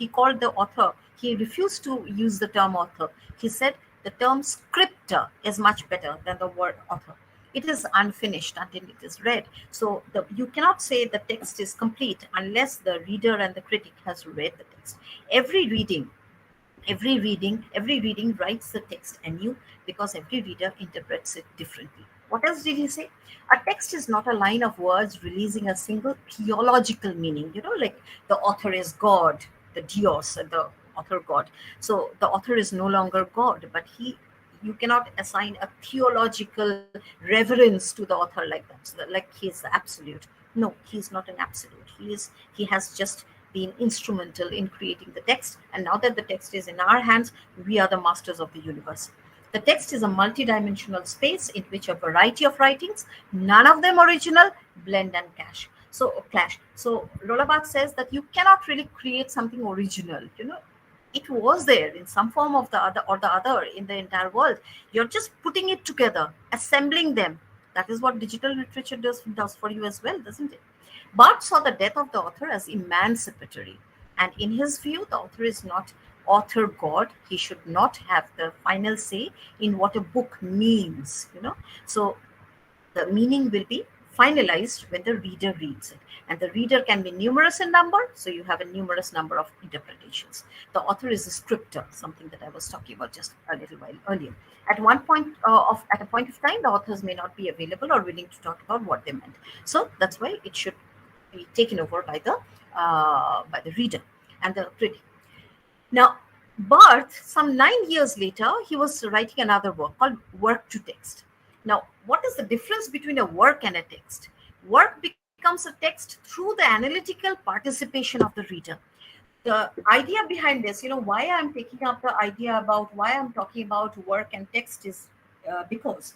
called the author. He refused to use the term author. He said the term scripter is much better than the word author. It is unfinished until it is read. So you cannot say the text is complete unless the reader and the critic has read the text. Every reading writes the text anew because every reader interprets it differently. What else did he say? A text is not a line of words releasing a single theological meaning, like the author is God, the Dios, the author God. So the author is no longer God, but you cannot assign a theological reverence to the author like that, so that, like he is the absolute. No, he is not an absolute. He has just been instrumental in creating the text, and now that the text is in our hands, we are the masters of the universe. The text is a multidimensional space in which a variety of writings, none of them original, blend and clash. So Roland Barthes says that you cannot really create something original. It was there in some form of the other in the entire world. You're just putting it together, assembling them. That is what digital literature does for you as well, doesn't it? Barthes saw the death of the author as emancipatory. And in his view, the author is not author God. He should not have the final say in what a book means. So the meaning will be finalized when the reader reads it. And the reader can be numerous in number, so you have a numerous number of interpretations. The author is a scripter, something that I was talking about just a little while earlier. At a point of time, the authors may not be available or willing to talk about what they meant. So that's why it should be taken over by the reader and the critic. Now, Barthes, some 9 years later, he was writing another work called Work to Text. Now, what is the difference between a work and a text? Work becomes a text through the analytical participation of the reader. The idea behind this, why I'm taking up the idea about why I'm talking about work and text is because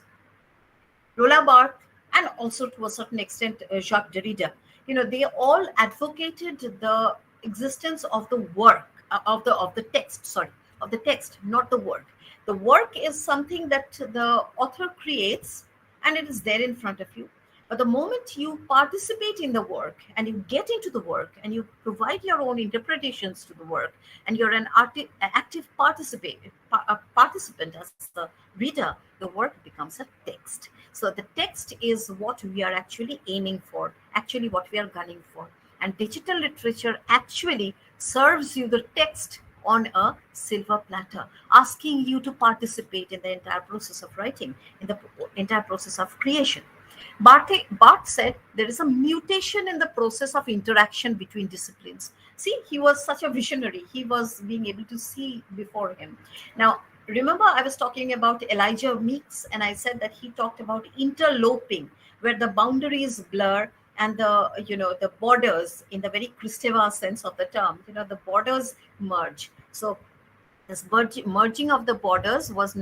Roland Barthes and also to a certain extent Jacques Derrida, they all advocated the existence of the work, of the text, not the work. The work is something that the author creates and it is there in front of you. But the moment you participate in the work and you get into the work and you provide your own interpretations to the work and you're an active participant as the reader, the work becomes a text. So the text is what we are actually aiming for, actually what we are gunning for. And digital literature actually serves you the text on a silver platter, asking you to participate in the entire process of writing, in the entire process of creation. Barthes said there is a mutation in the process of interaction between disciplines. See, he was such a visionary. He was being able to see before him. Now, remember I was talking about Elijah Meeks, and I said that he talked about interloping, where the boundaries blur and the borders, in the very Kristeva sense of the term, the borders merge. So this merging of the borders was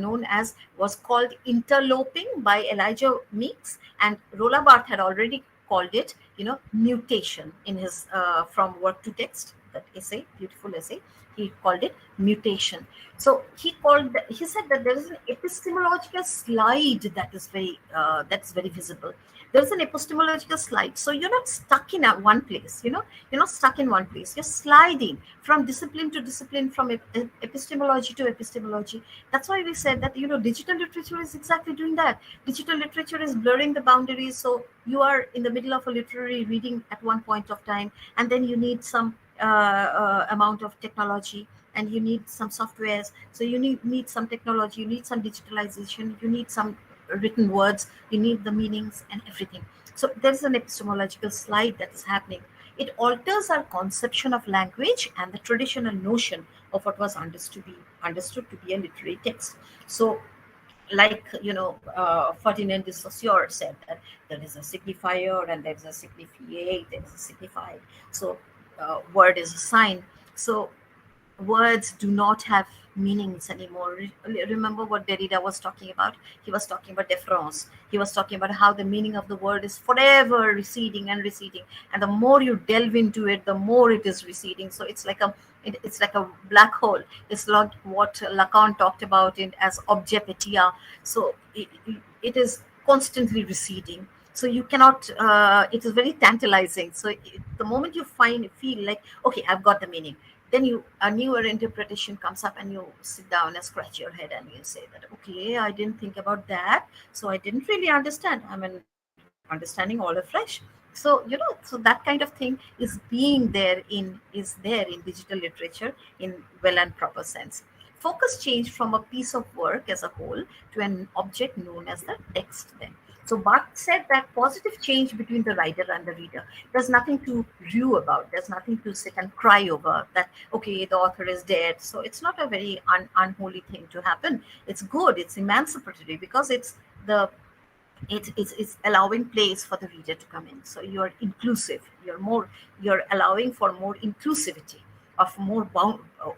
called interloping by Elijah Meeks, and Roland Barthes had already called it, mutation in his From Work to Text, that essay, beautiful essay. He called it mutation. So he said that there is an epistemological slide that is very visible. There's an epistemological slide. So you're not stuck in one place, you're not stuck in one place. You're sliding from discipline to discipline, from epistemology to epistemology. That's why we said that, digital literature is exactly doing that. Digital literature is blurring the boundaries. So you are in the middle of a literary reading at one point of time, and then you need some amount of technology, and you need some softwares. So you need some technology, you need some digitalization, you need some written words, you need the meanings and everything. So there's an epistemological slide that is happening. It alters our conception of language and the traditional notion of what was understood to be a literary text. So, like Ferdinand de Saussure said that there is a signifier and there is a signifiate, there is a signified. So word is a sign. So words do not have meanings anymore. Remember what Derrida was talking about? He was talking about difference. He was talking about how the meaning of the word is forever receding and receding, and the more you delve into it, the more it is receding. So it's like a black hole. It's like what Lacan talked about in as objet petia. So it is constantly receding. So you cannot. It is very tantalizing. So the moment you feel like, okay, I've got the meaning, then a newer interpretation comes up, and you sit down and scratch your head and you say that, okay, I didn't think about that, so I didn't really understand. I mean, understanding all afresh. So so that kind of thing is there in digital literature in well and proper sense. Focus changed from a piece of work as a whole to an object known as the text then. So Barth said that positive change between the writer and the reader. There's nothing to rue about. There's nothing to sit and cry over that, okay, the author is dead. So it's not a very unholy thing to happen. It's good. It's emancipatory because it's allowing place for the reader to come in. So you're inclusive. You're allowing for more inclusivity of more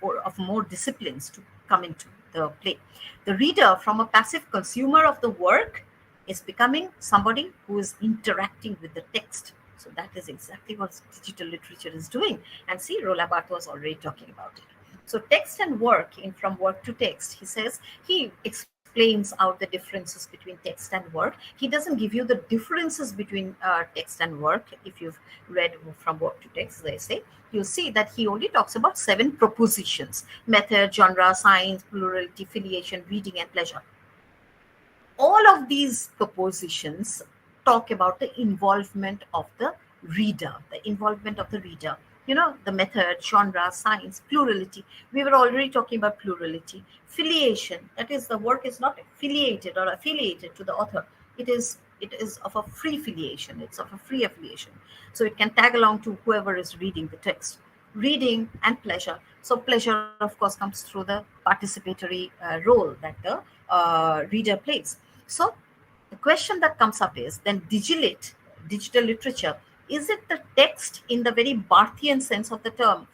or of more disciplines to come into the play. The reader, from a passive consumer of the work, is becoming somebody who is interacting with the text. So that is exactly what digital literature is doing. And see, Roland Barthes was already talking about it. So text and work, in From Work to Text, he says, he explains out the differences between text and work. He doesn't give you the differences between text and work. If you've read From Work to Text, they say, you'll see that he only talks about 7 propositions: method, genre, science, plurality, filiation, reading, and pleasure. All of these propositions talk about the involvement of the reader, the method, genre, science, plurality. We were already talking about plurality. Filiation, that is, the work is not affiliated to the author. It is of a free filiation. It's of a free affiliation. So it can tag along to whoever is reading the text. Reading and pleasure. So pleasure, of course, comes through the participatory role that the reader plays. So the question that comes up is then digital literature, is it the text in the very Barthian sense of the term?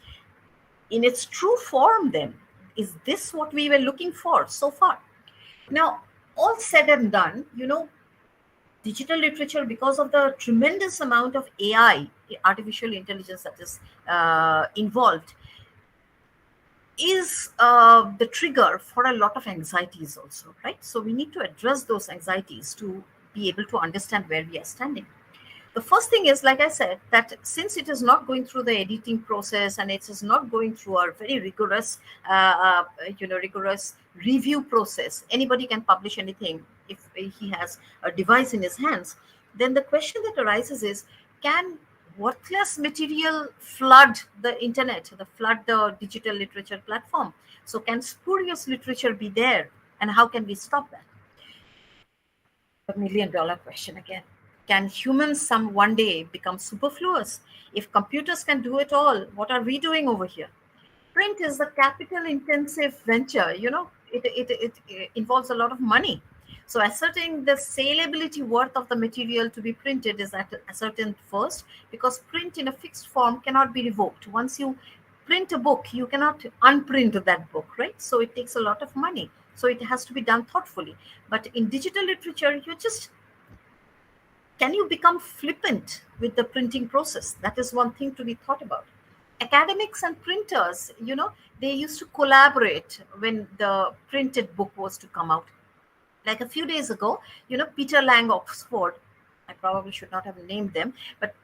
In its true form then, is this what we were looking for so far? Now, all said and done, digital literature, because of the tremendous amount of AI, artificial intelligence that is involved, is the trigger for a lot of anxieties also, right? So we need to address those anxieties to be able to understand where we are standing. The first thing is, like I said, that since it is not going through the editing process and it is not going through a very rigorous, rigorous review process, anybody can publish anything if he has a device in his hands. Then the question that arises is, can worthless material flood the internet, flood the digital literature platform? So can spurious literature be there? And how can we stop that? The million-dollar question again. Can humans one day become superfluous? If computers can do it all, what are we doing over here? Print is a capital-intensive venture. It involves a lot of money. So asserting the saleability worth of the material to be printed is ascertained first, because print in a fixed form cannot be revoked. Once you print a book, you cannot unprint that book, right? So it takes a lot of money. So it has to be done thoughtfully. But in digital literature, can you become flippant with the printing process? That is one thing to be thought about. Academics and printers, they used to collaborate when the printed book was to come out. Like a few days ago, Peter Lang, Oxford, I probably should not have named them, but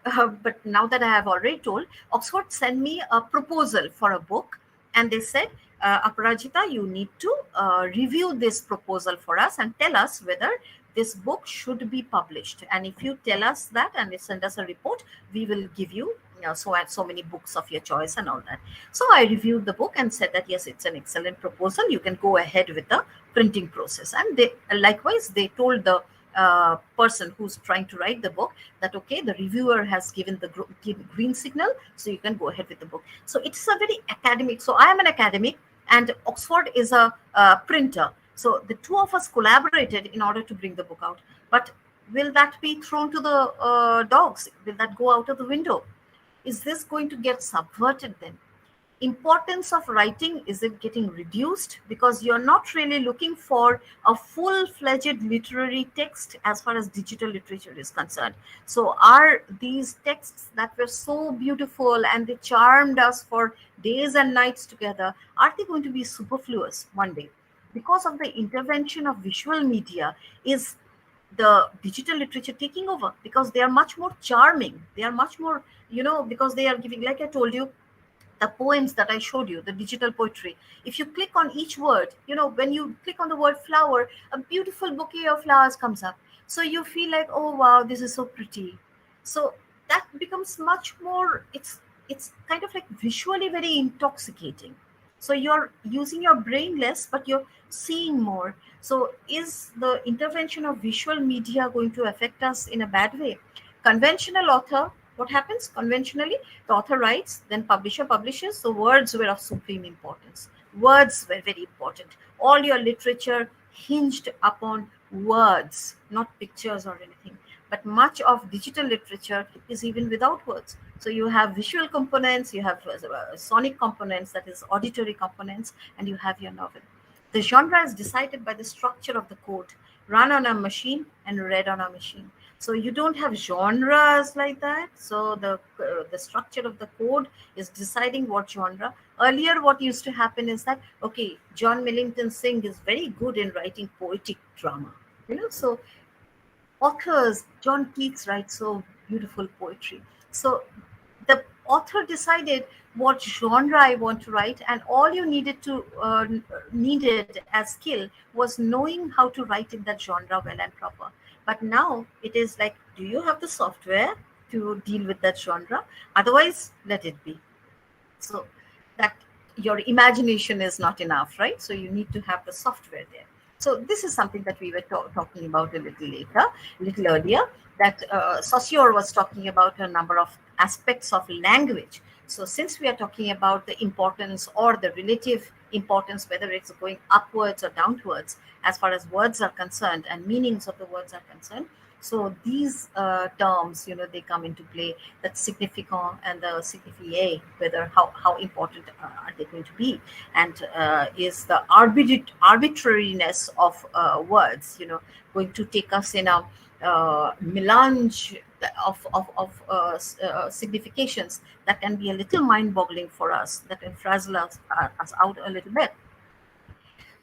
now that I have already told, Oxford sent me a proposal for a book, and they said, Aparajita, you need to review this proposal for us and tell us whether this book should be published. And if you tell us that and send us a report, we will give you so many books of your choice and all that. So I reviewed the book and said that yes, it's an excellent proposal. You can go ahead with the printing process. And they likewise they told the person who's trying to write the book that okay, the reviewer has given the green signal, so you can go ahead with the book. So it's a very academic. So I am an academic, and Oxford is a printer. So the two of us collaborated in order to bring the book out. But will that be thrown to the dogs? Will that go out of the window? Is this going to get subverted then? Importance of writing, is it getting reduced because you're not really looking for a full-fledged literary text as far as digital literature is concerned? So are these texts that were so beautiful and they charmed us for days and nights together, are they going to be superfluous one day? Because of the intervention of visual media, is the digital literature taking over? Because they are much more charming, they are much more, because they are giving, like I told you, the poems that I showed you, the digital poetry. If you click on each word, when you click on the word flower, a beautiful bouquet of flowers comes up. So you feel like, oh wow, this is so pretty. So that becomes much more, it's kind of like visually very intoxicating. So you're using your brain less, but you're seeing more. So is the intervention of visual media going to affect us in a bad way? Conventional author, what happens? Conventionally, the author writes, then publisher publishes. So words were of supreme importance. Words were very important. All your literature hinged upon words, not pictures or anything. But much of digital literature is even without words. So you have visual components, you have sonic components, that is auditory components, and you have your novel. The genre is decided by the structure of the code, run on a machine and read on a machine. So you don't have genres like that. So the structure of the code is deciding what genre. Earlier, what used to happen is that, okay, John Millington Synge is very good in writing poetic drama. So authors, John Keats writes so beautiful poetry. So the author decided what genre I want to write, and all you needed as skill was knowing how to write in that genre well and proper. But now it is like, do you have the software to deal with that genre? Otherwise, let it be. So that your imagination is not enough, right? So you need to have the software there. So this is something that we were talking about a little earlier, that Saussure was talking about a number of aspects of language. So since we are talking about the importance or the relative importance, whether it's going upwards or downwards, as far as words are concerned and meanings of the words are concerned, so these terms, they come into play, that significant and the signifié, whether how important are they going to be, and is the arbitrariness of words, going to take us in a melange of significations that can be a little mind-boggling for us, that can frazzle us out a little bit.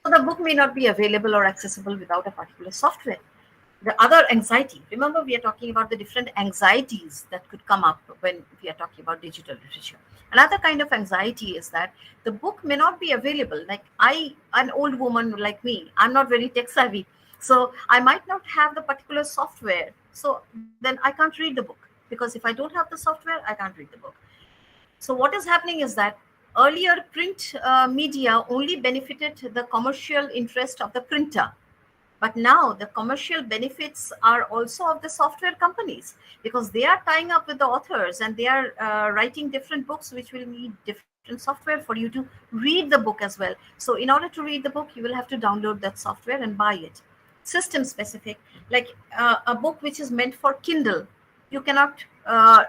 So the book may not be available or accessible without a particular software. The other anxiety, remember we are talking about the different anxieties that could come up when we are talking about digital literature. Another kind of anxiety is that the book may not be available. Like an old woman like me, I'm not very tech savvy. So I might not have the particular software. So then I can't read the book, because if I don't have the software, I can't read the book. So what is happening is that earlier print media only benefited the commercial interest of the printer. But now the commercial benefits are also of the software companies, because they are tying up with the authors and they are writing different books which will need different software for you to read the book as well. So in order to read the book, you will have to download that software and buy it. System specific, like a book which is meant for Kindle, you cannot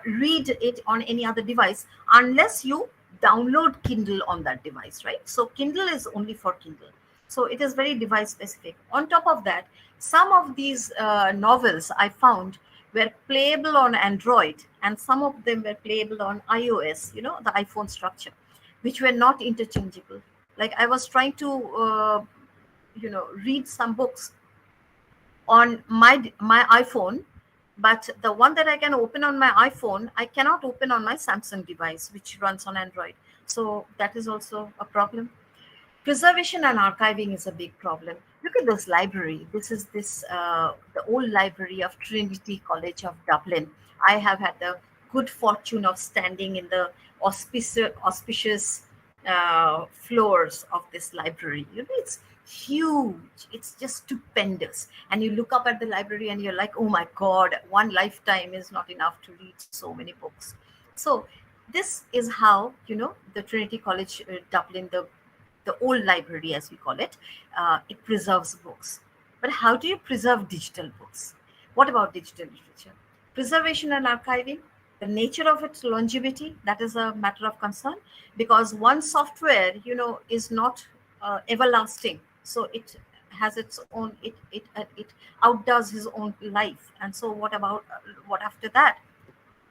read it on any other device unless you download Kindle on that device, right? So Kindle is only for Kindle. So it is very device specific. On top of that, some of these novels I found were playable on Android, and some of them were playable on iOS, the iPhone structure, which were not interchangeable. Like I was trying to, read some books on my iPhone, but the one that I can open on my iPhone, I cannot open on my Samsung device, which runs on Android. So that is also a problem. Preservation and archiving is a big problem. Look at this library. This is the old library of Trinity College of Dublin. I have had the good fortune of standing in the auspicious floors of this library. It's huge. It's just stupendous. And you look up at the library and you're like, oh my God, one lifetime is not enough to read so many books. So this is how, the Trinity College Dublin, the old library as we call it, it preserves books. But how do you preserve digital books? What about digital literature? Preservation and archiving, the nature of its longevity, that is a matter of concern, because one software, is not everlasting. So it has its own, it outdoes his own life. And so what about, what after that?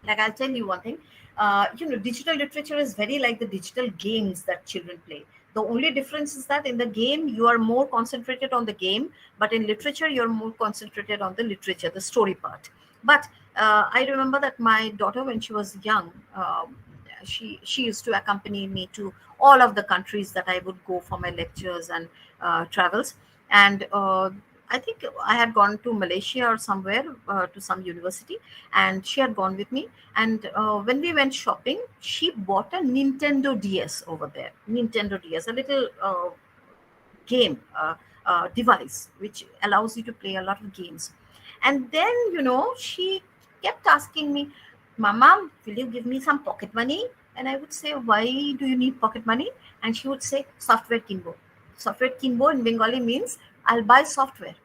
Like, I'll tell you one thing, digital literature is very like the digital games that children play. The only difference is that in the game, you are more concentrated on the game, but in literature, you're more concentrated on the literature, the story part. But I remember that my daughter, when she was young, she used to accompany me to all of the countries that I would go for my lectures and travels. And I think I had gone to Malaysia or somewhere to some university, and she had gone with me. And when we went shopping, she bought a Nintendo DS over there. Nintendo DS, a little game device which allows you to play a lot of games. And then, she kept asking me, Mama, will you give me some pocket money? And I would say, why do you need pocket money? And she would say, software kinbo. Software kinbo in Bengali means I'll buy software,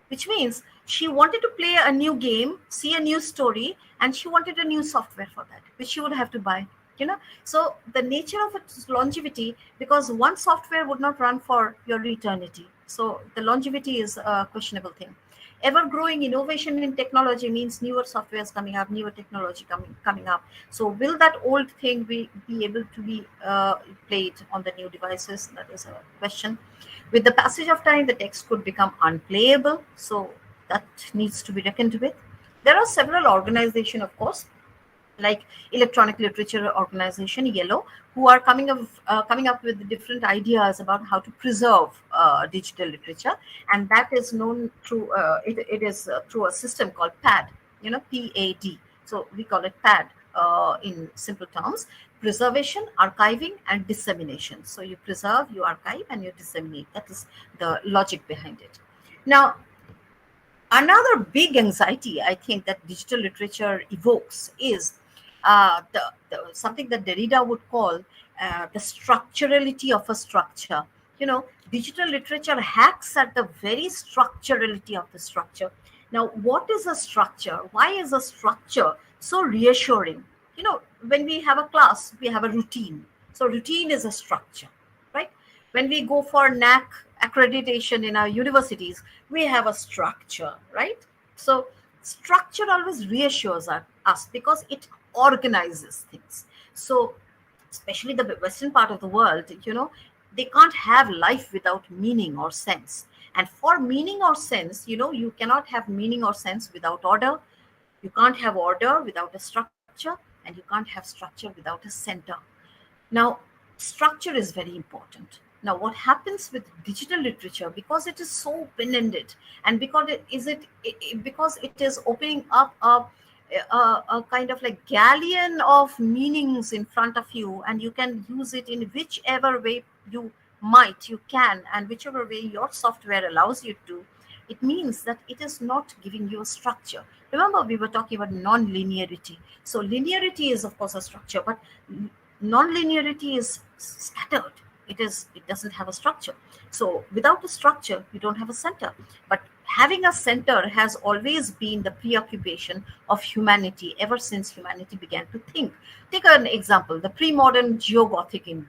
which means she wanted to play a new game, see a new story, and she wanted a new software for that, which she would have to buy. So the nature of its longevity, because one software would not run for your eternity. So the longevity is a questionable thing. Ever-growing innovation in technology means newer softwares coming up, newer technology coming up. So will that old thing be able to be played on the new devices? That is a question. With the passage of time, the text could become unplayable. So that needs to be reckoned with. There are several organizations, of course, like Electronic Literature Organization, Yellow, who are coming up with different ideas about how to preserve digital literature, and that is known through it is through a system called PAD, PAD. So we call it PAD in simple terms: preservation, archiving, and dissemination. So you preserve, you archive, and you disseminate. That is the logic behind it. Now, another big anxiety I think that digital literature evokes is something that Derrida would call the structurality of a structure. Digital literature hacks at the very structurality of the structure. Now, what is a structure? Why is a structure so reassuring? When we have a class, we have a routine. So routine is a structure, right? When we go for NAC accreditation in our universities, we have a structure, right? So structure always reassures us because it organizes things. So especially the Western part of the world, they can't have life without meaning or sense. And for meaning or sense, you cannot have meaning or sense without order. You can't have order without a structure, and you can't have structure without a center. Now, structure is very important. Now, what happens with digital literature, because it is so open-ended, and because it is opening up a kind of like galleon of meanings in front of you, and you can use it in whichever way you can, and whichever way your software allows you to. It means that it is not giving you a structure. Remember, we were talking about non-linearity. So linearity is, of course, a structure, but non-linearity is scattered. It doesn't have a structure. So without a structure, you don't have a center. But having a center has always been the preoccupation of humanity ever since humanity began to think. Take an example, the pre-modern geogothic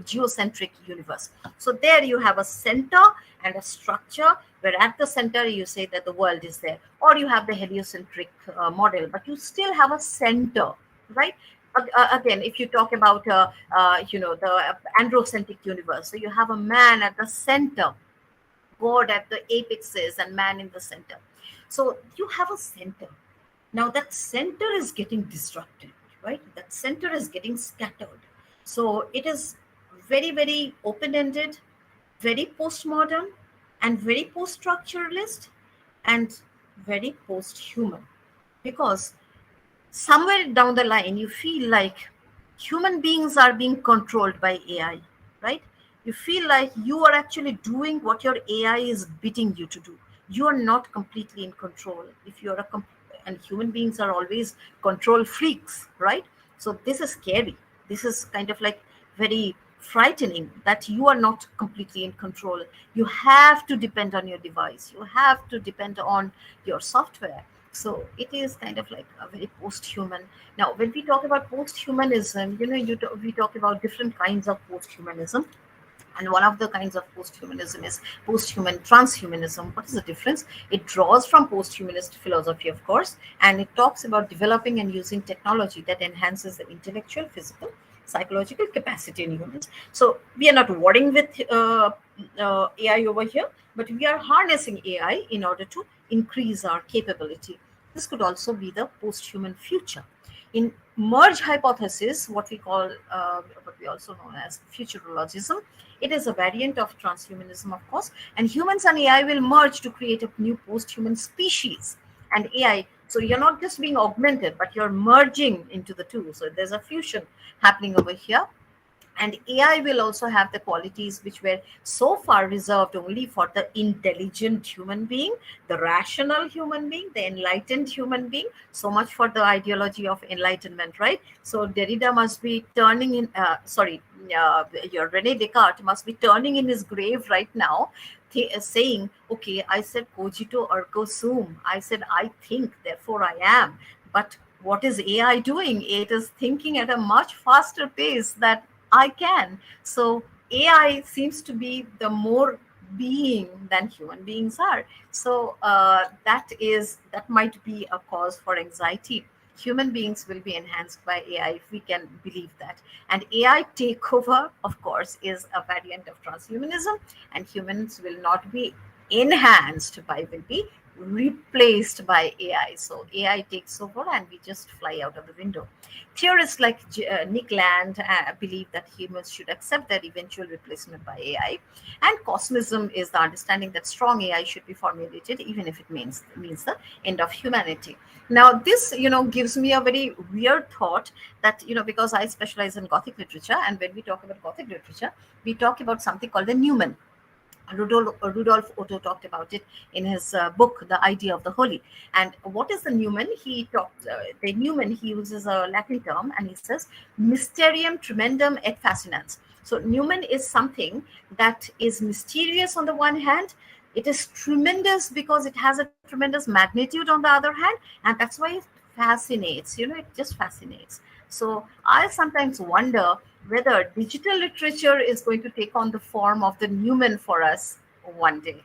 geocentric universe. So there you have a center and a structure, where at the center you say that the world is there, or you have the heliocentric model, but you still have a center, right? Again, if you talk about the androcentric universe, so you have a man at the center, God at the apexes, and man in the center. So you have a center. Now that center is getting disrupted, right? That center is getting scattered. So it is very, very open-ended, very postmodern, and very post-structuralist, and very post-human, because somewhere down the line you feel like human beings are being controlled by AI, right? You feel like you are actually doing what your AI is bidding you to do. You are not completely in control. If you are and human beings are always control freaks, right? So this is scary. This is kind of like very frightening that you are not completely in control. You have to depend on your device. You have to depend on your software. So it is kind of like a very post-human. Now, when we talk about post-humanism, we talk about different kinds of post-humanism. And one of the kinds of post-humanism is post-human transhumanism. What is the difference? It draws from post-humanist philosophy, of course, and it talks about developing and using technology that enhances the intellectual, physical, psychological capacity in humans. So we are not warring with AI over here, but we are harnessing AI in order to increase our capability. This could also be the post-human future. In merge hypothesis, what we also know as futurologism, it is a variant of transhumanism, of course, and humans and AI will merge to create a new post-human species. And AI, so you're not just being augmented, but you're merging into the two. So there's a fusion happening over here. And AI will also have the qualities which were so far reserved only for the intelligent human being, the rational human being, the enlightened human being. So much for the ideology of enlightenment, right? So Derrida must be turning in, your Rene Descartes must be turning in his grave right now, saying, okay, I said cogito ergo sum. I said, I think, therefore I am. But what is AI doing? It is thinking at a much faster pace that I can. So AI seems to be the more being than human beings are. So that might be a cause for anxiety. Human beings will be enhanced by AI if we can believe that. And AI takeover, of course, is a variant of transhumanism, and humans will not be enhanced by, will be replaced by AI. So AI takes over and we just fly out of the window. Theorists like Nick Land believe that humans should accept their eventual replacement by AI. And cosmism is the understanding that strong AI should be formulated, even if it means the end of humanity. Now, this, gives me a very weird thought that, because I specialize in Gothic literature, and when we talk about Gothic literature, we talk about something called the Numen. Rudolf Otto talked about it in his book, The Idea of the Holy. And what is the Numen? The Numen, he uses a Latin term, and he says, mysterium tremendum et fascinans. So Numen is something that is mysterious on the one hand. It is tremendous because it has a tremendous magnitude on the other hand, and that's why it fascinates. It just fascinates. So I sometimes wonder whether digital literature is going to take on the form of the Numen for us one day.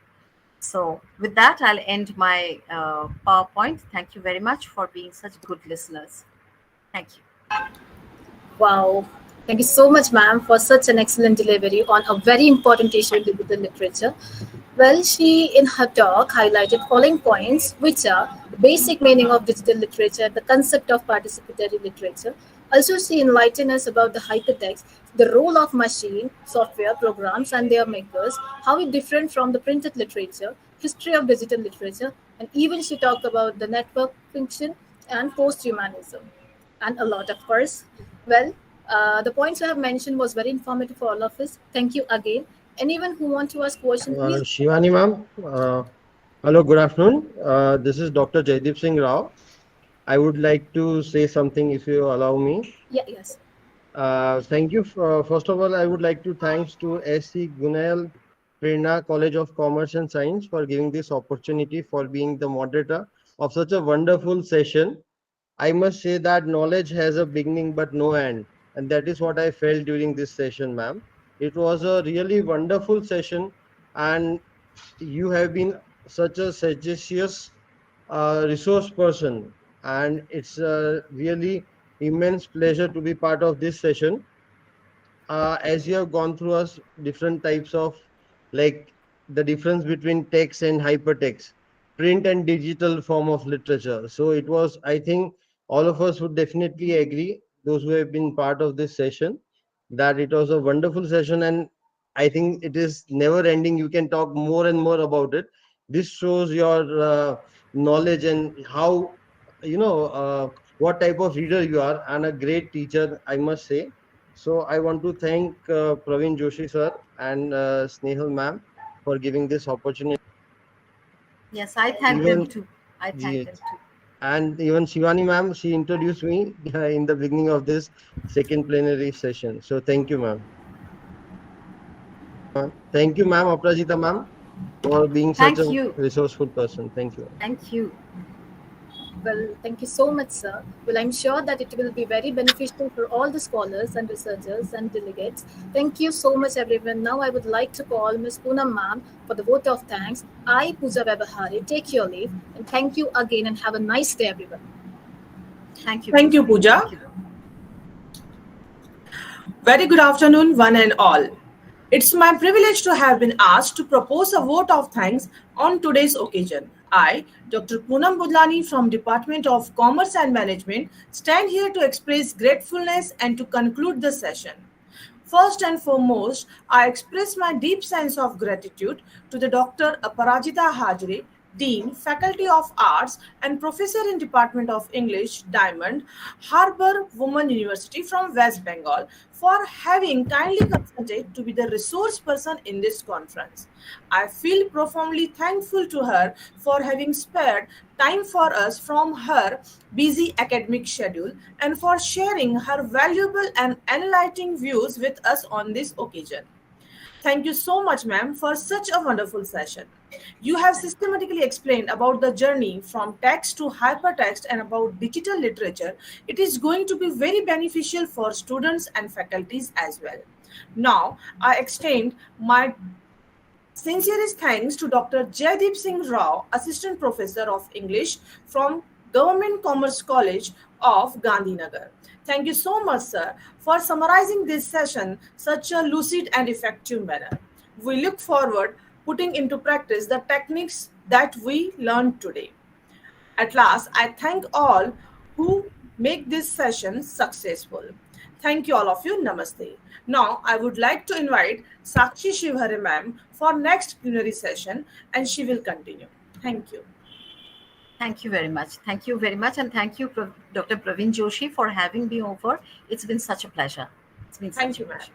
So with that, I'll end my PowerPoint. Thank you very much for being such good listeners. Thank you. Wow. Thank you so much, ma'am, for such an excellent delivery on a very important issue in digital literature. Well, she, in her talk, highlighted following points, which are the basic meaning of digital literature, the concept of participatory literature. Also, she enlightened us about the hypertext, the role of machine, software, programs, and their makers, how it different from the printed literature, history of digital literature, and even she talked about the network function and post-humanism, and a lot, of course. Well, the points you have mentioned was very informative for all of us. Thank you again. Anyone who want to ask question, please. Shivani ma'am, hello, good afternoon. This is Dr. Jaideep Singh Rao. I would like to say something if you allow me. Yeah, yes. Thank you. First of all, I would like to thanks to SC Gunal Prerna College of Commerce and Science for giving this opportunity for being the moderator of such a wonderful session. I must say that knowledge has a beginning but no end, and that is what I felt during this session, ma'am. It was a really wonderful session, and you have been such a sagacious resource person, and it's a really immense pleasure to be part of this session. As you have gone through us different types of, like, the difference between text and hypertext, print and digital form of literature. So it was, I think all of us would definitely agree, those who have been part of this session, that it was a wonderful session, and I think it is never ending. You can talk more and more about it. This shows your knowledge and how, you know, what type of reader you are and a great teacher, I must say. So I want to thank Praveen Joshi sir and Snehal ma'am for giving this opportunity. Yes, I thank them Even too. I thank Yes. them too. And even Shivani ma'am, she introduced me in the beginning of this second plenary session. So thank you, ma'am. Thank you, ma'am, Aprajita ma'am, for being such Thank a you. resourceful person. Thank you. Thank you. Well, thank you so much, sir. Well, I'm sure that it will be very beneficial for all the scholars and researchers and delegates. Thank you so much, everyone. Now I would like to call Ms. Poonam ma'am for the vote of thanks. I, Pooja Vebahari, take your leave and thank you again and have a nice day, everyone. Thank you. Thank you, Pooja. Thank you. Very good afternoon, one and all. It's my privilege to have been asked to propose a vote of thanks on today's occasion. I, Dr. Poonam Budlani from Department of Commerce and Management, stand here to express gratefulness and to conclude the session. First and foremost, I express my deep sense of gratitude to the Dr. Aparajita Hajre, Dean, Faculty of Arts and Professor in Department of English, Diamond Harbour Women University from West Bengal for having kindly consented to be the resource person in this conference. I feel profoundly thankful to her for having spared time for us from her busy academic schedule and for sharing her valuable and enlightening views with us on this occasion. Thank you so much, ma'am, for such a wonderful session. You have systematically explained about the journey from text to hypertext and about digital literature. It is going to be very beneficial for students and faculties as well. Now, I extend my sincerest thanks to Dr. Jaideep Singh Rao, Assistant Professor of English from Government Commerce College of Gandhinagar. Thank you so much, sir, for summarizing this session such a lucid and effective manner. We look forward putting into practice the techniques that we learned today. At last, I thank all who make this session successful. Thank you all of you. Namaste. Now, I would like to invite Sakshi Shivhare ma'am for next plenary session and she will continue. Thank you. Thank you very much. Thank you very much. And thank you, Dr. Praveen Joshi, for having me over. It's been such a pleasure. It's been Thank such you, a ma'am. pleasure.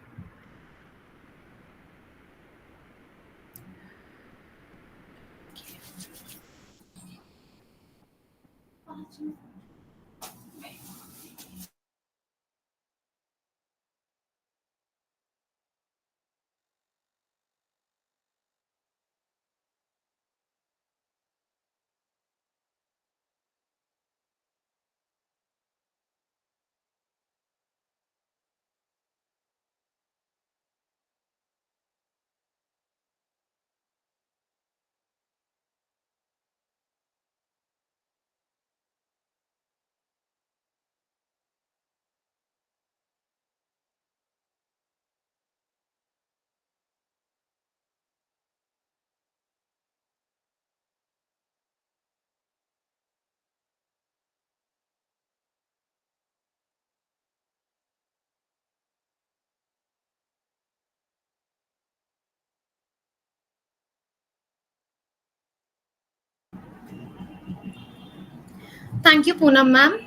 Thank you, Poonam ma'am.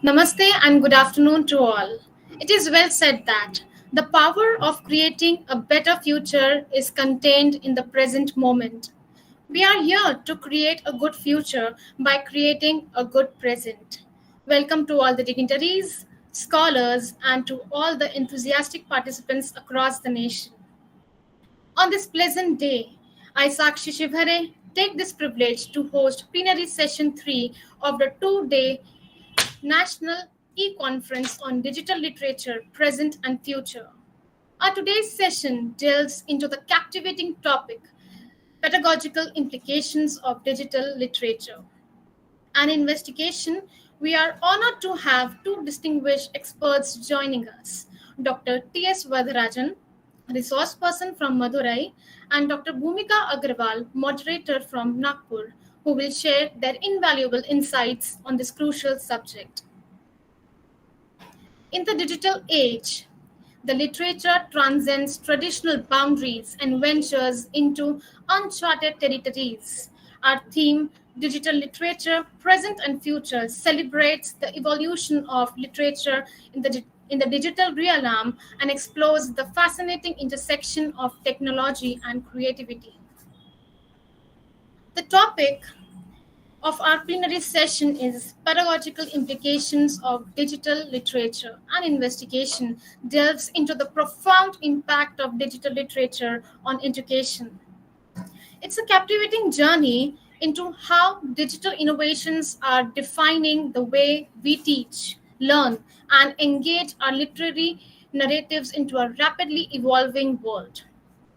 Namaste and good afternoon to all. It is well said that the power of creating a better future is contained in the present moment. We are here to create a good future by creating a good present. Welcome to all the dignitaries, scholars, and to all the enthusiastic participants across the nation. On this pleasant day, I, Sakshi Shivhare, take this privilege to host plenary session 3 of the 2-day National E-Conference on Digital Literature, Present and Future. Our today's session delves into the captivating topic, pedagogical implications of digital literature. An investigation, we are honored to have two distinguished experts joining us, Dr. T.S. Vadarajan, resource person from Madurai, and Dr. Bhumika Agrawal, moderator from Nagpur, who will share their invaluable insights on this crucial subject. In the digital age, the literature transcends traditional boundaries and ventures into uncharted territories. Our theme, Digital Literature, Present and Future celebrates the evolution of literature in the digital realm and explores the fascinating intersection of technology and creativity. The topic of our plenary session is Pedagogical Implications of Digital Literature. An investigation delves into the profound impact of digital literature on education. It's a captivating journey into how digital innovations are defining the way we teach, learn, and engage our literary narratives into a rapidly evolving world.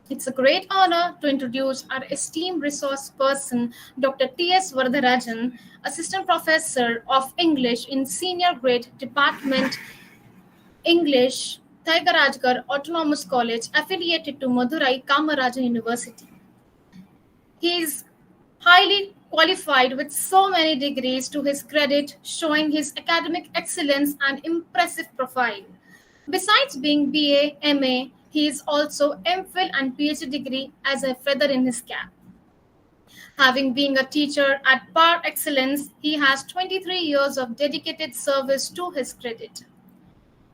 It's a great honor to introduce our esteemed resource person, Dr. T.S. Vardarajan, Assistant Professor of English in Senior Grade Department English, Tigerajgarh Autonomous College, affiliated to Madurai Kamarajan University. He is highly qualified with so many degrees to his credit, showing his academic excellence and impressive profile. Besides being BA, MA, he is also MPhil and PhD degree as a feather in his cap. Having been a teacher at par excellence, he has 23 years of dedicated service to his credit.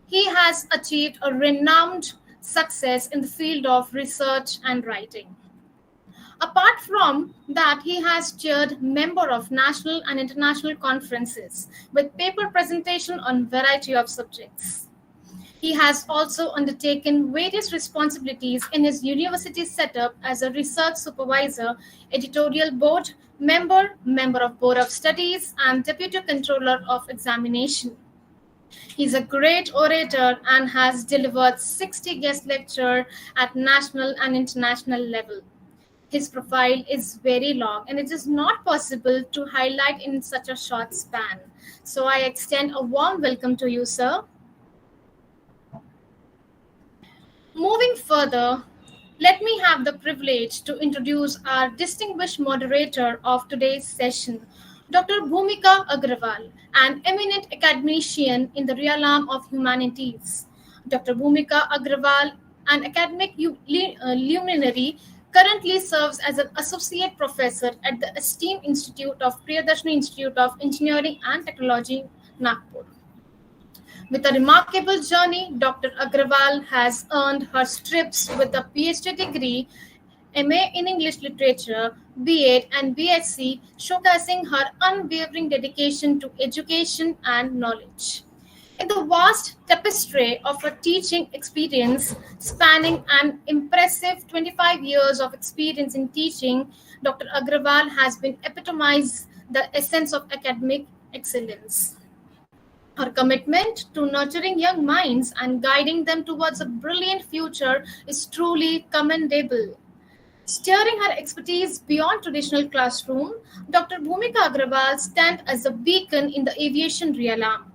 He has achieved a renowned success in the field of research and writing. Apart from that, he has chaired member of national and international conferences with paper presentation on variety of subjects. He has also undertaken various responsibilities in his university setup as a research supervisor, editorial board member, member of board of studies, and deputy controller of examination. He is a great orator and has delivered 60 guest lectures at national and international level. His profile is very long and it is not possible to highlight in such a short span. So I extend a warm welcome to you, sir. Moving further, let me have the privilege to introduce our distinguished moderator of today's session, Dr. Bhumika Agrawal, an eminent academician in the realm of humanities. Dr. Bhumika Agrawal, an academic luminary, currently serves as an associate professor at the esteemed Institute of Priyadarshini Institute of Engineering and Technology, Nagpur. With a remarkable journey, Dr. Agrawal has earned her strips with a PhD degree, MA in English Literature, B.Ed and BSc, showcasing her unwavering dedication to education and knowledge. In the vast tapestry of her teaching experience, spanning an impressive 25 years of experience in teaching, Dr. Agrawal has been epitomized the essence of academic excellence. Her commitment to nurturing young minds and guiding them towards a brilliant future is truly commendable. Steering her expertise beyond traditional classroom, Dr. Bhumika Agrawal stands as a beacon in the aviation realm.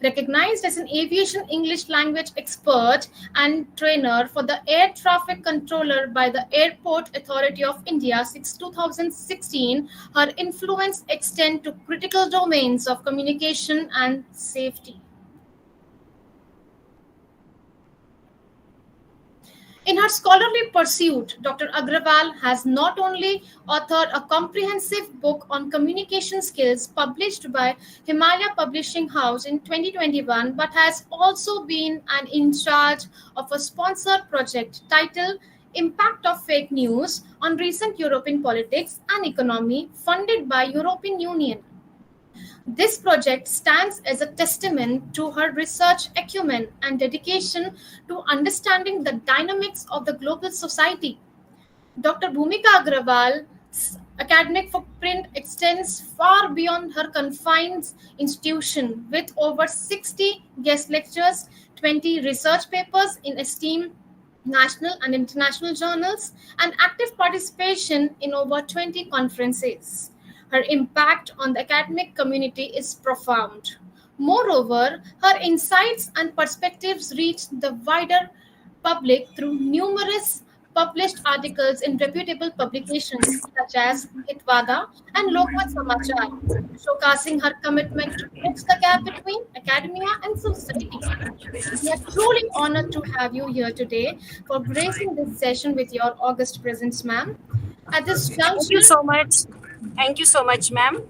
Recognized as an aviation English language expert and trainer for the air traffic controller by the Airport Authority of India since 2016, her influence extends to critical domains of communication and safety. In her scholarly pursuit, Dr. Agrawal has not only authored a comprehensive book on communication skills published by Himalaya Publishing House in 2021, but has also been in charge of a sponsored project titled Impact of Fake News on Recent European Politics and Economy, funded by European Union. This project stands as a testament to her research acumen and dedication to understanding the dynamics of the global society. Dr. Bhumika Agrawal's academic footprint extends far beyond her confined institution, with over 60 guest lectures, 20 research papers in esteemed national and international journals, and active participation in over 20 conferences. Her impact on the academic community is profound. Moreover, her insights and perspectives reach the wider public through numerous published articles in reputable publications such as Hitvada and Lokmat Samachar, showcasing her commitment to bridge the gap between academia and society. We are truly honored to have you here today for gracing this session with your august presence, ma'am. At this Thank juncture, you so much. Thank you so much, ma'am.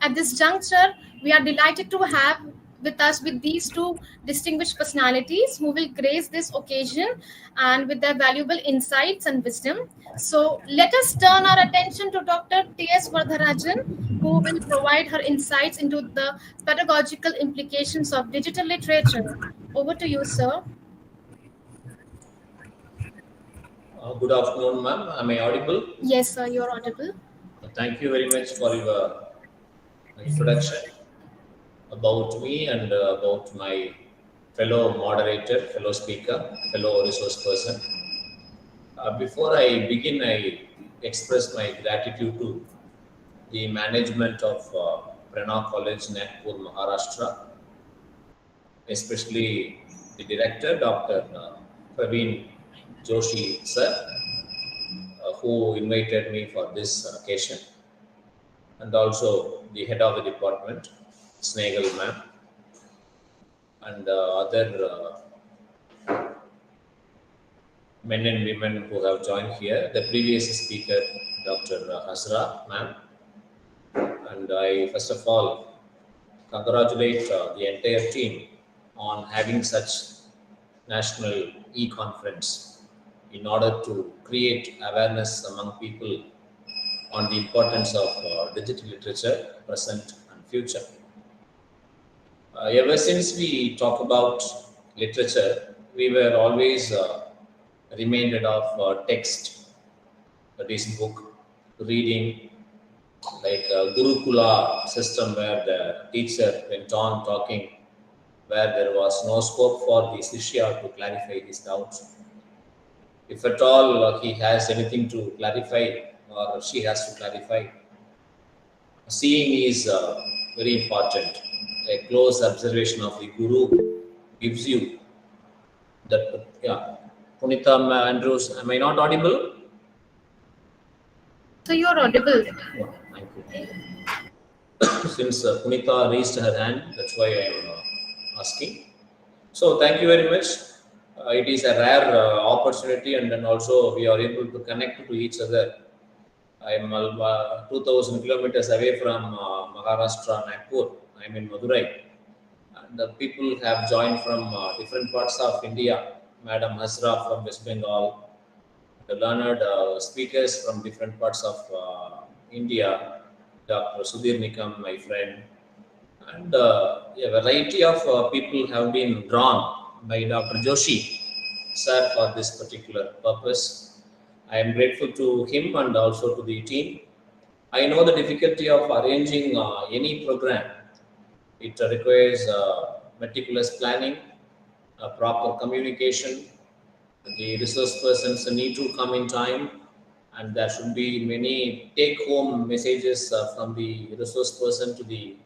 At this juncture, we are delighted to have with us with these two distinguished personalities who will grace this occasion and with their valuable insights and wisdom. So let us turn our attention to Dr. T.S. Vardharajan, who will provide her insights into the pedagogical implications of digital literature. Over to you, sir. Good afternoon, ma'am. Am I audible? Yes, sir, you're audible. Thank you very much for your introduction about me and about my fellow moderator, fellow speaker, fellow resource person. Before I begin, I express my gratitude to the management of Prerna College, Nagpur, Maharashtra, especially the director, Dr. Praveen Joshi, sir, who invited me for this occasion, and also the head of the department, Snehal ma'am, and other men and women who have joined here. The previous speaker, Dr. Hasra ma'am, and I first of all congratulate the entire team on having such national e-conference in order to create awareness among people on the importance of digital literature, present and future. Ever since we talk about literature, we were always reminded of text, that is book, reading, like Gurukula system where the teacher went on talking, where there was no scope for the Shishya to clarify his doubts. If at all he has anything to clarify or she has to clarify, seeing is very important. A close observation of the Guru gives you that. Yeah, Punita Andrews, am I not audible? So you're audible. Yeah, thank you. Since Punita raised her hand, that's why I am asking. So thank you very much. It is a rare opportunity, and then also we are able to connect to each other. I am 2,000 kilometers away from Maharashtra, Nagpur. I am in Madurai. And the people have joined from different parts of India. Madam Hasra from West Bengal, the learned speakers from different parts of India, Dr. Sudhir Nikam, my friend, and a variety of people have been drawn by Dr. Joshi, sir, for this particular purpose. I am grateful to him and also to the team. I know the difficulty of arranging any program. It requires meticulous planning, proper communication. The resource persons need to come in time, and there should be many take-home messages from the resource person to the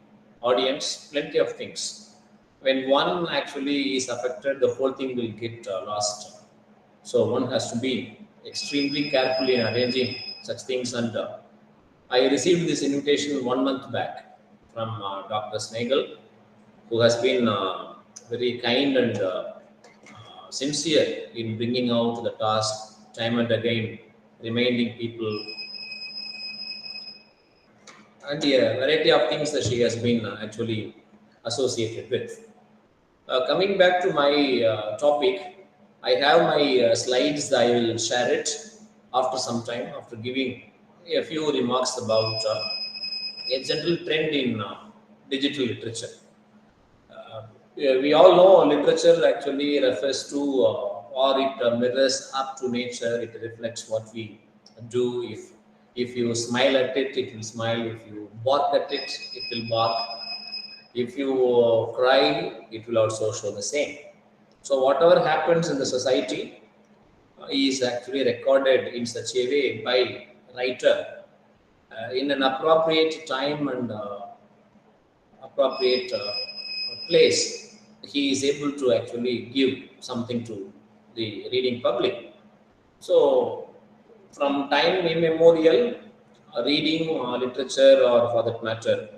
audience. Plenty of things. When one actually is affected, the whole thing will get lost. So one has to be extremely careful in arranging such things. And I received this invitation 1 month back from Dr. Snehal, who has been very kind and sincere in bringing out the task time and again, reminding people, and a variety of things that she has been actually associated with. Coming back to my topic, I have my slides. I will share it after some time, after giving a few remarks about a general trend in digital literature. We all know literature actually refers to or it mirrors up to nature. It reflects what we do. If you smile at it, it will smile. If you bark at it, it will bark. If you cry, it will also show the same. So whatever happens in the society is actually recorded in such a way by writer in an appropriate time and appropriate place. He is able to actually give something to the reading public. So from time immemorial, reading literature, or for that matter,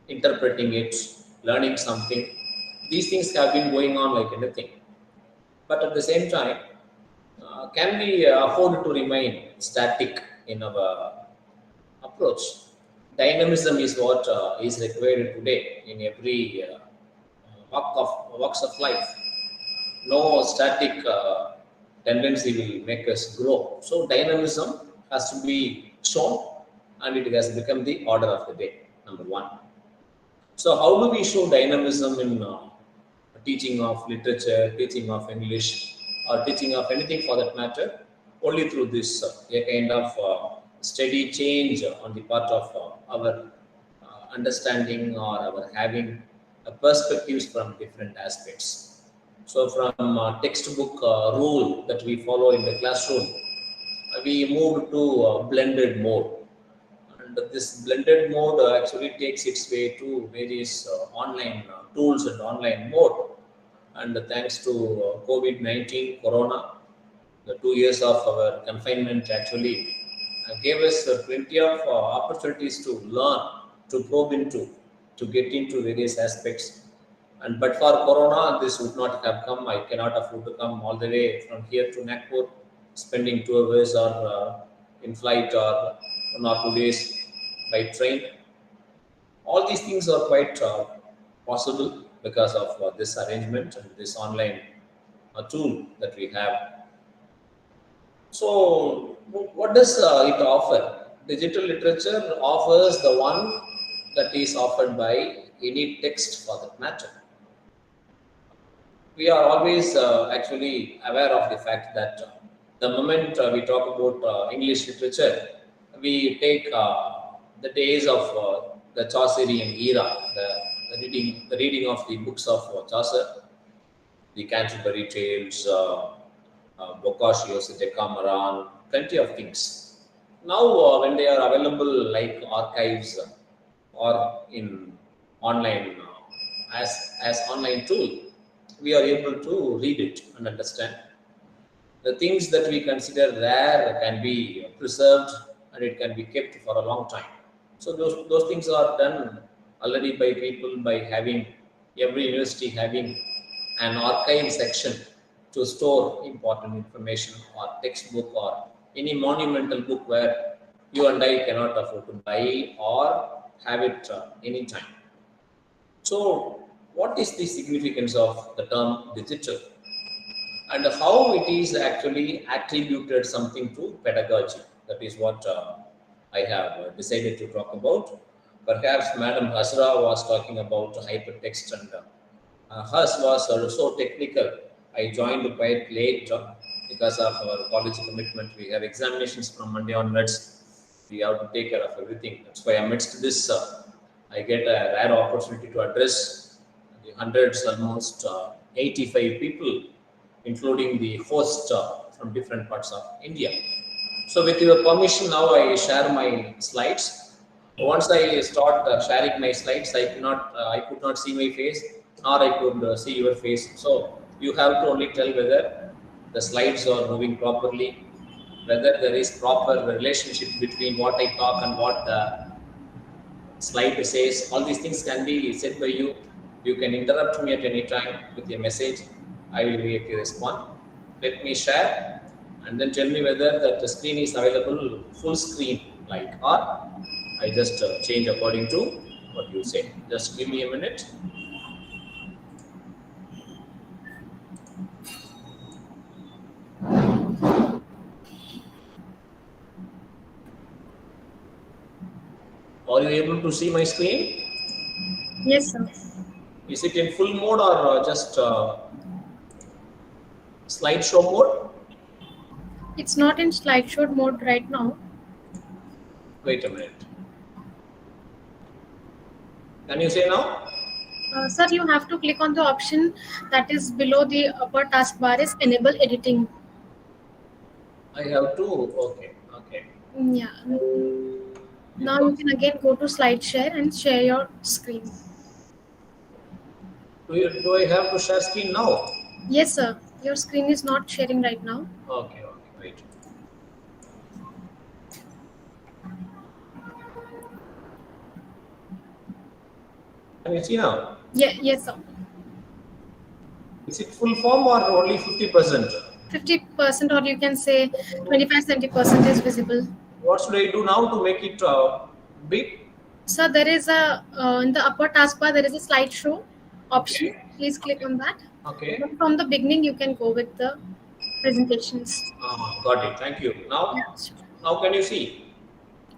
interpreting it, learning something, these things have been going on like anything. But at the same time, can we afford to remain static in our approach. Dynamism is what is required today in every walks of life. No static tendency will make us grow. So dynamism has to be shown, and it has become the order of the day, number one. So how do we show dynamism in teaching of literature, teaching of English, or teaching of anything for that matter? Only through this a kind of steady change on the part of our understanding or our having perspectives from different aspects. So from textbook rule that we follow in the classroom, we moved to blended mode. And this blended mode actually takes its way to various online tools and online mode. And thanks to COVID-19, Corona, the 2 years of our confinement actually gave us plenty of opportunities to learn, to probe into, to get into various aspects. And but for Corona, this would not have come. I cannot afford to come all the way from here to Nagpur, spending 2 hours or in flight or 1 or 2 days by train. All these things are quite possible because of this arrangement and this online tool that we have. So what does it offer? Digital literature offers the one that is offered by any text for that matter. We are always actually aware of the fact that the moment we talk about English literature, we take the days of the Chaucerian era, the reading of the books of Chaucer, the Canterbury Tales, Boccaccio's Decameron, plenty of things. Now, when they are available like archives or in online as online tool, we are able to read it and understand. The things that we consider rare can be preserved and it can be kept for a long time. So those things are done already by people by having every university having an archive section to store important information or textbook or any monumental book where you and I cannot afford to buy or have it anytime. So what is the significance of the term digital and how it is actually attributed something to pedagogy? That is what I have decided to talk about. Perhaps Madam Hasra was talking about hypertext and hers was so technical. I joined quite late because of our college commitment. We have examinations from Monday onwards. We have to take care of everything. That's why amidst this, I get a rare opportunity to address the hundreds, almost 85 people, including the host from different parts of India. So with your permission, now I share my slides. Once I start sharing my slides, I could not see my face, nor I could see your face. So you have to only tell whether the slides are moving properly, whether there is proper relationship between what I talk and what the slide says. All these things can be said by you. You can interrupt me at any time with a message. I will immediately respond. Let me share and then tell me whether that the screen is available full screen like or I just change according to what you say. Just give me a minute. Are you able to see my screen? Yes, sir. Is it in full mode or just slideshow mode? It's not in slideshow mode right now. Wait a minute. Can you say now? Sir, you have to click on the option that is below the upper taskbar is enable editing. I have to, okay. Yeah. Now you can again go to slide share and share your screen. Do I have to share screen now? Yes, sir. Your screen is not sharing right now. Okay, wait. Can you see now? Yeah, yes, sir. Is it full form or only 50%? 50%, or you can say 25-70% is visible. What should I do now to make it big? So there is a in the upper taskbar there is a slideshow option. Please click on that. Okay. From the beginning, you can go with the presentations. Got it. Thank you. Now can you see?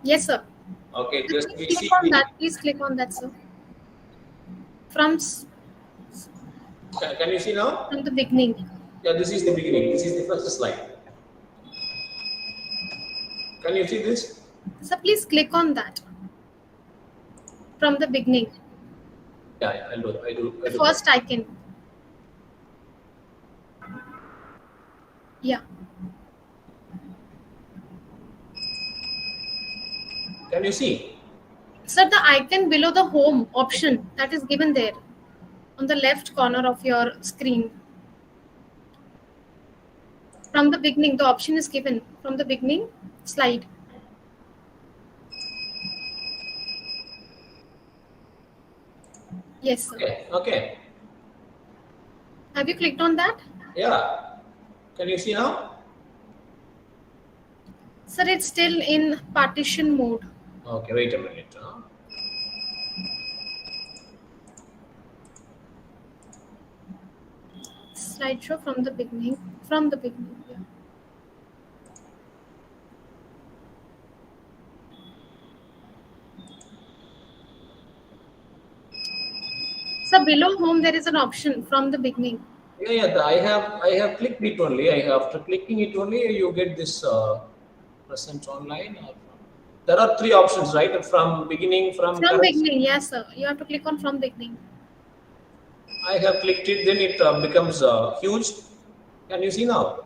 Yes, sir. Okay, just we Click see. on that. Please click on that, sir. From Can you see now? the beginning. Yeah, this is the beginning. This is the first slide. Can you see this? So please click on that. From the beginning. Yeah, I'll do. I do. The first icon. Yeah. Can you see? Sir, the icon below the home option that is given there on the left corner of your screen. From the beginning, the option is given. From the beginning, slide. Yes, sir. Okay. Have you clicked on that? Yeah. Can you see now? Sir, it's still in partition mode. Okay, wait a minute. Slideshow from the beginning. From the beginning, yeah. So below home there is an option from the beginning. Yeah. I have clicked it only. After clicking it only, you get this present online. There are three options, right? From beginning, from beginning, yes, sir. You have to click on from beginning. I have clicked it. Then it becomes huge. Can you see now?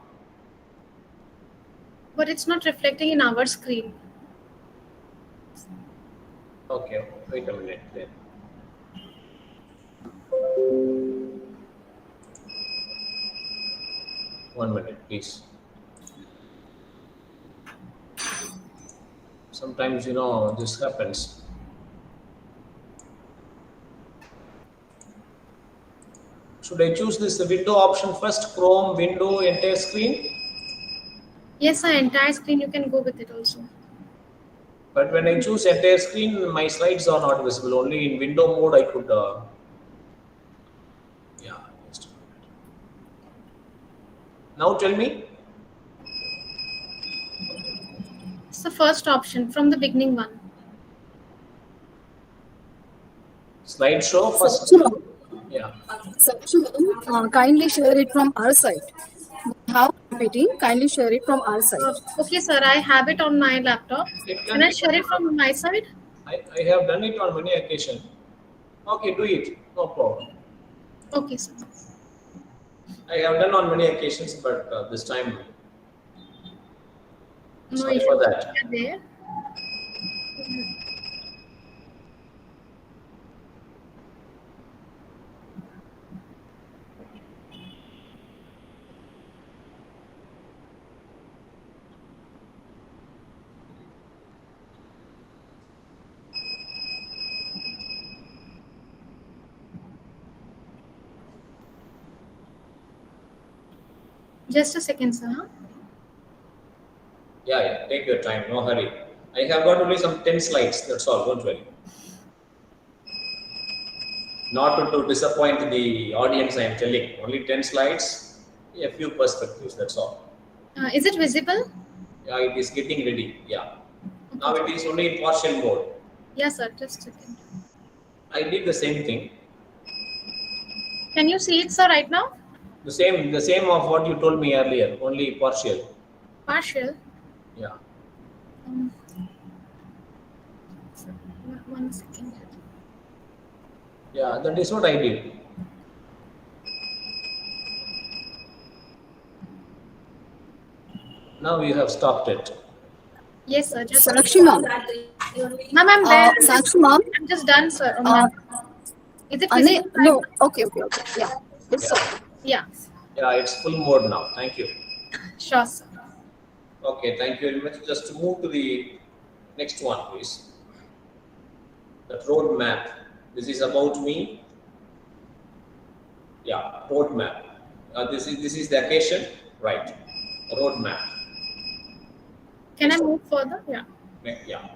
But it's not reflecting in our screen. Okay. Wait a minute then. One minute, please. Sometimes, this happens. Should I choose this window option first? Chrome, window, entire screen? Yes, sir. Entire screen, you can go with it also. But when I choose entire screen, my slides are not visible. Only in window mode, I could... just a minute. Now tell me. It's the first option from the beginning one. Slideshow first. Sakshi, Yeah. Sakshi, kindly share it from our side. How meeting? Kindly share it from our side. Okay, sir. I have it on my laptop. Can I share it from my side? I have done it on many occasions. Okay, do it. No problem. Okay, sir. I have done on many occasions, but this time, sorry No for that. There. Just a second, sir. Yeah. Take your time. No hurry. I have got only some 10 slides. That's all. Don't worry. Not to disappoint the audience, I am telling. Only 10 slides, a few perspectives. That's all. Is it visible? Yeah, it is getting ready. Yeah. Now it is only in partial mode. Yes, sir. Just a second. I did the same thing. Can you see it, sir, right now? The same of what you told me earlier. Only partial. Partial. Yeah. One second. Yeah, that is what I did. Now you have stopped it. Yes, sir. Just Sakshi ma'am. Ma'am, I'm there. Sakshi ma'am. I'm just done, sir. Is it Ane, visible? no. Okay. Yeah. It's Yeah. Yeah, it's full mode now. Thank you. Sure, sir. Okay, thank you very much. Just to move to the next one, please. The road map. This is about me. Yeah, road map. This is the occasion, right? Road map. Can I move further? Yeah. Yeah.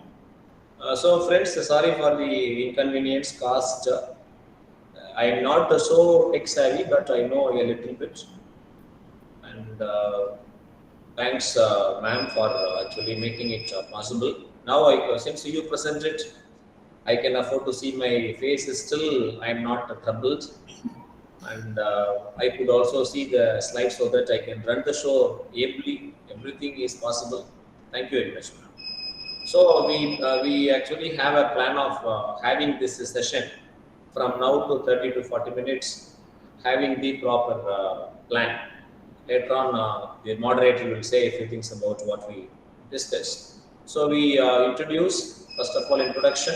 So friends, sorry for the inconvenience caused. I am not so tech savvy, but I know a little bit. And thanks, ma'am, for actually making it possible. Now, since you presented, I can afford to see my face. Still, I am not troubled, and I could also see the slides so that I can run the show ably. Everything is possible. Thank you very much, ma'am. So we actually have a plan of having this session from now to 30 to 40 minutes, having the proper plan. Later on, the moderator will say a few things about what we discussed. So we introduce, first of all, introduction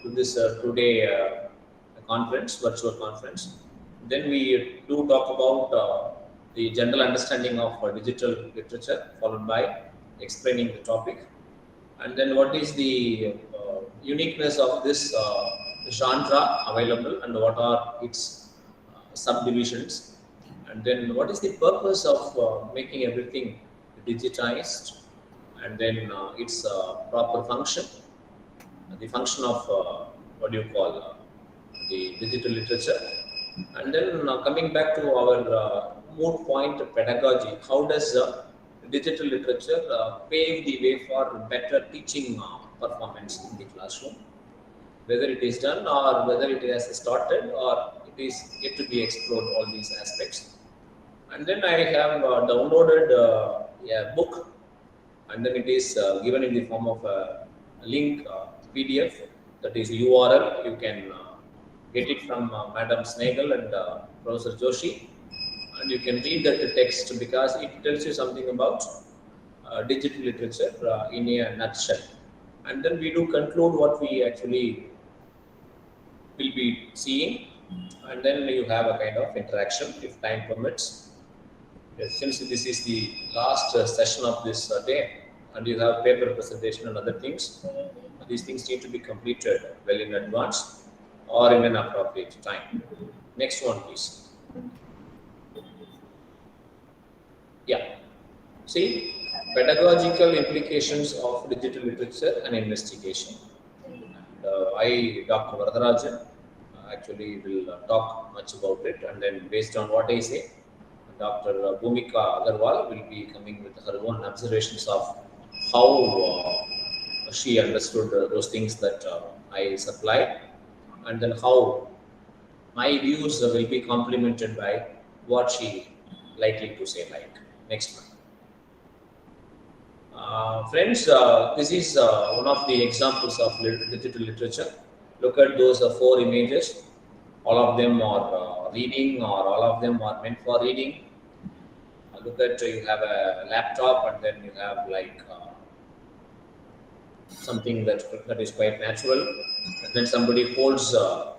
to this today conference, virtual conference. Then we do talk about the general understanding of digital literature, followed by explaining the topic. And then what is the uniqueness of this genre available and what are its subdivisions, and then what is the purpose of making everything digitized, and then its proper function, the function of what do you call the digital literature, and then coming back to our moot point, pedagogy. How does digital literature pave the way for better teaching performance in the classroom, whether it is done or whether it has started or it is yet to be explored, all these aspects. And then I have downloaded a book, and then it is given in the form of a link PDF, that is URL. You can get it from Madam Snehal and Professor Joshi, and you can read that text because it tells you something about digital literature in a nutshell. And then we do conclude what we actually will be seeing, and then you have a kind of interaction if time permits. Since this is the last session of this day, and you have paper presentation and other things, these things need to be completed well in advance or in an appropriate time. Next one, please. Yeah. See, pedagogical implications of digital literature and investigation. I, Dr. Varadarajan, actually will talk much about it, and then based on what I say, Dr. Bhumika Agarwal will be coming with her own observations of how she understood those things that I supplied, and then how my views will be complemented by what she likely to say. Like next one. Friends, this is one of the examples of digital literature. Look at those 4 images. All of them are reading, or all of them are meant for reading. Look at, you have a laptop, and then you have like something that is quite natural. And then somebody holds a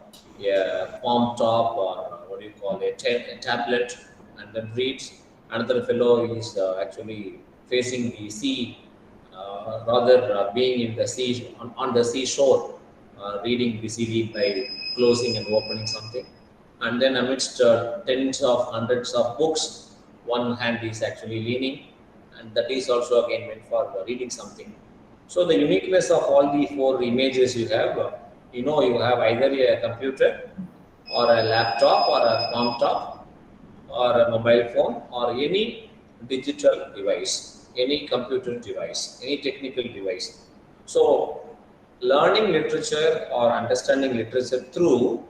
palm top, or what do you call it, a tablet, and then reads. Another fellow is actually facing the sea, rather being in the sea, on the seashore, reading the CD by closing and opening something. And then amidst tens of hundreds of books, one hand is actually leaning, and that is also again meant for reading something. So the uniqueness of all the 4 images you have, you have either a computer or a laptop or a palm top or a mobile phone or any digital device, any computer device, any technical device. So learning literature or understanding literature through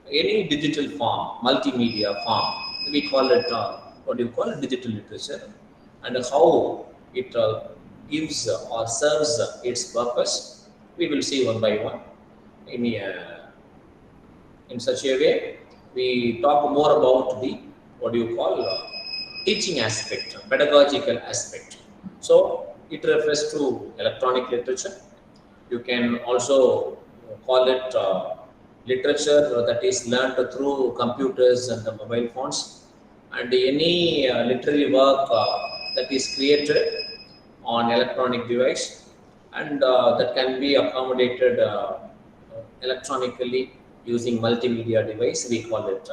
any digital form, multimedia form, we call it, digital literature, and how it gives or serves its purpose, we will see one by one. In such a way, we talk more about the teaching aspect, pedagogical aspect. So it refers to electronic literature. You can also call it literature that is learned through computers and the mobile phones, and any literary work that is created on electronic device, and that can be accommodated electronically using multimedia device, we call it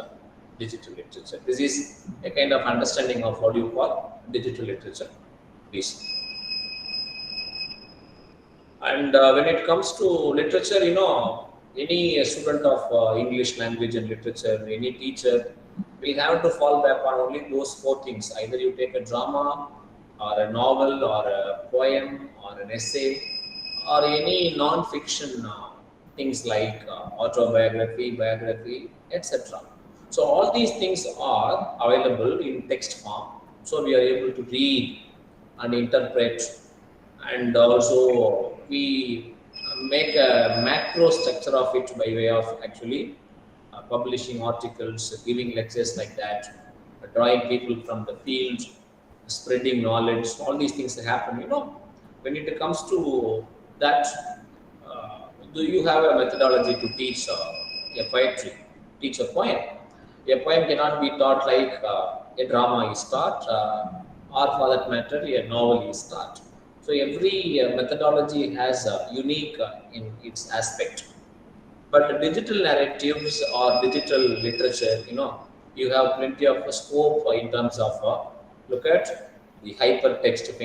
digital literature. This is a kind of understanding of what you call digital literature. Please. And when it comes to literature, any student of English language and literature, any teacher will have to fall back on only those four things. Either you take a drama, or a novel, or a poem, or an essay, or any non-fiction things like autobiography, biography, etc. So all these things are available in text form. So we are able to read and interpret, and also we make a macro structure of it by way of actually publishing articles, giving lectures like that, drawing people from the field, spreading knowledge. All these things happen. When it comes to that, do you have a methodology to teach a poetry, teach a poem? A poem cannot be taught like a drama is taught, or for that matter, a novel is taught. So every methodology has unique in its aspect. But digital narratives or digital literature, you have plenty of scope in terms of look at the hypertext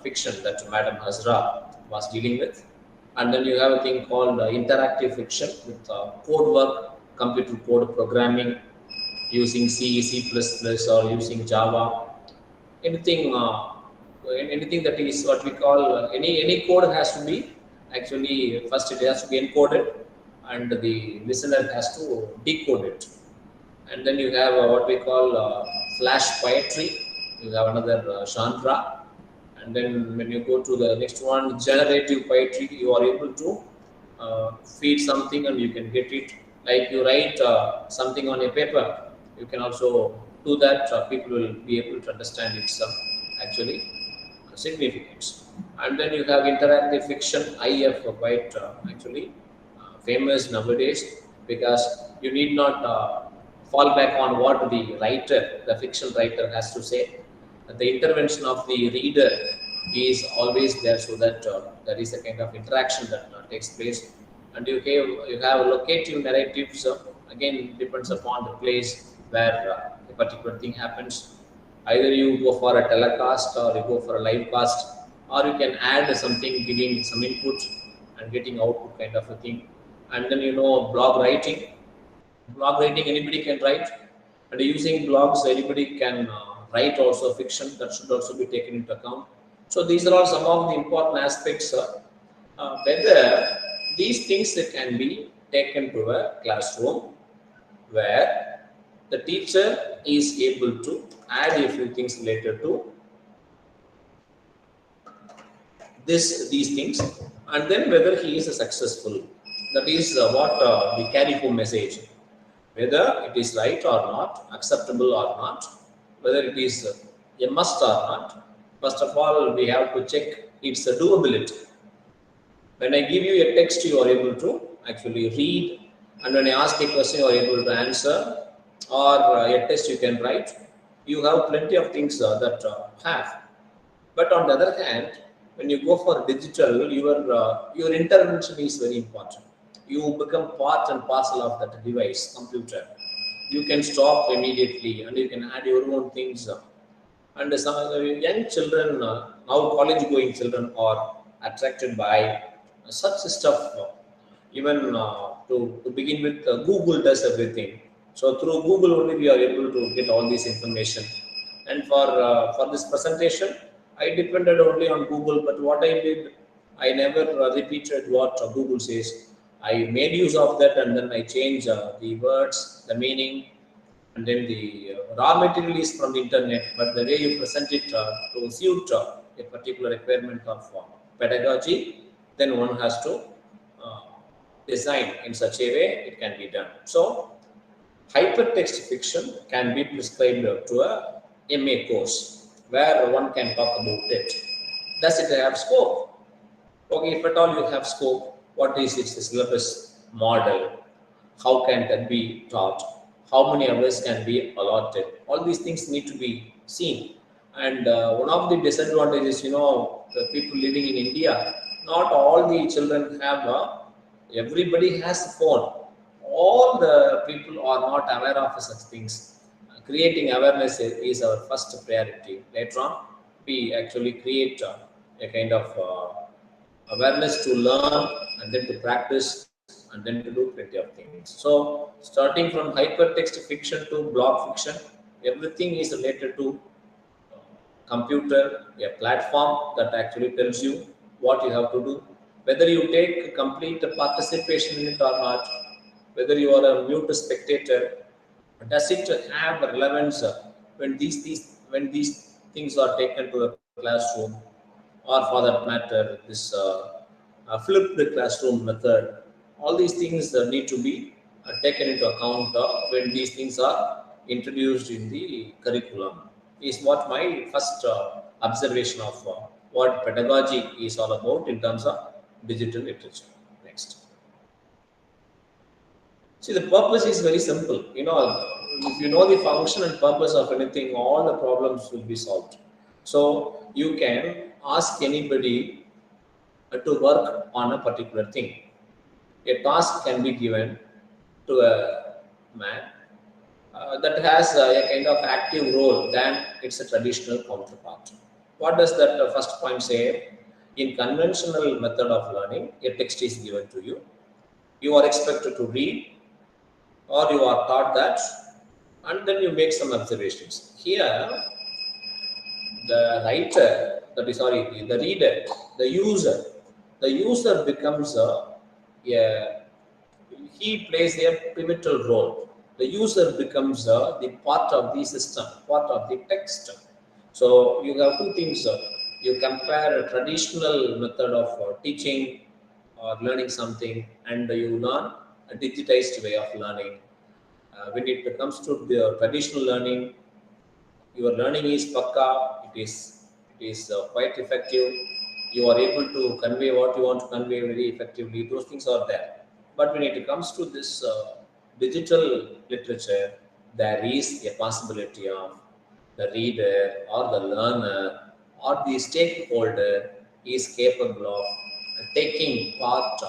fiction that Madam Hazra was dealing with. And then you have a thing called interactive fiction with code work, computer code programming using C, C++, or using Java. Anything, anything that is what we call any code has to be actually first it has to be encoded, and the listener has to decode it. And then you have what we call flash poetry. You have another genre. And then when you go to the next one, generative poetry, you are able to feed something and you can get it. Like you write something on a paper, you can also do that. People will be able to understand its actually significance. And then you have interactive fiction, IF, quite actually famous nowadays, because you need not fall back on what the writer, the fiction writer, has to say. The intervention of the reader is always there, so that there is a kind of interaction that takes place. And you have locative narratives. Again, depends upon the place where a particular thing happens. Either you go for a telecast, or you go for a live cast, or you can add something, giving some input and getting output kind of a thing. And then blog writing. Blog writing, anybody can write, and using blogs, anybody can write also fiction. That should also be taken into account. So these are all some of the important aspects. Whether these things can be taken to a classroom where the teacher is able to add a few things related to these things, and then whether he is successful. That is what the carry home message. Whether it is right or not, acceptable or not, whether it is a must or not. First of all, we have to check its doability. When I give you a text, you are able to actually read, and when I ask a question, you are able to answer, or a test you can write. You have plenty of things that have. But on the other hand, when you go for digital, your intervention is very important. You become part and parcel of that device, computer. You can stop immediately, and you can add your own things. And some young children, now college-going children, are attracted by such stuff. Even to begin with, Google does everything. So through Google only we are able to get all this information. And for this presentation, I depended only on Google. But what I did, I never repeated what Google says. I made use of that, and then I changed the words, the meaning, and then the raw material is from the internet. But the way you present it to suit a particular requirement of pedagogy, then one has to design in such a way it can be done. So hypertext fiction can be prescribed to a MA course where one can talk about it. Does it have scope? Okay, if at all you have scope, what is its syllabus model? How can that be taught? How many hours can be allotted? All these things need to be seen. And one of the disadvantages, the people living in India, not all the children have everybody has a phone. All the people are not aware of such things. Creating awareness is our first priority. Later on, we actually create a kind of awareness to learn and then to practice and then to do plenty of things. So starting from hypertext fiction to blog fiction, everything is related to computer, a platform that actually tells you what you have to do, whether you take complete participation in it or not, whether you are a mute spectator. Does it have relevance when these things are taken to a classroom, or for that matter, this flipped classroom method? All these things need to be taken into account when these things are introduced in the curriculum. Is what my first observation of what pedagogy is all about in terms of digital literature. Next. See, the purpose is very simple. If you know the function and purpose of anything, all the problems will be solved. So you can ask anybody to work on a particular thing. A task can be given to a man that has a kind of active role than its a traditional counterpart. What does that first point say? In conventional method of learning, a text is given to you. You are expected to read, or you are taught that, and then you make some observations. Here, the writer, the reader, the user becomes he plays a pivotal role. The user becomes the part of the system, part of the text. So you have two things. You compare a traditional method of teaching or learning something, and you learn a digitized way of learning. When it comes to the traditional learning, your learning is pakka. It is quite effective. You are able to convey what you want to convey very effectively. Those things are there. But when it comes to this digital literature, there is a possibility of the reader or the learner or the stakeholder is capable of taking part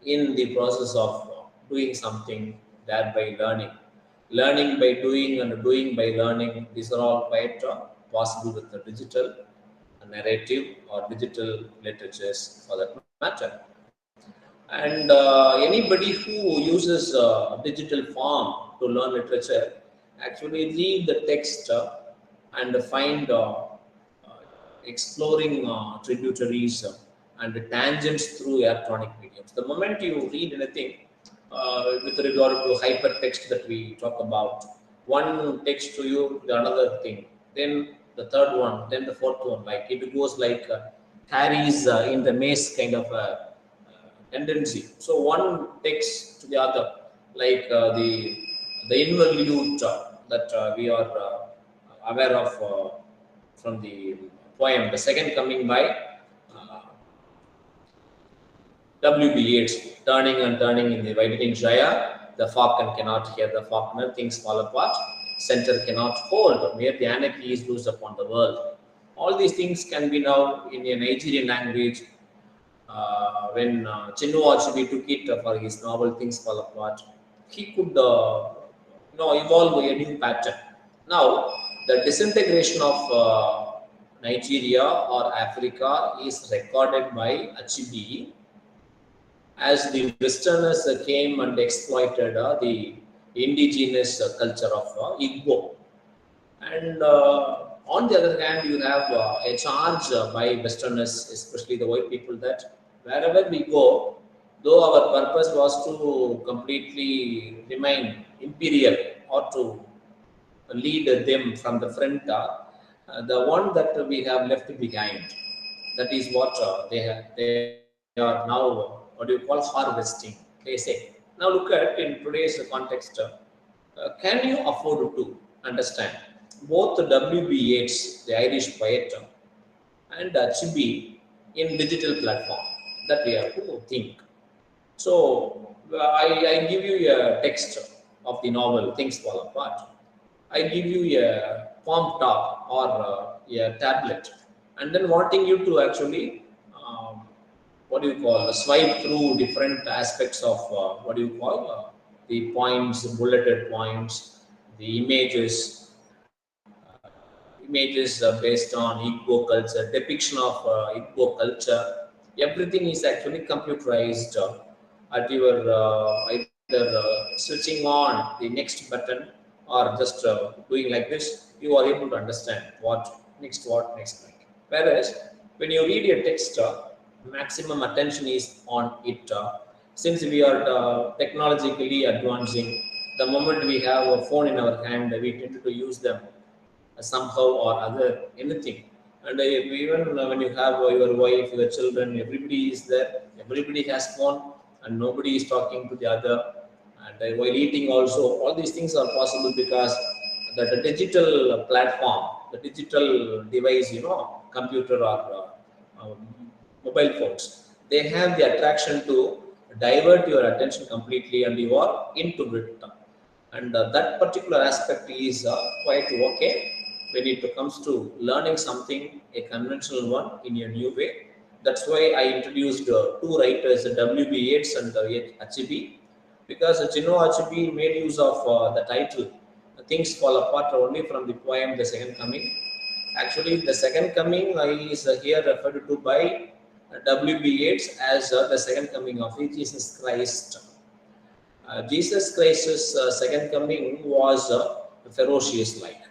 in the process of doing something, thereby learning. Learning by doing and doing by learning, these are all quite possible with the digital narrative or digital literatures for that matter. And anybody who uses digital form to learn literature actually read the text and find exploring tributaries and tangents through electronic mediums. The moment you read anything with regard to hypertext that we talk about, one text to you, the another thing, then the third one, then the fourth one, like it goes like Harry's in the maze kind of tendency. So one takes to the other, like the involute that we are aware of from the poem, the second coming by W.B. Yeats, turning and turning in the widening gyre, the falcon cannot hear the falconer, things fall apart, center cannot hold, mere the anarchy is loose upon the world. All these things can be now in a Nigerian language. When Chinua Achebe took it for his novel Things Fall Apart, he could evolve a new pattern. Now, the disintegration of Nigeria or Africa is recorded by Achebe as the Westerners came and exploited the indigenous culture of Igbo. And on the other hand, you have a charge by Westerners, especially the white people, that wherever we go, though our purpose was to completely remain imperial or to lead them from the front, the one that we have left behind, that is what they are now, what do you call, harvesting, they say. Now look at in today's context, can you afford to understand both W.B. Yeats, the Irish poet, and Achebe in digital platform that we have to think. So I give you a text of the novel Things Fall Apart. I give you a palm top or a tablet, and then wanting you to actually swipe through different aspects of the points, the bulleted points, the images based on Igbo culture, depiction of Igbo culture, Everything is actually computerized at your either switching on the next button or just doing like this. You are able to understand what next like. Whereas when you read a text, maximum attention is on it. Since we are technologically advancing, the moment we have a phone in our hand, we tend to use them somehow or other, anything. And even when you have your wife, your children, everybody is there, everybody has phone, and nobody is talking to the other. And while eating also, all these things are possible because the digital platform, the digital device, computer or mobile phones, they have the attraction to divert your attention completely, and you are into it. And that particular aspect is quite okay when it comes to learning something, a conventional one, in a new way. That's why I introduced two writers, W.B. Yeats and H.B. Because Chino H.B. made use of the title, Things Fall Apart, only from the poem The Second Coming. Actually, The Second Coming is here referred to by W.B. Yeats as the Second Coming of Jesus Christ. Jesus Christ's second coming was ferocious like.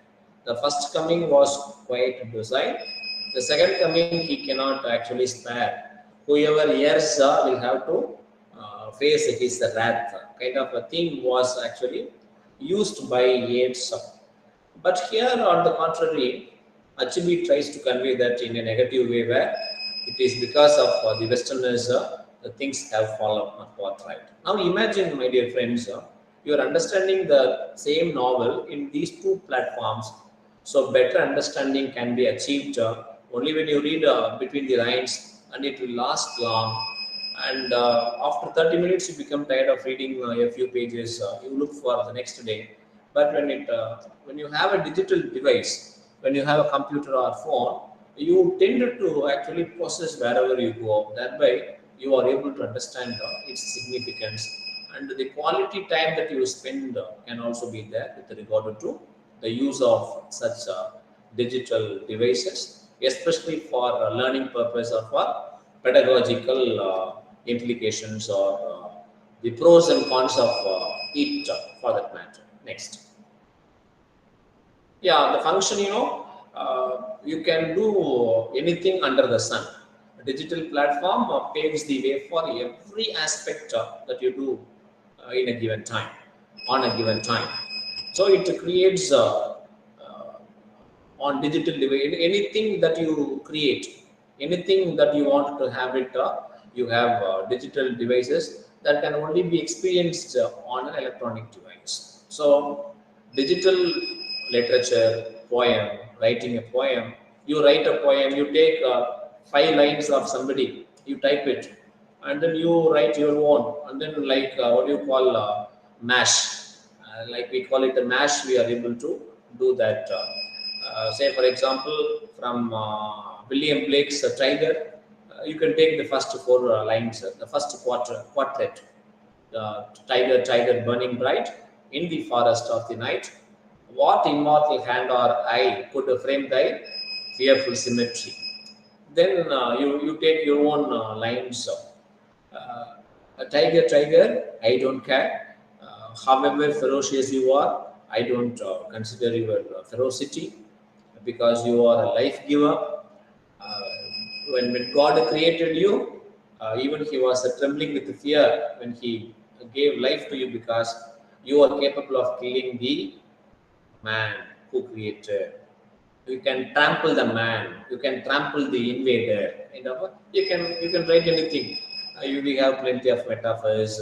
The first coming was quite docile. The second coming he cannot actually spare. Whoever hears will have to face his wrath. Kind of a theme was actually used by Yeats. But here, on the contrary, Achebe tries to convey that in a negative way, where it is because of the Westerners, the things have fallen apart, right? Now, imagine, my dear friends, you are understanding the same novel in these two platforms. So, better understanding can be achieved only when you read between the lines, and it will last long. And after 30 minutes, you become tired of reading a few pages. You look for the next day. But when you have a digital device, when you have a computer or phone, you tend to actually process wherever you go. That way, you are able to understand its significance, and the quality time that you spend can also be there with regard to the use of such digital devices, especially for learning purpose or for pedagogical implications, or the pros and cons of it for that matter. Next. Yeah, the function, you can do anything under the sun. A digital platform paves the way for every aspect that you do in a given time, on a given time. So it creates on digital device, anything that you create, anything that you want to have it, you have digital devices that can only be experienced on an electronic device. So digital literature, poem, writing a poem, you write a poem, you take 5 lines of somebody, you type it, and then you write your own, and then like what do you call mash, like we call it a mash, we are able to do that. Say for example, from William Blake's Tiger, you can take the first 4 lines, the first quartet, tiger, tiger, burning bright in the forest of the night. What immortal hand or eye could frame thy fearful symmetry? Then you take your own lines. A tiger, tiger, I don't care. However ferocious you are, I don't consider your ferocity, because you are a life giver. When God created you, even He was trembling with fear when He gave life to you, because you are capable of killing the man who created. You can trample the man. You can trample the invader. You can write anything. We have plenty of metaphors,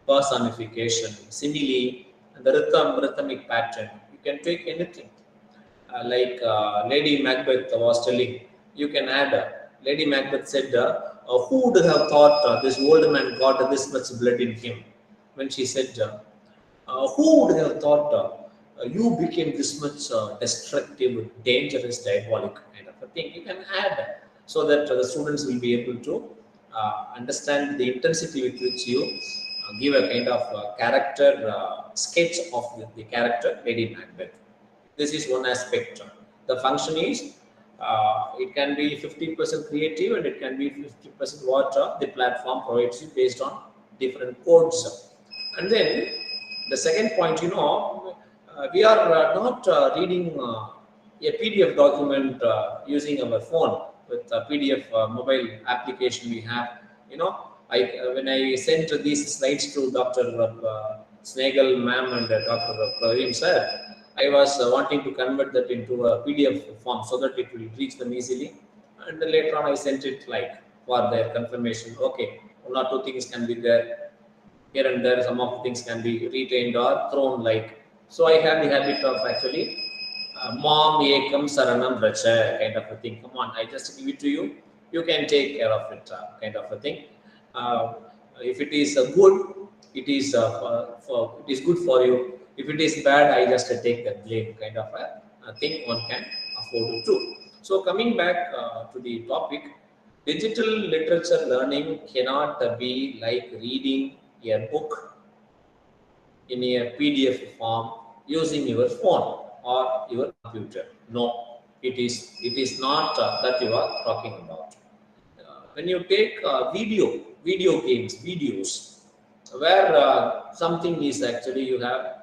personification, simile, and the rhythmic pattern. You can take anything. Like Lady Macbeth was telling, you can add. Lady Macbeth said, "Who would have thought this old man got this much blood in him?" When she said, "Who would have thought you became this much destructive, dangerous, diabolic kind of a thing?" You can add, so that the students will be able to understand the intensity with which you give a kind of character sketch of the character Lady Macbeth. This is one aspect. The function is It can be 50% creative and it can be 50% what the platform provides you based on different codes. And then the second point, we are not reading a PDF document using our phone with a PDF mobile application we have. When I sent these slides to Dr. Snehal ma'am and Dr. Praveen sir, I was wanting to convert that into a PDF form so that it will reach them easily. And then later on, I sent it for their confirmation. Okay, one or two things can be there here and there. Some of the things can be retained or thrown So I have the habit of actually mom ekam saranam racha kind of a thing. Come on, I just give it to you. You can take care of it kind of a thing. If it is good, it is good for you. If it is bad, I just take the blame kind of a thing one can afford to do. So coming back to the topic, digital literature learning cannot be like reading a book in a PDF form using your phone or your computer. No, it is not that you are talking about. When you take video games, videos, where something is actually you have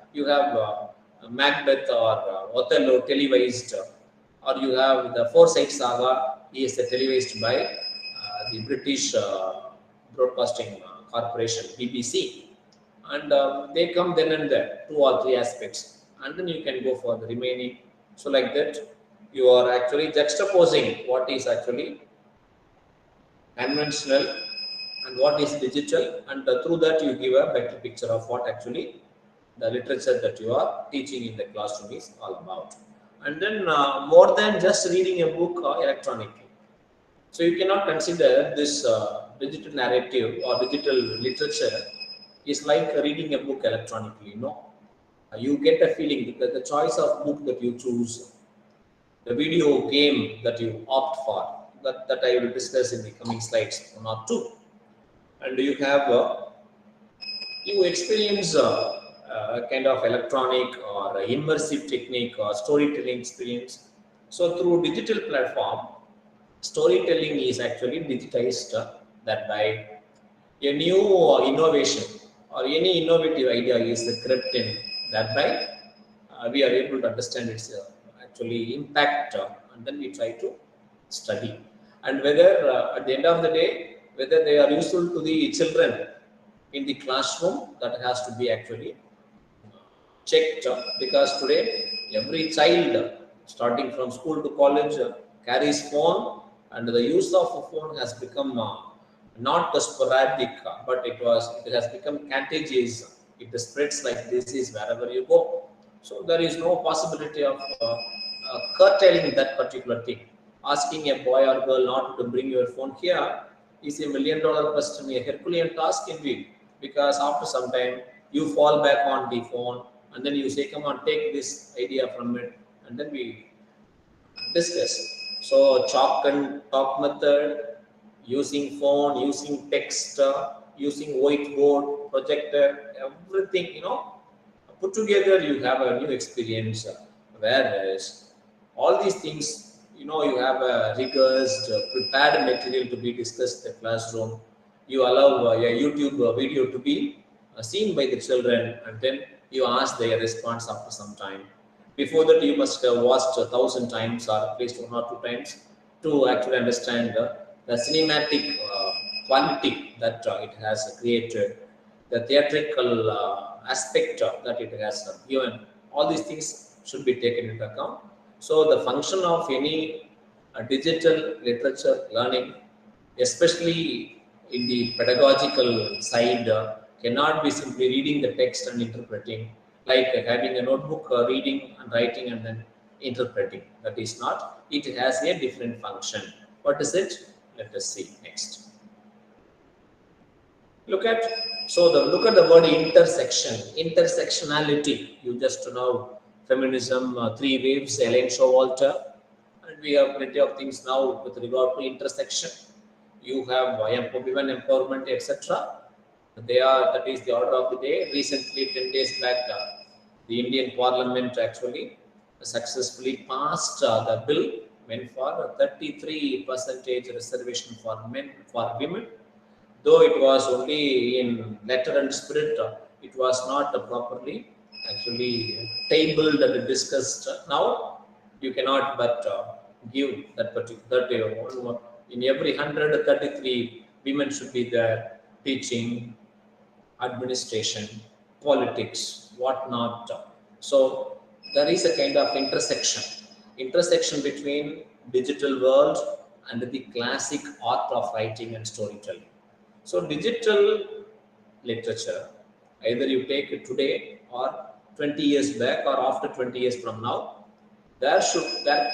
Macbeth or Othello televised, or you have the Forsyte Saga is televised by the British Broadcasting Corporation (BBC), and they come then and there 2 or 3 aspects, and then you can go for the remaining. So like that, you are actually juxtaposing what is actually conventional and what is digital, and through that you give a better picture of what actually the literature that you are teaching in the classroom is all about. And then more than just reading a book electronically. So you cannot consider this digital narrative or digital literature is like reading a book electronically. No, you get a feeling that the choice of book that you choose, the video game that you opt for, that I will discuss in the coming slides, 1 or 2. And you have you experience kind of electronic or immersive technique or storytelling experience. So through digital platform, storytelling is actually digitized that by a new innovation or any innovative idea is crept in, that by we are able to understand its actually impact, and then we try to study. And whether at the end of the day, whether they are useful to the children in the classroom, that has to be actually checked, because today every child starting from school to college carries phone, and the use of a phone has become not sporadic, but it has become contagious. It spreads like disease wherever you go. So there is no possibility of curtailing that particular thing. Asking a boy or girl not to bring your phone here is $1 million question, a Herculean task indeed, because after some time you fall back on the phone and then you say, come on, take this idea from it, and then we discuss. So chalk and talk method, using phone, using text, using whiteboard, projector, everything, put together, you have a new experience. Whereas all these things, you have a rigorous, prepared material to be discussed in the classroom. You allow a YouTube video to be seen by the children, and then you ask their response after some time. Before that, you must have watched 1,000 times or at least 1 or 2 times to actually understand the cinematic quality that it has created, the theatrical aspect that it has given. All these things should be taken into account. So the function of any digital literature learning, especially in the pedagogical side, cannot be simply reading the text and interpreting, like having a notebook, reading and writing and then interpreting. That is not. It has a different function. What is it? Let us see next. Look at the word intersection, intersectionality. You just know feminism, 3 waves, Elaine Showalter, and we have plenty of things now with regard to intersection. You have women empowerment, etc. That is the order of the day. Recently, 10 days back, the Indian Parliament actually successfully passed the bill meant for 33% reservation for men for women. Though it was only in letter and spirit, it was not properly actually tabled and discussed. Now you cannot but give that particular in every 133 women should be there teaching, administration, politics, whatnot. So there is a kind of intersection between digital world and the classic art of writing and storytelling. So digital literature, either you take it today or 20 years back or after 20 years from now, there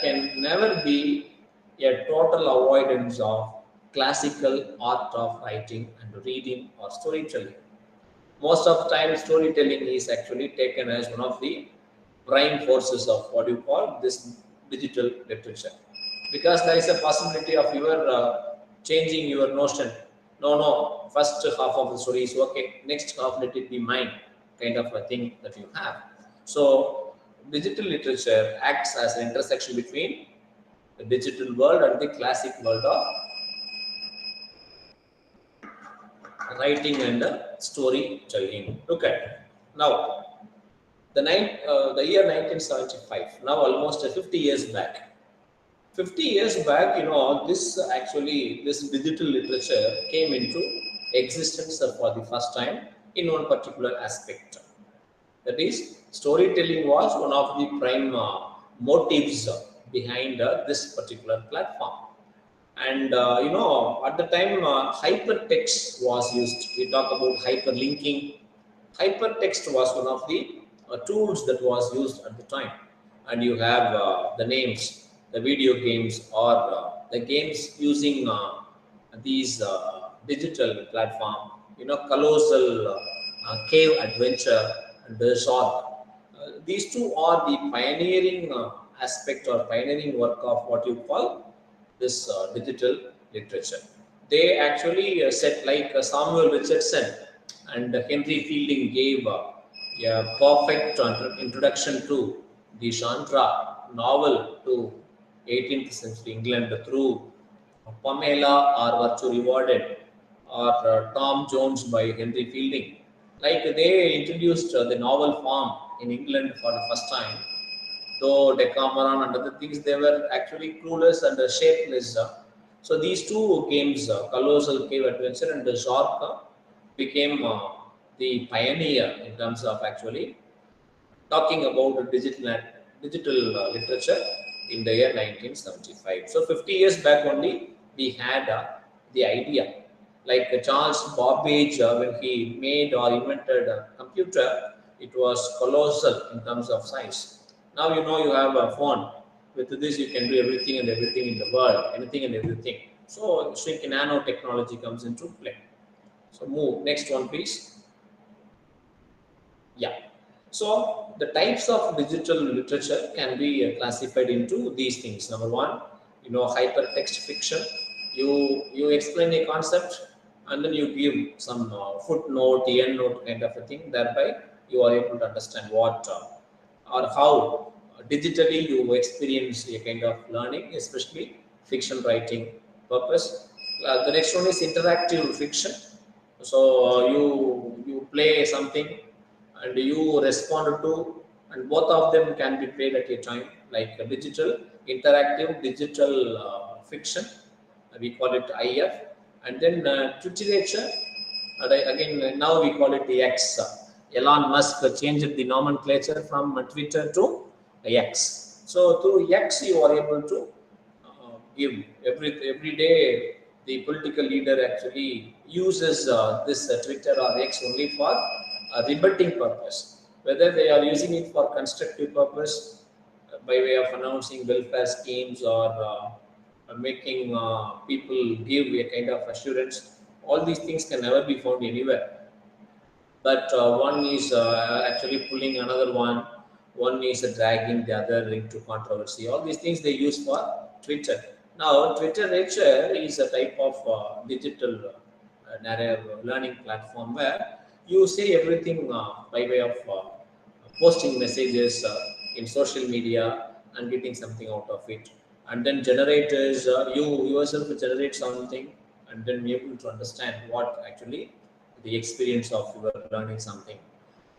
can never be a total avoidance of classical art of writing and reading or storytelling. Most of the time, storytelling is actually taken as one of the prime forces of what you call this digital literature, because there is a possibility of your changing your notion. No, first half of the story is okay, next half let it be mine, kind of a thing that you have. So digital literature acts as an intersection between the digital world and the classic world of writing and storytelling. Look at now the year 1975. Now almost 50 years back. 50 years back, this digital literature came into existence for the first time in one particular aspect. That is, storytelling was one of the prime motives behind this particular platform. And at the time, hypertext was used. We talk about hyperlinking. Hypertext was one of the tools that was used at the time. And you have the names, the video games, or the games using these digital platform. Colossal Cave Adventure and the Shark. These two are the pioneering aspect or pioneering work of what you call this digital literature. They actually said like Samuel Richardson and Henry Fielding gave a perfect introduction to the genre novel to 18th century England through Pamela or Virtue Rewarded or Tom Jones by Henry Fielding. Like they introduced the novel form in England for the first time. Though Decameron and other things, they were actually clueless and shapeless. So these two games, Colossal Cave Adventure and the Shark, became the pioneer in terms of actually talking about digital literature in the year 1975. So 50 years back only, we had the idea. Like Charles Babbage, when he made or invented a computer, it was colossal in terms of size. Now you have a phone. With this, you can do everything and everything in the world, anything and everything. So shrink nanotechnology comes into play. So move next one, please. Yeah. So the types of digital literature can be classified into these things. Number one, hypertext fiction. You explain a concept and then you give some footnote, endnote kind of a thing. Thereby, you are able to understand what or how digitally you experience a kind of learning, especially fiction writing purpose. The next one is interactive fiction. So you play something and you respond to, and both of them can be played at a time, like interactive digital fiction. We call it IF, and then literature. Again, now we call it X. Elon Musk changed the nomenclature from Twitter to X. So through X, you are able to give every day. The political leader actually uses this Twitter or X only for a rebutting purpose. Whether they are using it for constructive purpose by way of announcing welfare schemes or making people give a kind of assurance, all these things can never be found anywhere. But one is actually pulling another one is dragging the other into controversy. All these things they use for Twitter. Now, Twitter is a type of digital narrative learning platform where you say everything by way of posting messages in social media and getting something out of it. and then generators, you yourself generate something, and then be able to understand what actually the experience of you are learning something.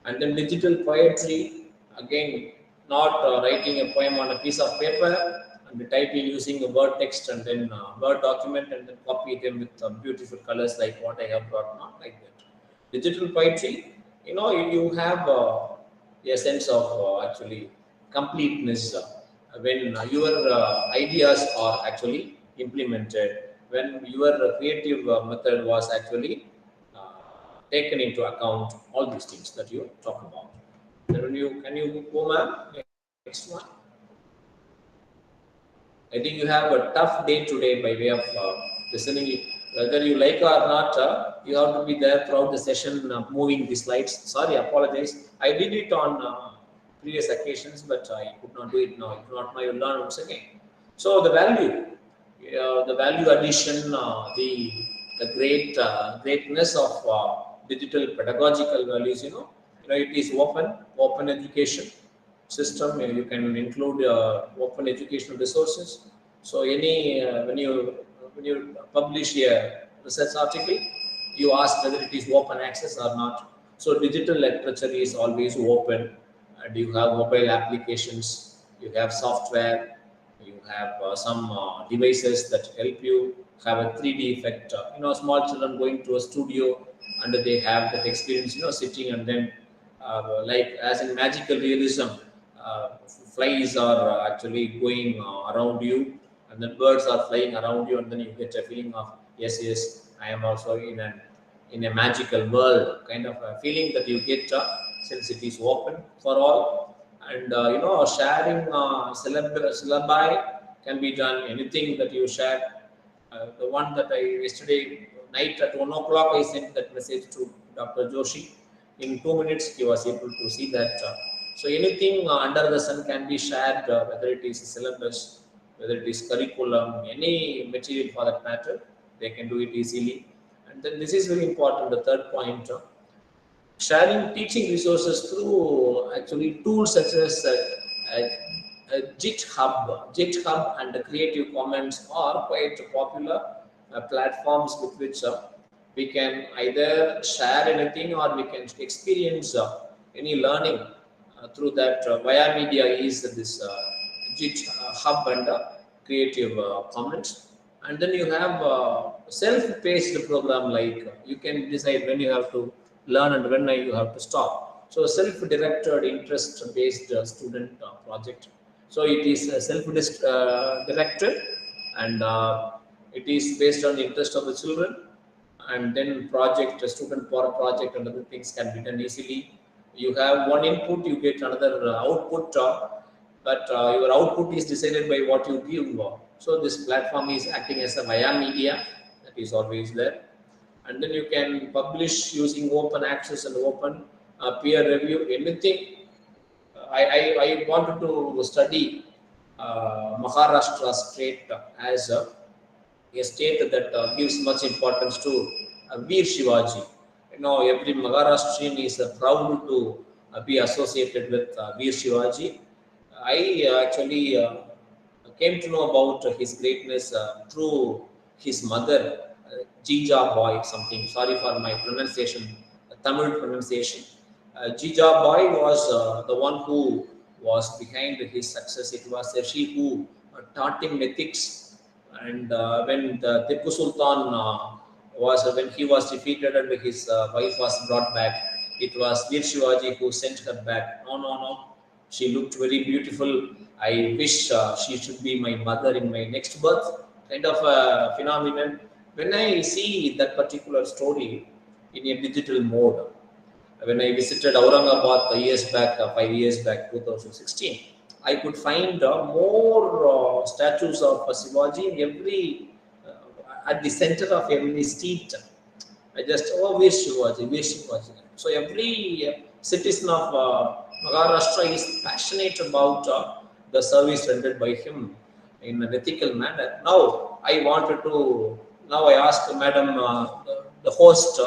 And then digital poetry, again, not writing a poem on a piece of paper and typing using a word text and then word document and then copy them with beautiful colors like what I have brought, not like that. Digital poetry, you have a sense of actually completeness when your ideas are actually implemented, when your creative method was actually taken into account, all these things that you talk about. Then can you go, ma'am? Next one. I think you have a tough day today by way of listening. Whether you like or not, you have to be there throughout the session, moving the slides. Sorry, apologize. I did it on previous occasions, but I could not do it now. If not, now you'll learn once again. So the value addition, the greatness of digital pedagogical values. It is open education system. You can include open educational resources. So when you publish a research article, you ask whether it is open access or not. So digital literature is always open, and you have mobile applications, you have software, you have some devices that help you have a 3D effect. Small children going to a studio and they have that experience, sitting and then like as in magical realism, flies are actually going around you, and then birds are flying around you, and then you get a feeling of yes, I am also in a magical world, kind of a feeling that you get since it is open for all. And sharing syllabi can be done. Anything that you share. The one that I yesterday night at 1 o'clock I sent that message to Dr. Joshi. In 2 minutes he was able to see that. So anything under the sun can be shared, whether it is a syllabus, whether it is curriculum, any material for that matter, they can do it easily. And then this is very important. The third point. Sharing teaching resources through actually tools such as GitHub and Creative Commons are quite popular platforms with which we can either share anything or we can experience any learning through that. Via media is this GitHub and Creative Commons. And then you have self-paced program, like you can decide when you have to learn and when you have to stop. So self-directed, interest-based student project. So it is self-directed and it is based on the interest of the children. And then student project and other things can be done easily. You have one input, you get another output, but your output is decided by what you give. So this platform is acting as a via media, that is always there. And then you can publish using open access and open peer review, anything. I wanted to study Maharashtra state as a state that gives much importance to Veer Shivaji. Every Maharashtrian is proud to be associated with Veer Shivaji. I actually came to know about his greatness through his mother, Jija Boy something. Sorry for my pronunciation, Tamil pronunciation. Jija Boy was the one who was behind his success. It was she who taught him ethics. And when the Tipu Sultan when he was defeated and his wife was brought back, it was Veer Shivaji who sent her back. No. She looked very beautiful. I wish she should be my mother in my next birth. Kind of a phenomenon. When I see that particular story in a digital mode, when I visited Aurangabad 5 years back, 2016, I could find more statues of Shivaji in at the center of every street. I just, Veer Shivaji. So every citizen of Maharashtra is passionate about the service rendered by him in an ethical manner. Now I asked Madam, the host,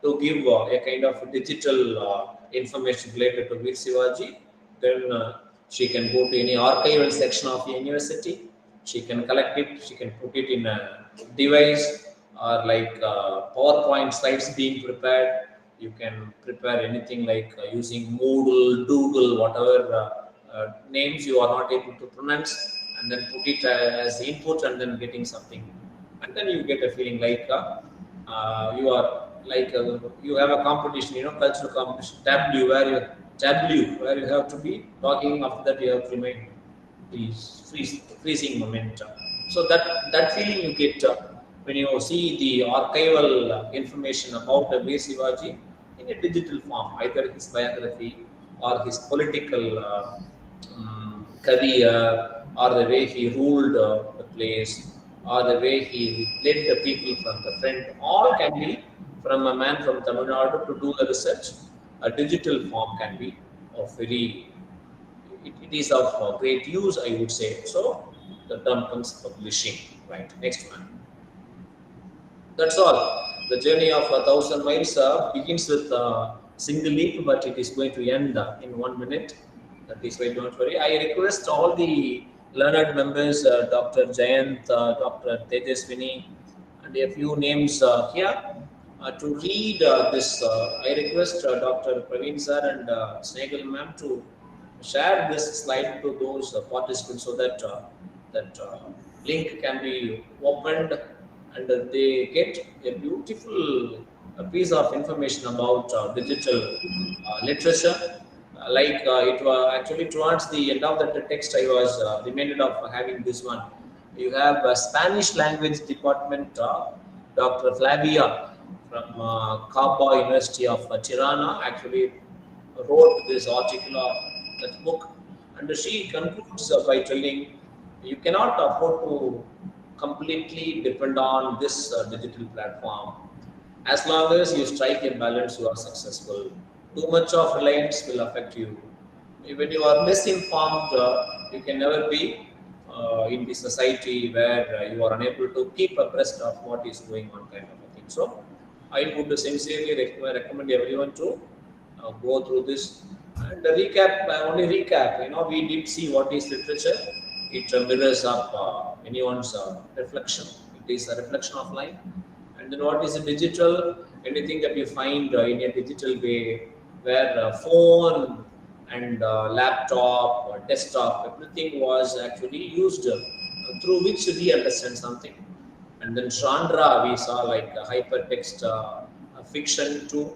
to give a kind of digital information related to Veer Shivaji. Then she can go to any archival section of the university She can collect it, she can put it in a device, or like PowerPoint slides being prepared. You can prepare anything like using Moodle, Doodle, whatever names you are not able to pronounce, and then put it as input and then getting something. And then you get a feeling like you are like you have a competition, cultural competition, where you have to be talking. After that, you have to remain freezing momentum. So that feeling you get when you see the archival information about the Shivaji in a digital form, either his biography or his political career, or the way he ruled the place, or the way he led the people from the front. All can be from a man from Tamil Nadu to do the research. A digital form can be of it is of great use, I would say. So the term comes publishing. Right. Next one. That's all. The journey of 1,000 miles begins with a single leap, but it is going to end in 1 minute. That is why don't worry. I request all the learned members, Dr. Jayant, Dr. Tejaswini, and a few names here to read this. I request Dr. Praveen sir and Snehal ma'am to share this slide to those participants so that that link can be opened and they get a beautiful piece of information about digital literature. It was actually towards the end of the text, I was reminded of having this one. You have Spanish language department, Dr. Flavia from Cabo University of Tirana, actually wrote this article of that book, and she concludes by telling you cannot afford to completely depend on this digital platform. As long as you strike a balance, you are successful. Too much of reliance will affect you. When you are misinformed, you can never be in the society where you are unable to keep abreast of what is going on, kind of a thing. So, I would sincerely recommend everyone to go through this and only recap. We did see what is literature. It mirrors up anyone's reflection. It is a reflection of life. And then what is a digital? Anything that you find in a digital way, where phone and laptop or desktop, everything was actually used through which we understand something. And then Chandra, we saw like hypertext fiction to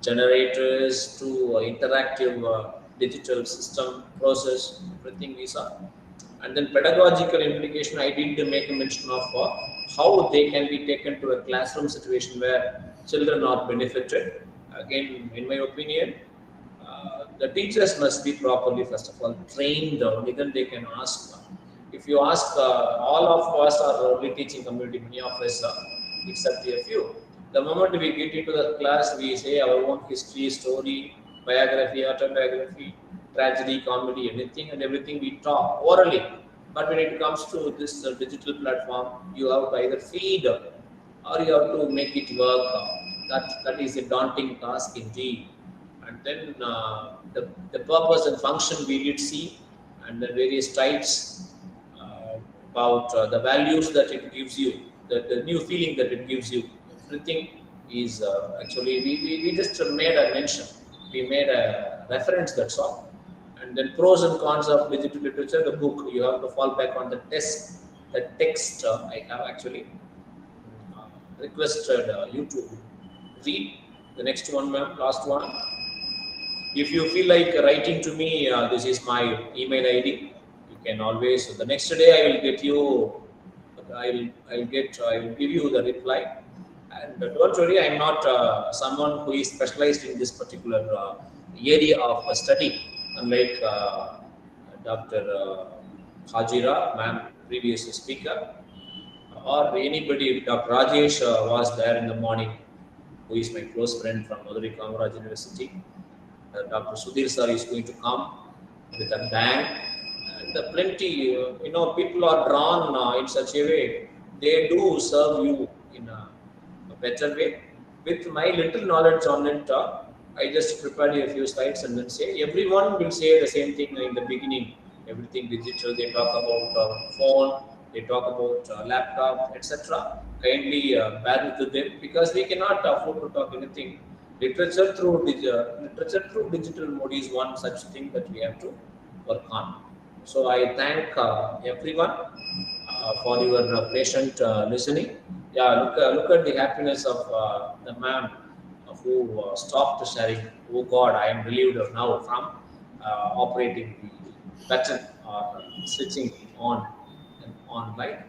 generators to interactive digital system process, everything we saw. And then pedagogical implication, I did make a mention of how they can be taken to a classroom situation where children are benefited. Again, in my opinion, the teachers must be properly, first of all, trained. Only then they can ask. If you ask, all of us are only teaching community, many of us, except a few. The moment we get into the class, we say our own history, story, biography, autobiography, tragedy, comedy, anything and everything we talk orally. But when it comes to this digital platform, you have to either feed or you have to make it work. That is a daunting task indeed. And then the purpose and function we did see, and the various types about the values that it gives you, the new feeling that it gives you. Everything is actually, we just made a mention. We made a reference, that's all. And then pros and cons of digital literature, the book, you have to fall back on the text. I have actually requested you to read. The next one, ma'am, last one. If you feel like writing to me, this is my email ID. You can always, the next day I will get you, I will give you the reply. And don't worry, I am not someone who is specialized in this particular area of study, unlike Dr. Hajira, ma'am, previous speaker, or anybody. Dr. Rajesh was there in the morning, who is my close friend from Madurai Kamaraj University. Dr. Sudhir sir is going to come with a bang. And plenty, people are drawn in such a way. They do serve you in a better way. With my little knowledge on it, I just prepared a few slides and then say everyone will say the same thing in the beginning. everything digital. They talk about phone, they talk about laptop, etc. Kindly bear with them, because we cannot afford to talk anything. Literature through digital mode is one such thing that we have to work on. So I thank everyone for your patient listening. Yeah, look at the happiness of the man who stopped sharing. Oh God, I am relieved now from operating the button or switching on and on light.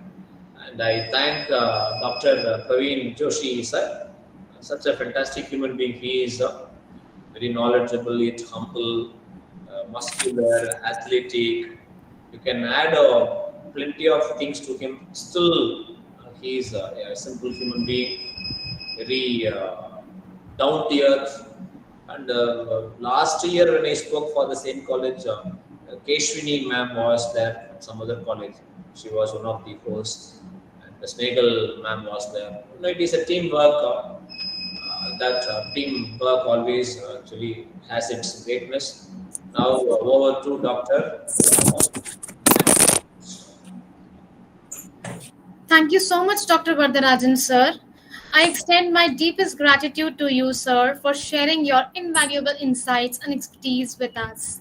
And I thank Dr. Praveen Joshi, sir, such a fantastic human being. He is very knowledgeable, yet humble, muscular, athletic. You can add plenty of things to him. Still, he is a simple human being, very down to earth. And last year when I spoke for the same college, Keshwini ma'am was there from some other college. She was one of the hosts. And the Snehal ma'am was there. You know, it is a teamwork. That teamwork always actually has its greatness. Now over to Dr. Thank you so much, Dr. Vardarajan, sir. I extend my deepest gratitude to you, sir, for sharing your invaluable insights and expertise with us.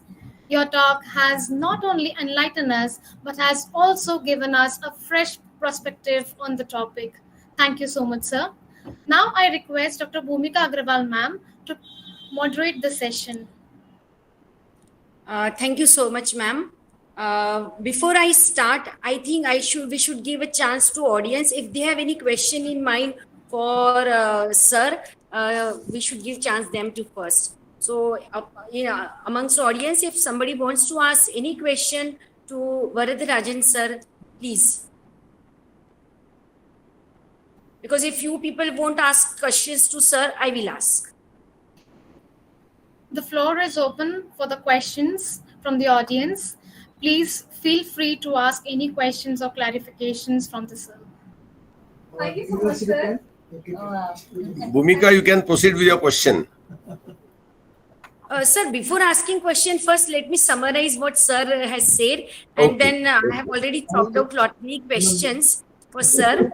Your talk has not only enlightened us, but has also given us a fresh perspective on the topic. Thank you so much, sir. Now I request Dr. Bhumika Agrawal, ma'am, to moderate the session. Thank you so much, ma'am. Before I start, I think we should give a chance to audience. If they have any question in mind for sir, we should give chance them to first. So, amongst audience, if somebody wants to ask any question to Varadarajan sir, please. Because if few people won't ask questions to sir, I will ask. The floor is open for the questions from the audience. Please feel free to ask any questions or clarifications from the sir. Thank you so much, sir. Bhumika, you can proceed with your question. Sir, before asking question, first let me summarize what sir has said, and then I have already talked out many questions for sir.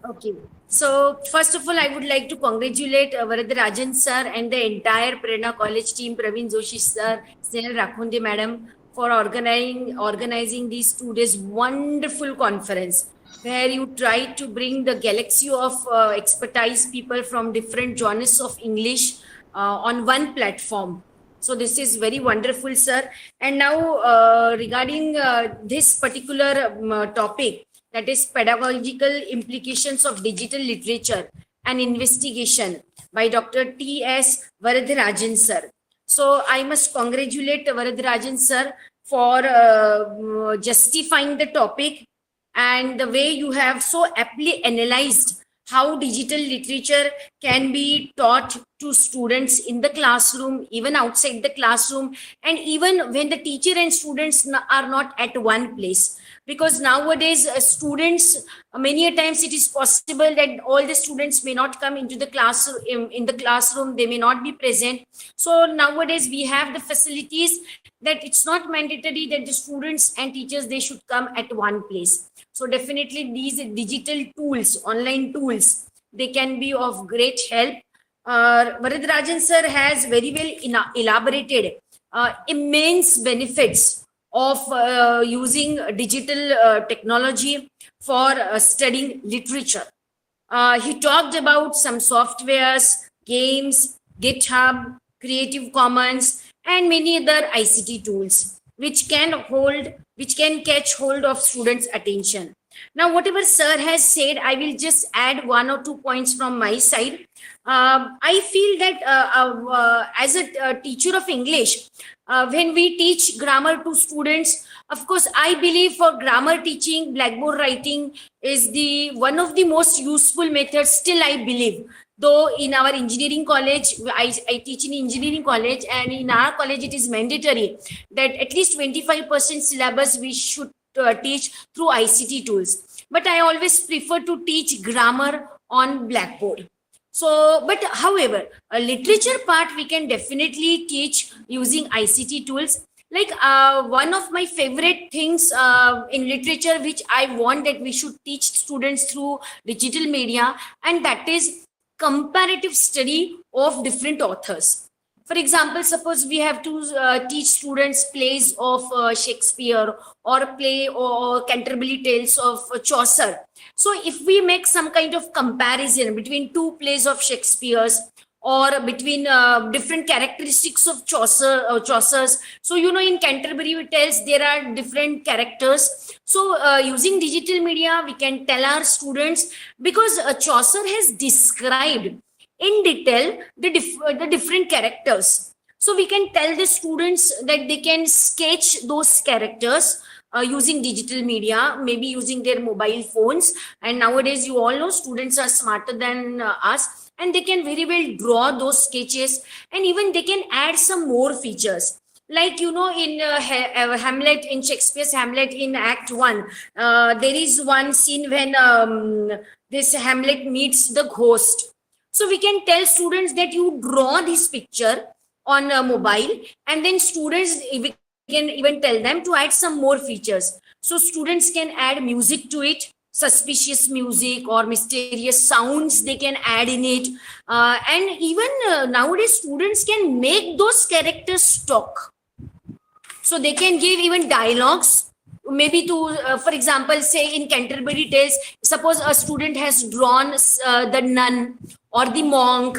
Okay. So first of all, I would like to congratulate Varadarajan sir and the entire Prerna College team, Praveen Joshi sir, Snehal Rakhunde madam, for organizing these 2 days wonderful conference, where you try to bring the galaxy of expertise people from different genres of English on one platform. So this is very wonderful, sir. And now regarding this particular topic, that is pedagogical implications of digital literature and investigation by Dr. T.S. Varadarajan sir. So I must congratulate Varadarajan sir for justifying the topic and the way you have so aptly analyzed how digital literature can be taught to students in the classroom, even outside the classroom, and even when the teacher and students are not at one place. Because nowadays students, many a times it is possible that all the students may not come into the classroom, in the classroom, they may not be present. So nowadays we have the facilities that it's not mandatory that the students and teachers, they should come at one place. So definitely these digital tools, online tools, they can be of great help. Varadarajan sir has very well elaborated immense benefits of using digital technology for studying literature. He talked about some softwares, games, GitHub, Creative Commons, and many other ICT tools, which can catch hold of students' attention. Now, whatever sir has said, I will just add 1 or 2 points from my side. I feel that as a teacher of English, when we teach grammar to students, of course, I believe for grammar teaching, blackboard writing is one of the most useful methods. Still, I believe. Though in our engineering college, I teach in engineering college, and in our college it is mandatory that at least 25% syllabus we should teach through ICT tools. But I always prefer to teach grammar on blackboard. So, but however, a literature part we can definitely teach using ICT tools. Like one of my favorite things in literature which I want that we should teach students through digital media, and that is comparative study of different authors. For example, suppose we have to teach students plays of Shakespeare, or play or Canterbury Tales of Chaucer. So if we make some kind of comparison between two plays of Shakespeare's, or between different characteristics of Chaucer's. So, in Canterbury Tales, there are different characters. So, using digital media, we can tell our students, because Chaucer has described in detail the different characters. So, we can tell the students that they can sketch those characters using digital media, maybe using their mobile phones. And nowadays, you all know students are smarter than us, and they can very well draw those sketches, and even they can add some more features. Like, in Hamlet, in Shakespeare's Hamlet, in Act 1, there is one scene when this Hamlet meets the ghost. So we can tell students that you draw this picture on a mobile, and then students, we can even tell them to add some more features. So students can add music to it, suspicious music or mysterious sounds they can add in it. And even nowadays, students can make those characters talk. So they can give even dialogues, maybe to, for example, say in Canterbury Tales, suppose a student has drawn the nun or the monk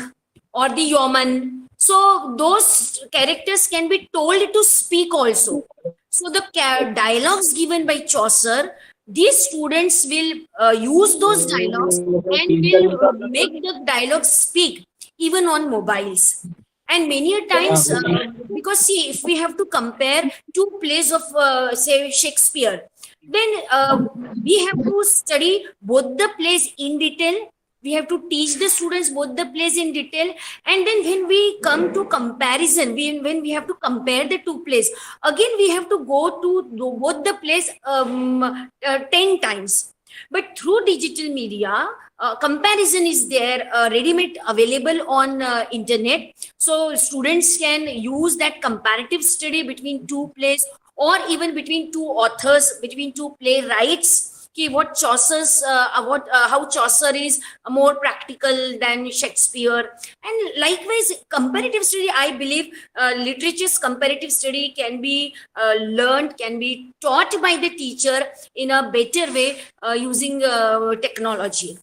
or the yeoman. So those characters can be told to speak also. So the dialogues given by Chaucer, these students will use those dialogues and will make the dialogues speak even on mobiles. And many a times, because see, if we have to compare two plays of, say, Shakespeare, then we have to study both the plays in detail. We have to teach the students both the plays in detail. And then when we come to comparison, when we have to compare the two plays, again, we have to go to both the plays 10 times. But through digital media, comparison is there, ready-made available on internet. So students can use that comparative study between two plays, or even between two authors, between two playwrights. What Chaucer's, how Chaucer is more practical than Shakespeare. And likewise, comparative study, I believe literature's comparative study can be learned, can be taught by the teacher in a better way using technology.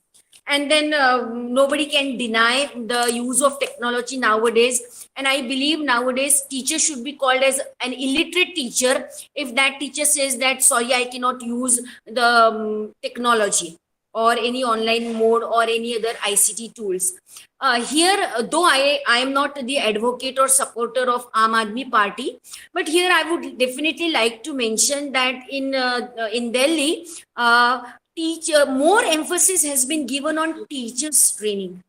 And then nobody can deny the use of technology nowadays. And I believe nowadays teacher should be called as an illiterate teacher if that teacher says that, sorry, I cannot use the technology or any online mode or any other ICT tools. Here, though I am not the advocate or supporter of Aam Aadmi Party, but here I would definitely like to mention that in Delhi, more emphasis has been given on teachers training.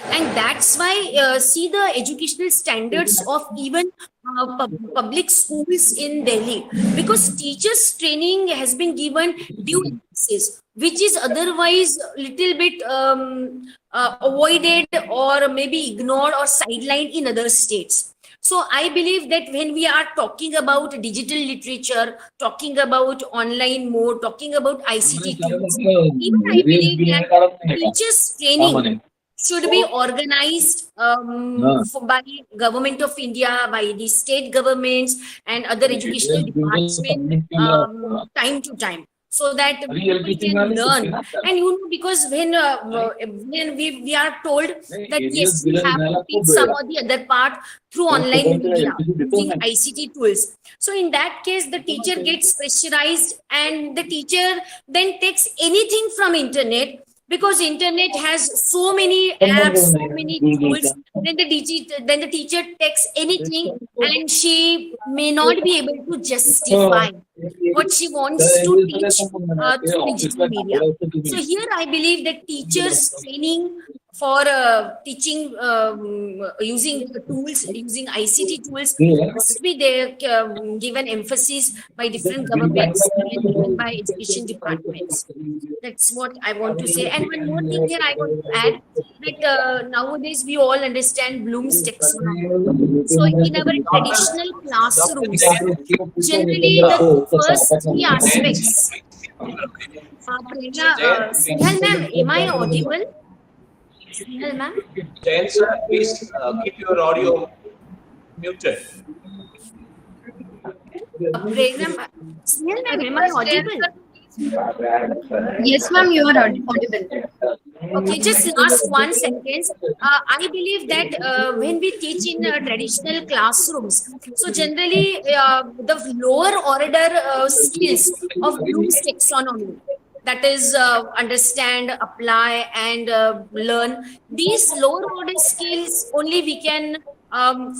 And that's why see the educational standards of even public schools in Delhi, because teachers training has been given due emphasis, which is otherwise little bit avoided or maybe ignored or sidelined in other states. So I believe that when we are talking about digital literature, talking about online mode, talking about ICT tools, even I believe that teachers training should be organized by government of India, by the state governments and other educational departments time to time, so that people can learn. And because when we are told that yes, we have to teach some or the other part through online media using ICT tools. So in that case, the teacher gets pressurized, and the teacher then takes anything from internet, because internet has so many apps, so many tools. Then the teacher takes anything, and she may not be able to justify what she wants to teach through digital media. So here I believe that teachers training for teaching using tools, using ICT tools must be there, given emphasis by different governments and even by education departments. That's what I want to say. And one more thing here I want to add, that nowadays we all understand Bloom's taxonomy. So in our traditional classrooms, generally the first three aspects. Prerna, Snehal ma'am, am I audible? Snehal ma'am? Jayan sir, please keep your audio muted. Prerna, Snehal ma'am, am I audible? Yes, ma'am, you are audible. Okay, just last 1 second. I believe that when we teach in traditional classrooms, so generally the lower order skills of Bloom's taxonomy, that is understand, apply, and learn. These lower order skills only we can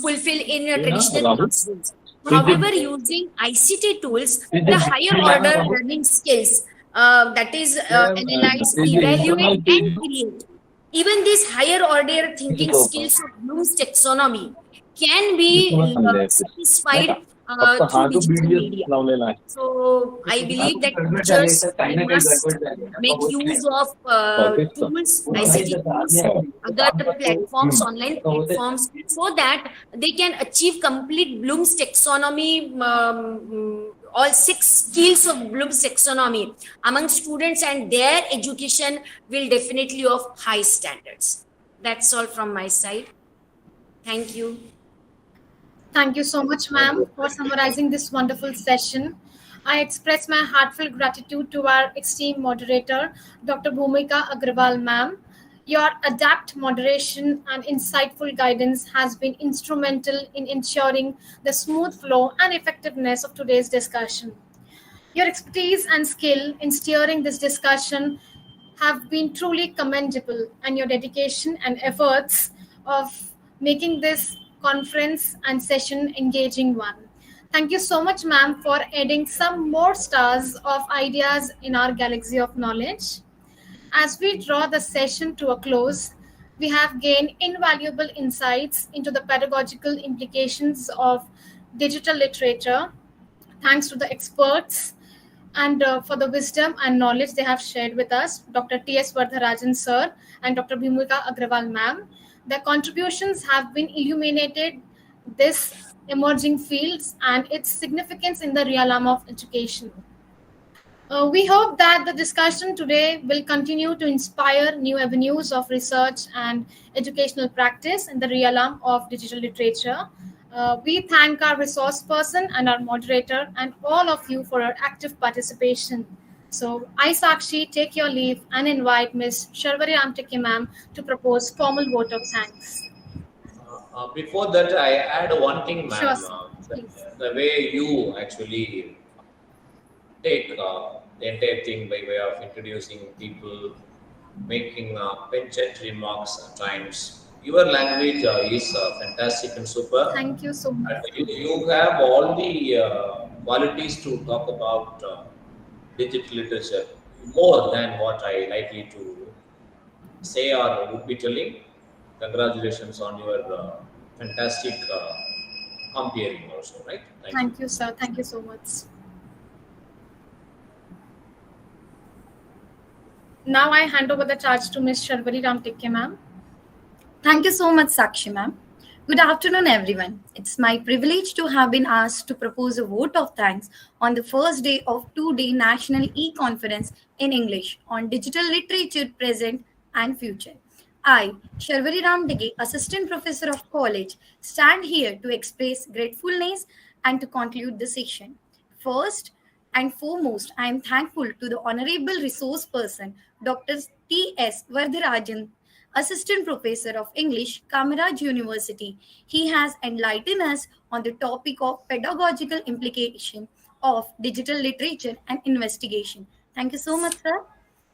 fulfill in traditional classrooms. However, using ICT tools, the higher order learning skills, that is analyze, evaluate, and create. Even these higher order thinking skills of Bloom's taxonomy can be satisfied through digital media. So I believe that teachers, they must make use of tools, ICT tools, other platforms, online platforms, so that they can achieve complete Bloom's taxonomy, all 6 skills of Bloom's taxonomy among students, and their education will definitely of high standards. That's all from my side. Thank you. Thank you so much, ma'am, for summarizing this wonderful session. I express my heartfelt gratitude to our esteemed moderator, Dr. Bhumika Agrawal, ma'am. Your adept moderation and insightful guidance has been instrumental in ensuring the smooth flow and effectiveness of today's discussion. Your expertise and skill in steering this discussion have been truly commendable, and your dedication and efforts of making this conference and session engaging one. Thank you so much, ma'am, for adding some more stars of ideas in our galaxy of knowledge. As we draw the session to a close, we have gained invaluable insights into the pedagogical implications of digital literature, thanks to the experts and for the wisdom and knowledge they have shared with us, Dr. T.S. Vardharajan sir and Dr. Bhumika Agrawal ma'am. Their contributions have been illuminated this emerging fields and its significance in the realm of education. We hope that the discussion today will continue to inspire new avenues of research and educational practice in the realm of digital literature. We thank our resource person and our moderator and all of you for your active participation. So, I, Sakshi, take your leave and invite Ms. Sharvari Ramteke ma'am to propose formal vote of thanks. Before that, I add one thing, ma'am. Sure, sir. The way you actually take the entire thing by way of introducing people, making penchant remarks at times. Your language is fantastic and super. Thank you so much. You have all the qualities to talk about digital literature more than what I likely to say or would be telling. Congratulations on your fantastic comparing also, right? Thank you, sir. Thank you so much. Now I hand over the charge to Ms. Sharvari Ramteke ma'am. Thank you so much, Sakshi ma'am. Good afternoon, everyone. It's my privilege to have been asked to propose a vote of thanks on the first day of 2-day National E-Conference in English on digital literature present and future. I, Sharvari Ramteke, Assistant Professor of College, stand here to express gratefulness and to conclude the session. First and foremost, I am thankful to the Honorable Resource Person, Dr. T.S. Vardharajan, Assistant Professor of English, Kamaraj University. He has enlightened us on the topic of pedagogical implication of digital literature and investigation. Thank you so much, sir.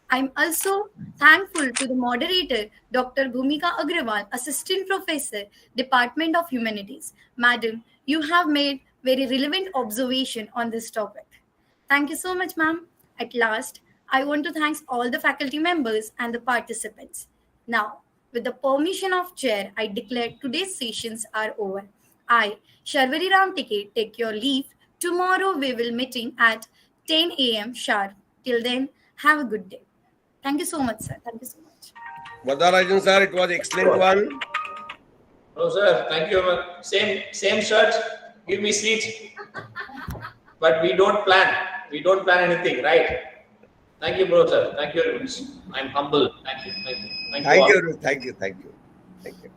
I'm also thankful to the moderator, Dr. Bhumika Agrawal, Assistant Professor, Department of Humanities. Madam, you have made very relevant observation on this topic. Thank you so much, ma'am. At last, I want to thank all the faculty members and the participants. Now, With the permission of chair, I declare today's sessions are over. I, Sharvari Ram Tike, take your leave. Tomorrow we will meeting at 10 a.m. sharp. Till then, have a good day. Thank you so much, sir. Thank you so much. Vadarajan sir, it was excellent one. Oh, sir, thank you. Same shirt. Give me seat. But we don't plan. We don't plan anything, right? Thank you, bro, sir. Thank you very much. I'm humble. Thank you. Thank you. Thank you. Thank all. you. Thank you. Thank you. Thank you.